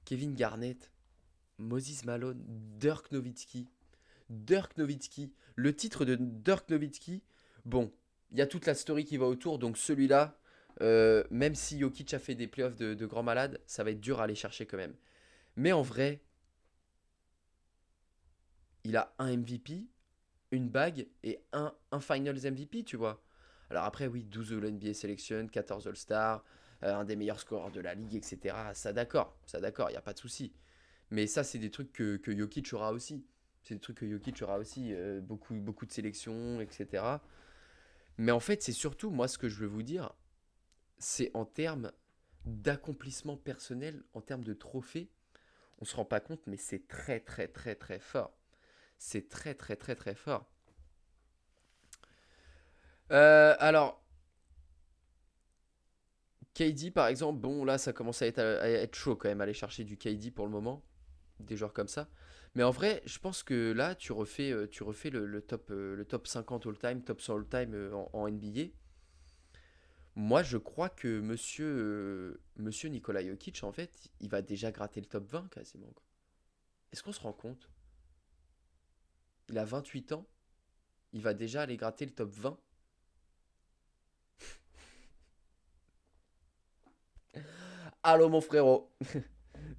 Kevin Garnett, Moses Malone, Dirk Nowitzki. Dirk Nowitzki. Le titre de Dirk Nowitzki, bon, il y a toute la story qui va autour, donc celui-là, même si Jokic a fait des playoffs de grand malade, ça va être dur à aller chercher quand même. Mais en vrai, il a un MVP, une bague et un Finals MVP, tu vois. Alors après, oui, 12 All-NBA Selection, 14 All-Star, un des meilleurs scoreurs de la ligue, etc. Ça d'accord, il n'y a pas de souci. Mais ça, c'est des trucs que Jokic aura aussi. C'est des trucs que Jokic aura aussi, beaucoup, beaucoup de sélections, etc. Mais en fait, c'est surtout, moi, ce que je veux vous dire, c'est en termes d'accomplissement personnel, en termes de trophées, on se rend pas compte, mais c'est très, très, très, très fort. C'est très, très, très, très fort. Alors, KD par exemple, bon là ça commence à être chaud quand même, aller chercher du KD pour le moment, des joueurs comme ça. Mais en vrai, je pense que là tu refais le top 50 all-time, top 100 all-time en NBA. Moi je crois que monsieur Nikola Jokic en fait, il va déjà gratter le top 20 quasiment, quoi. Est-ce qu'on se rend compte? Il a 28 ans, il va déjà aller gratter le top 20. Allô mon frérot.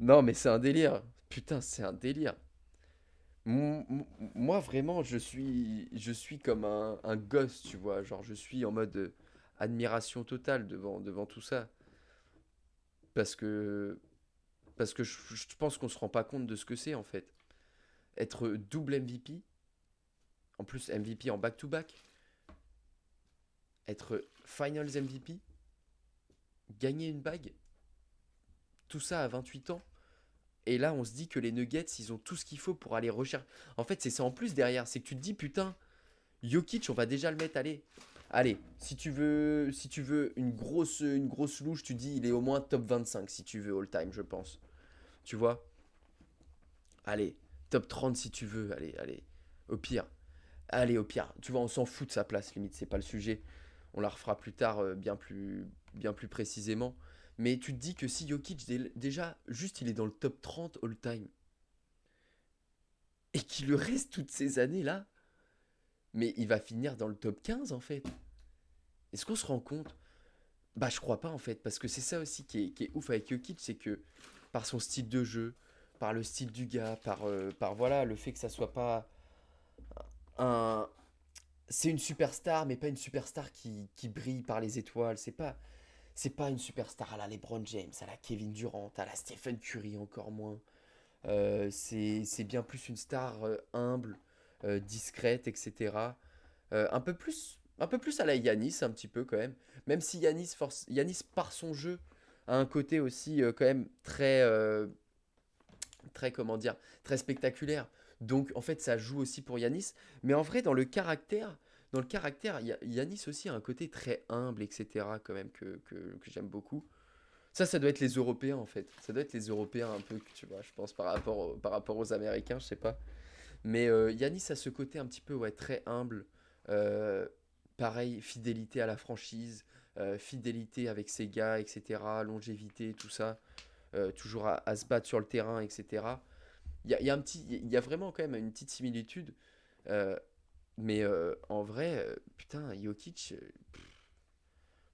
Non mais c'est un délire. Putain, c'est un délire. Moi, vraiment, je suis comme un gosse, tu vois. Genre, je suis en mode admiration totale devant tout ça. Parce que, parce que je pense qu'on se rend pas compte de ce que c'est, en fait. Être double MVP, en plus MVP en back-to-back, être Finals MVP, gagner une bague, tout ça à 28 ans. Et là, on se dit que les Nuggets, ils ont tout ce qu'il faut pour aller rechercher. En fait, c'est ça en plus derrière. C'est que tu te dis, putain, Jokic, on va déjà le mettre, allez. Allez, si tu veux une grosse louche, tu dis il est au moins top 25 si tu veux all time, je pense. Tu vois? Allez, top 30 si tu veux, allez, allez. Au pire, allez, au pire. Tu vois, on s'en fout de sa place, limite, c'est pas le sujet. On la refera plus tard, bien plus précisément. Mais tu te dis que si Jokic, déjà, juste il est dans le top 30 all time, et qu'il lui reste toutes ces années-là, mais il va finir dans le top 15 en fait. Est-ce qu'on se rend compte? Bah, je crois pas en fait, parce que c'est ça aussi qui est ouf avec Jokic, c'est que par son style de jeu, par le style du gars, par voilà, le fait que ça soit pas un. C'est une superstar, mais pas une superstar qui brille par les étoiles. C'est pas une superstar à la LeBron James, à la Kevin Durant, à la Stephen Curry encore moins. C'est bien plus une star humble, discrète, etc. Un peu plus à la Yanis, un petit peu quand même. Même si Yanis par son jeu, a un côté aussi quand même très, comment dire, très spectaculaire. Donc en fait, ça joue aussi pour Yanis. Mais en vrai, dans le caractère, Yanis aussi a un côté très humble, etc. quand même que j'aime beaucoup. Ça doit être les Européens en fait. Ça doit être les Européens un peu, tu vois, je pense, par rapport aux Américains, je sais pas. Mais Yanis a ce côté un petit peu ouais, très humble. Euh, Pareil, fidélité à la franchise, fidélité avec ses gars, etc. Longévité, tout ça. Toujours à se battre sur le terrain, etc. Il y a il y a vraiment quand même une petite similitude. Euh, mais en vrai, putain, Jokic,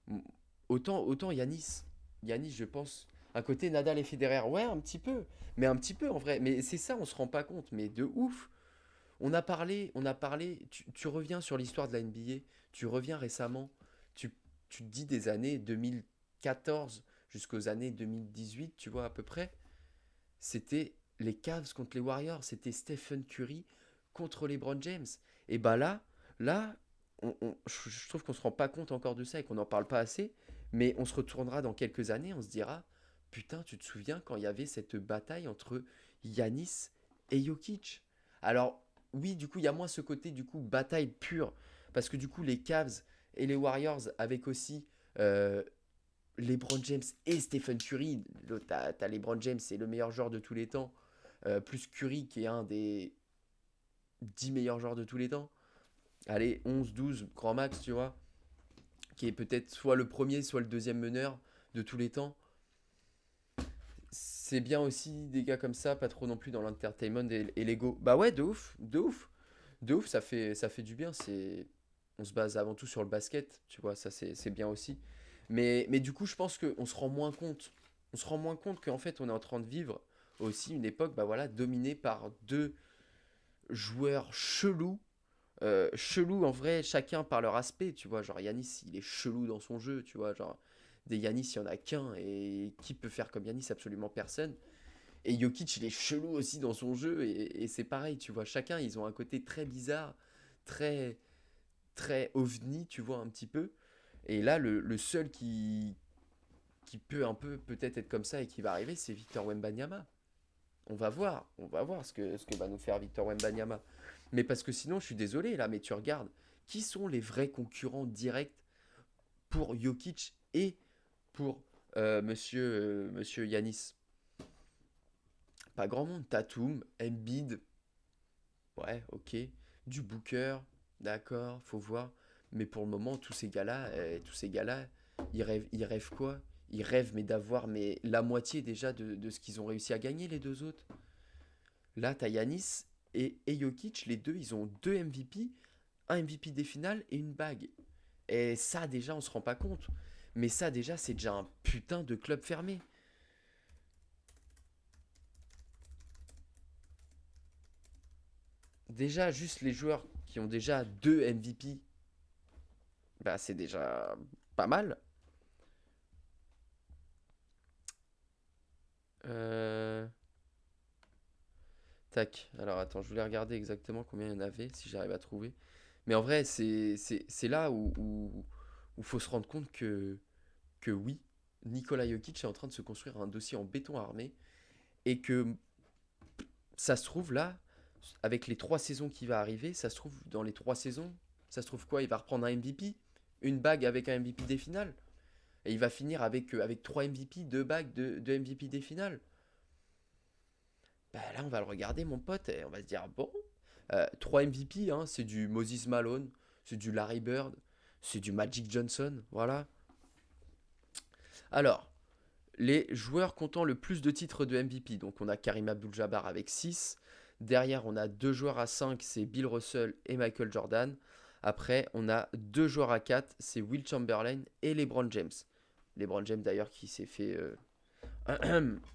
m- autant Yanis, je pense, un côté Nadal et Federer, ouais, un petit peu, mais un petit peu en vrai. Mais c'est ça, on se rend pas compte, mais de ouf. On a parlé, tu reviens sur l'histoire de la NBA, tu reviens récemment, tu te dis des années 2014 jusqu'aux années 2018, tu vois, à peu près, c'était les Cavs contre les Warriors, c'était Stephen Curry contre les LeBron James. Et bah là, je trouve qu'on se rend pas compte encore de ça et qu'on n'en parle pas assez, mais on se retournera dans quelques années, on se dira, putain, tu te souviens quand il y avait cette bataille entre Yanis et Jokic. Alors oui, du coup, il y a moins ce côté du coup bataille pure, parce que du coup les Cavs et les Warriors avec aussi euh, LeBron James et Stephen Curry. T'as LeBron James, c'est le meilleur joueur de tous les temps. Plus Curry, qui est un des 10 meilleurs joueurs de tous les temps. Allez, 11, 12, grand max, tu vois. Qui est peut-être soit le premier, soit le deuxième meneur de tous les temps. C'est bien aussi des gars comme ça, pas trop non plus dans l'entertainment et l'ego. Bah ouais, de ouf, de ouf. De ouf, ça fait du bien. On se base avant tout sur le basket, tu vois, ça c'est bien aussi. Mais du coup, je pense qu'on se rend moins compte. On se rend moins compte qu'en fait, on est en train de vivre aussi une époque, bah voilà, dominée par deux joueurs chelous. Chelous en vrai, chacun par leur aspect, tu vois. Genre Yanis, il est chelou dans son jeu, tu vois. Genre, des Yanis, il y en a qu'un. Et qui peut faire comme Yanis? Absolument personne. Et Jokic, il est chelou aussi dans son jeu. Et c'est pareil, tu vois. Chacun, ils ont un côté très bizarre, très, très ovni, tu vois, un petit peu. Et là, le seul qui peut un peu peut-être être comme ça et qui va arriver, c'est Victor Wembanyama. On va voir ce que va nous faire Victor Wembanyama. Mais parce que sinon, je suis désolé là, mais tu regardes, qui sont les vrais concurrents directs pour Jokic et pour monsieur Yanis? Pas grand monde. Tatum, Embiid, ouais, ok. Du Booker, d'accord, faut voir. Mais pour le moment, tous ces gars-là, ils rêvent quoi? Ils rêvent mais d'avoir mais la moitié déjà de ce qu'ils ont réussi à gagner les deux autres. Là, t'as Yanis et Jokic, les deux, ils ont deux MVP, un MVP des finales et une bague. Et ça déjà, on se rend pas compte. Mais ça déjà, c'est déjà un putain de club fermé. Déjà, juste les joueurs qui ont déjà deux MVP, bah c'est déjà pas mal. Euh, Tac. Alors attends, je voulais regarder exactement combien il y en avait, si j'arrive à trouver. Mais en vrai, c'est là où faut se rendre compte que oui, Nikola Jokic est en train de se construire un dossier en béton armé et que ça se trouve là, avec les trois saisons qui va arriver, ça se trouve dans les trois saisons, ça se trouve quoi? Il va reprendre un MVP, une bague avec un MVP des finales, et il va finir avec trois MVP, deux bagues de MVP des finales. Bah là, on va le regarder, mon pote, et on va se dire, bon, 3 MVP, hein, c'est du Moses Malone, c'est du Larry Bird, c'est du Magic Johnson, voilà. Alors, les joueurs comptant le plus de titres de MVP. Donc on a Karim Abdul-Jabbar avec 6. Derrière, on a deux joueurs à 5, c'est Bill Russell et Michael Jordan. Après, on a deux joueurs à 4, c'est Will Chamberlain et LeBron James. LeBron James d'ailleurs qui s'est fait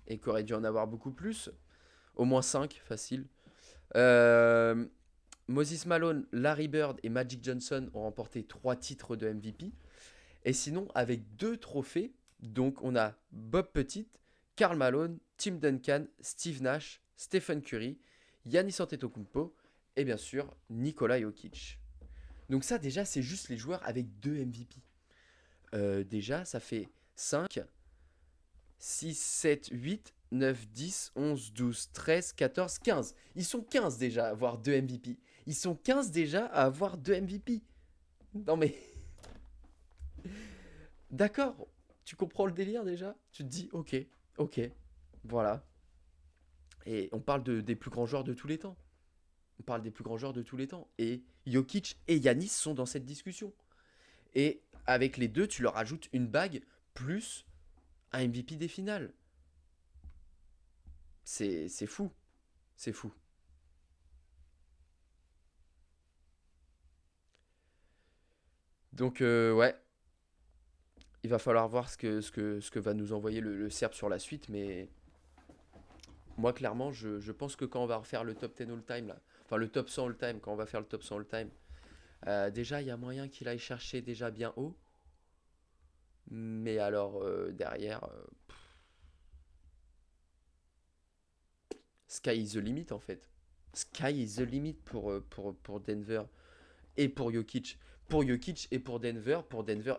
et qui aurait dû en avoir beaucoup plus. Au moins 5, facile. Euh, Moses Malone, Larry Bird et Magic Johnson ont remporté 3 titres de MVP. Et sinon, avec deux trophées, donc on a Bob Petit, Karl Malone, Tim Duncan, Steve Nash, Stephen Curry, Giannis Antetokounmpo et bien sûr Nikola Jokic. Donc ça déjà c'est juste les joueurs avec deux MVP. Déjà ça fait 5, 6, 7, 8, 9, 10, 11, 12, 13, 14, 15. Ils sont 15 déjà à avoir deux MVP. Ils sont 15 déjà à avoir deux MVP. Non mais d'accord, Tu comprends le délire déjà? Tu te dis, ok, ok, voilà. Et on parle des plus grands joueurs de tous les temps. On parle des plus grands joueurs de tous les temps. Et Jokic et Yanis sont dans cette discussion. Et avec les deux, tu leur ajoutes une bague plus un MVP des finales. C'est fou. C'est fou. Donc, ouais, il va falloir voir ce que va nous envoyer le Serbe sur la suite. Mais moi, clairement, je pense que quand on va refaire le top 10 all-time, là, enfin le top 100 all-time, quand on va faire le top 100 all-time, déjà, il y a moyen qu'il aille chercher déjà bien haut. Mais alors, derrière, sky is the limit en fait. Sky is the limit pour Denver et pour Jokic. Pour Jokic et pour Denver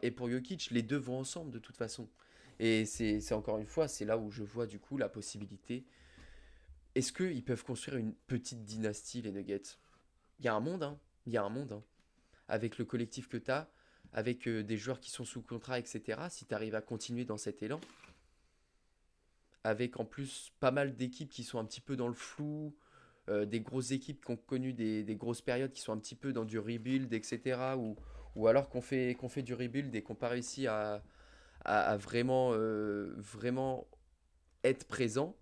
et pour Jokic. Les deux vont ensemble de toute façon. Et c'est encore une fois, c'est là où je vois du coup la possibilité. Est-ce qu'ils peuvent construire une petite dynastie, les Nuggets? Il y a un monde, hein. Il y a un monde, hein. Avec le collectif que tu as, avec des joueurs qui sont sous contrat, etc. Si tu arrives à continuer dans cet élan, avec en plus pas mal d'équipes qui sont un petit peu dans le flou, des grosses équipes qui ont connu des grosses périodes qui sont un petit peu dans du rebuild, etc. Ou alors qu'on fait du rebuild et qu'on pas réussi à vraiment, vraiment être présent,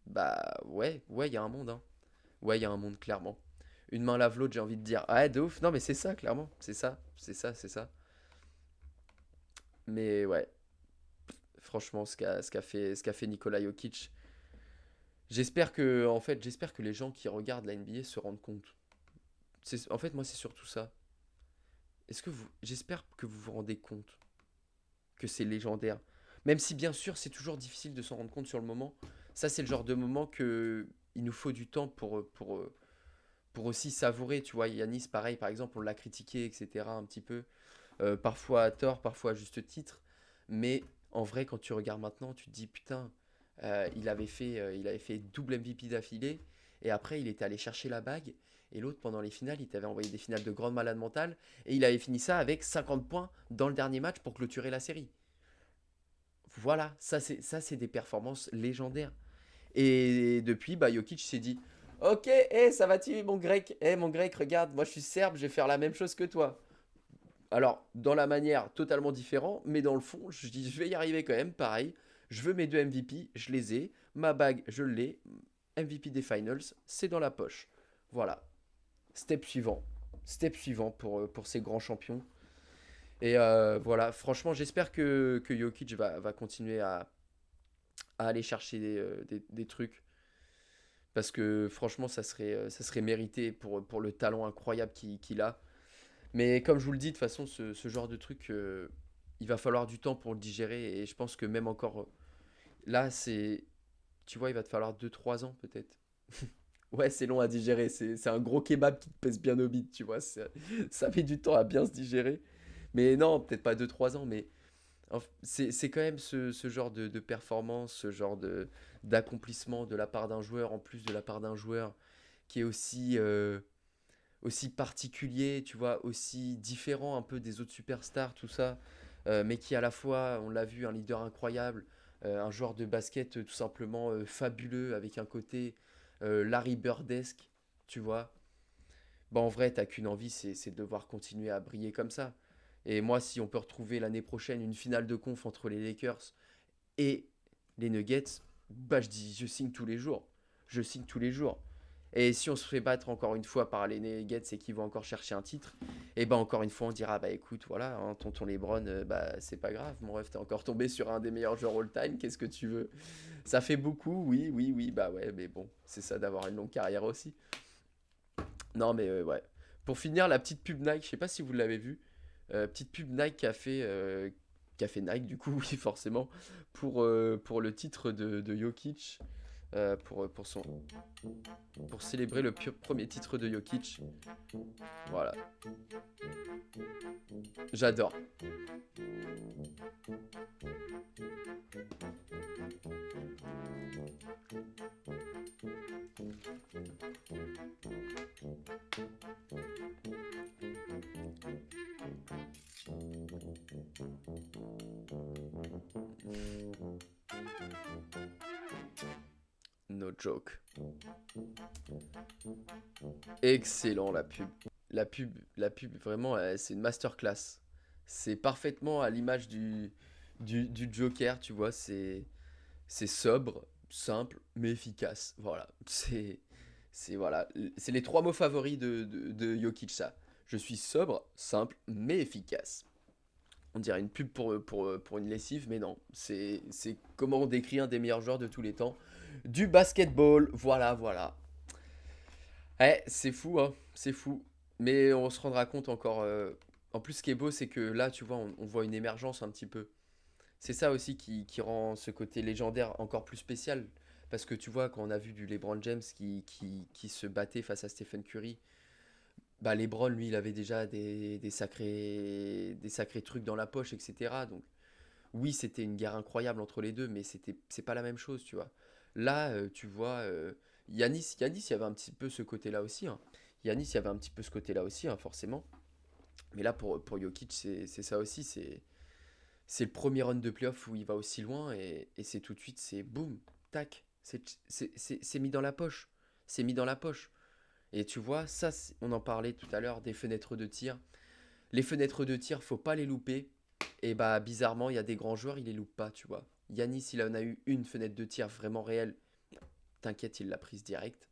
bah ouais, ouais, il y a un monde, hein. Ouais, il y a un monde, clairement. Une main lave l'autre, j'ai envie de dire. Ah, ouais, de ouf. Non, mais c'est ça, clairement. C'est ça, c'est ça, c'est ça. Mais ouais, franchement, ce qu'a fait Nikola Jokic, j'espère que les gens qui regardent la NBA se rendent compte. En fait, moi, c'est surtout ça. J'espère que vous vous rendez compte que c'est légendaire. Même si, bien sûr, c'est toujours difficile de s'en rendre compte sur le moment. Ça, c'est le genre de moment que il nous faut du temps pour aussi savourer. Tu vois, Yanis, pareil, par exemple, on l'a critiqué, etc. un petit peu. Parfois à tort, parfois à juste titre. Mais en vrai, quand tu regardes maintenant, tu te dis, putain, il avait fait double MVP d'affilée. Et après, il était allé chercher la bague. Et l'autre, pendant les finales, il t'avait envoyé des finales de grande malade mentale. Et il avait fini ça avec 50 points dans le dernier match pour clôturer la série. Voilà, ça c'est des performances légendaires. Et depuis, bah, Jokic s'est dit, ok, ça va-t-il mon grec? Mon grec, regarde, moi je suis serbe, je vais faire la même chose que toi. Alors, dans la manière, totalement différent, mais dans le fond, je dis, je vais y arriver quand même, pareil. Je veux mes deux MVP, je les ai. Ma bague, je l'ai. MVP des finals, c'est dans la poche. Voilà. Step suivant. Step suivant pour ces grands champions. Et voilà, franchement, j'espère que Jokic va continuer à aller chercher des trucs. Parce que franchement, ça serait mérité pour le talent incroyable qu'il a. Mais comme je vous le dis, de toute façon, ce genre de truc, il va falloir du temps pour le digérer. Et je pense que même encore là, tu vois, il va te falloir 2 3 ans peut-être. Ouais, c'est long à digérer. C'est un gros kebab qui te pèse bien au bide, tu vois. Ça met du temps à bien se digérer. Mais non, peut-être pas 2 3 ans, mais c'est quand même ce genre de performance, ce genre d'accomplissement de la part d'un joueur, en plus de la part d'un joueur qui est aussi particulier, tu vois, aussi différent un peu des autres superstars, tout ça, mais qui à la fois, on l'a vu, un leader incroyable, un joueur de basket tout simplement fabuleux, avec un côté Larry Birdesque, tu vois. Bah en vrai, t'as qu'une envie, c'est de devoir continuer à briller comme ça. Et moi, si on peut retrouver l'année prochaine une finale de conf entre les Lakers et les Nuggets, bah je dis, je signe tous les jours. Je signe tous les jours. Et si on se fait battre encore une fois par les Nuggets et qu'ils vont encore chercher un titre, et ben encore une fois on dira bah écoute voilà hein, tonton LeBron bah c'est pas grave mon ref t'es encore tombé sur un des meilleurs joueurs all time, qu'est-ce que tu veux? Ça fait beaucoup, oui oui oui bah ouais mais bon c'est ça d'avoir une longue carrière aussi. Non mais ouais. Pour finir la petite pub Nike, je sais pas si vous l'avez vu, petite pub Nike qu'a fait Nike du coup oui forcément pour le titre de Jokic pour célébrer le premier titre de Jokic. Voilà, j'adore. No joke. Excellent la pub. La pub, vraiment, c'est une masterclass. C'est parfaitement à l'image du Joker, tu vois. C'est sobre, simple, mais efficace. Voilà. Voilà. C'est les trois mots favoris de Jokic, ça. Je suis sobre, simple, mais efficace. On dirait une pub pour une lessive, mais non. C'est comment on décrit un des meilleurs joueurs de tous les temps. Du basketball, voilà, voilà. C'est fou, hein, c'est fou. Mais on se rendra compte encore. En plus, ce qui est beau, c'est que là, tu vois, on voit une émergence un petit peu. C'est ça aussi qui rend ce côté légendaire encore plus spécial. Parce que tu vois, quand on a vu du LeBron James qui se battait face à Stephen Curry, bah LeBron, lui, il avait déjà des sacrés trucs dans la poche, etc. Donc, oui, c'était une guerre incroyable entre les deux, mais c'est pas la même chose, tu vois. Là, tu vois, Yanis, il y avait un petit peu ce côté-là aussi, hein. Yanis, il y avait un petit peu ce côté-là aussi, hein, forcément. Mais là, pour Jokic, c'est ça aussi. C'est le premier run de playoff où il va aussi loin et c'est tout de suite, c'est boum, tac. C'est mis dans la poche. C'est mis dans la poche. Et tu vois, ça, on en parlait tout à l'heure des fenêtres de tir. Les fenêtres de tir, faut pas les louper. Et bah, bizarrement, il y a des grands joueurs, ils les loupent pas, tu vois. Yanis, il en a eu une fenêtre de tir vraiment réelle. T'inquiète, il l'a prise direct.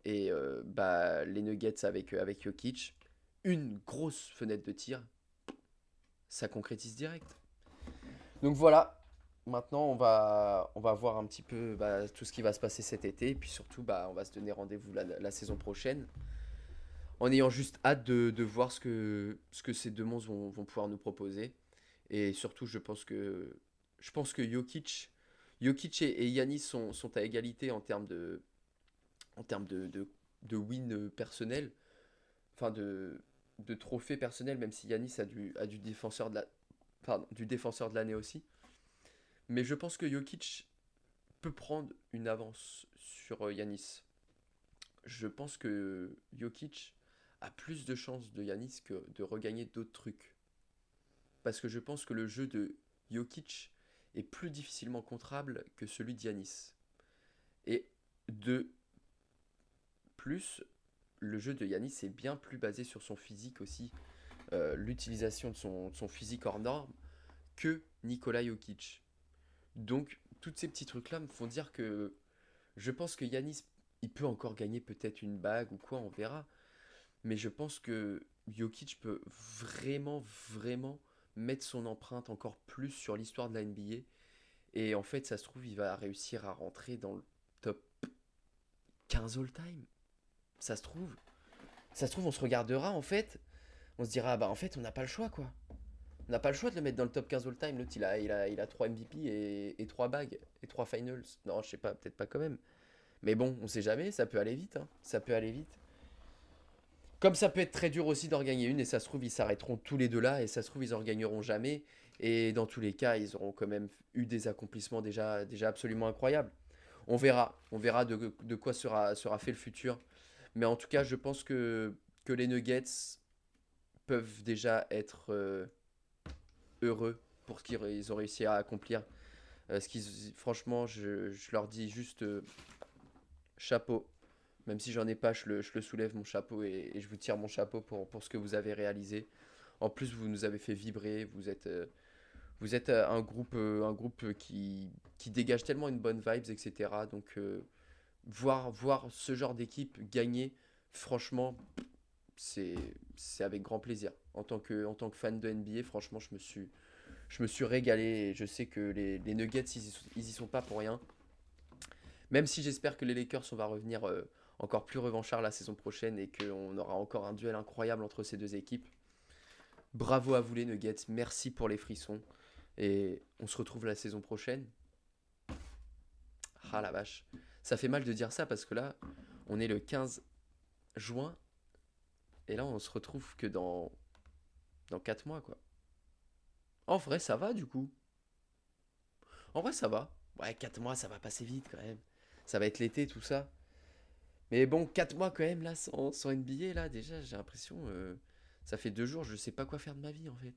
Et bah, les Nuggets avec Jokic, une grosse fenêtre de tir, ça concrétise direct. Donc voilà, maintenant on va voir un petit peu bah, tout ce qui va se passer cet été. Et puis surtout, bah, on va se donner rendez-vous la saison prochaine. En ayant juste hâte de voir ce que ces deux monstres vont pouvoir nous proposer. Et surtout, je pense que Jokic et Yanis sont à égalité en termes de win personnel, enfin de trophées personnels, même si Yanis a du défenseur du défenseur de l'année aussi. Mais je pense que Jokic peut prendre une avance sur Yanis. Je pense que Jokic a plus de chances de Yanis que de regagner d'autres trucs. Parce que je pense que le jeu de Jokic est plus difficilement contrable que celui d'Yanis. Et de plus, le jeu de Yanis est bien plus basé sur son physique aussi, l'utilisation de son physique hors norme, que Nikola Jokic. Donc, tous ces petits trucs-là me font dire que je pense que Yanis, il peut encore gagner peut-être une bague ou quoi, on verra. Mais je pense que Jokic peut vraiment, vraiment mettre son empreinte encore plus sur l'histoire de la NBA. Et en fait, ça se trouve, il va réussir à rentrer dans le top 15 all-time. Ça se trouve. Ça se trouve, on se regardera en fait. On se dira, ah bah en fait, on n'a pas le choix quoi. On n'a pas le choix de le mettre dans le top 15 all-time. L'autre, il a 3 MVP et 3 bagues et 3 finals. Non, je sais pas, peut-être pas quand même. Mais bon, on sait jamais, ça peut aller vite, hein. Ça peut aller vite. Comme ça peut être très dur aussi d'en gagner une, et ça se trouve, ils s'arrêteront tous les deux là, et ça se trouve, ils en gagneront jamais. Et dans tous les cas, ils auront quand même eu des accomplissements déjà absolument incroyables. On verra de quoi sera fait le futur. Mais en tout cas, je pense que les Nuggets peuvent déjà être heureux pour ce qu'ils ont réussi à accomplir. Franchement, je leur dis juste chapeau. Même si j'en ai pas, je le soulève mon chapeau et je vous tire mon chapeau pour ce que vous avez réalisé. En plus, vous nous avez fait vibrer. Vous êtes un groupe qui dégage tellement une bonne vibes, etc. Donc, voir ce genre d'équipe gagner, franchement, c'est, c'est avec grand plaisir. En tant que fan de NBA, franchement, je me suis régalé. Et je sais que les Nuggets, ils y sont pas pour rien. Même si j'espère que les Lakers, on va revenir encore plus revanchard la saison prochaine et qu'on aura encore un duel incroyable entre ces deux équipes. Bravo à vous les Nuggets, merci pour les frissons. Et on se retrouve la saison prochaine. Ah la vache. Ça fait mal de dire ça parce que là, on est le 15 juin et là, on se retrouve que dans 4 mois, quoi. En vrai, ça va du coup. En vrai, ça va. Ouais, 4 mois, ça va passer vite quand même. Ça va être l'été, tout ça. Mais bon, 4 mois quand même, là, sans NBA, là, déjà, j'ai l'impression. Ça fait 2 jours, je sais pas quoi faire de ma vie, en fait.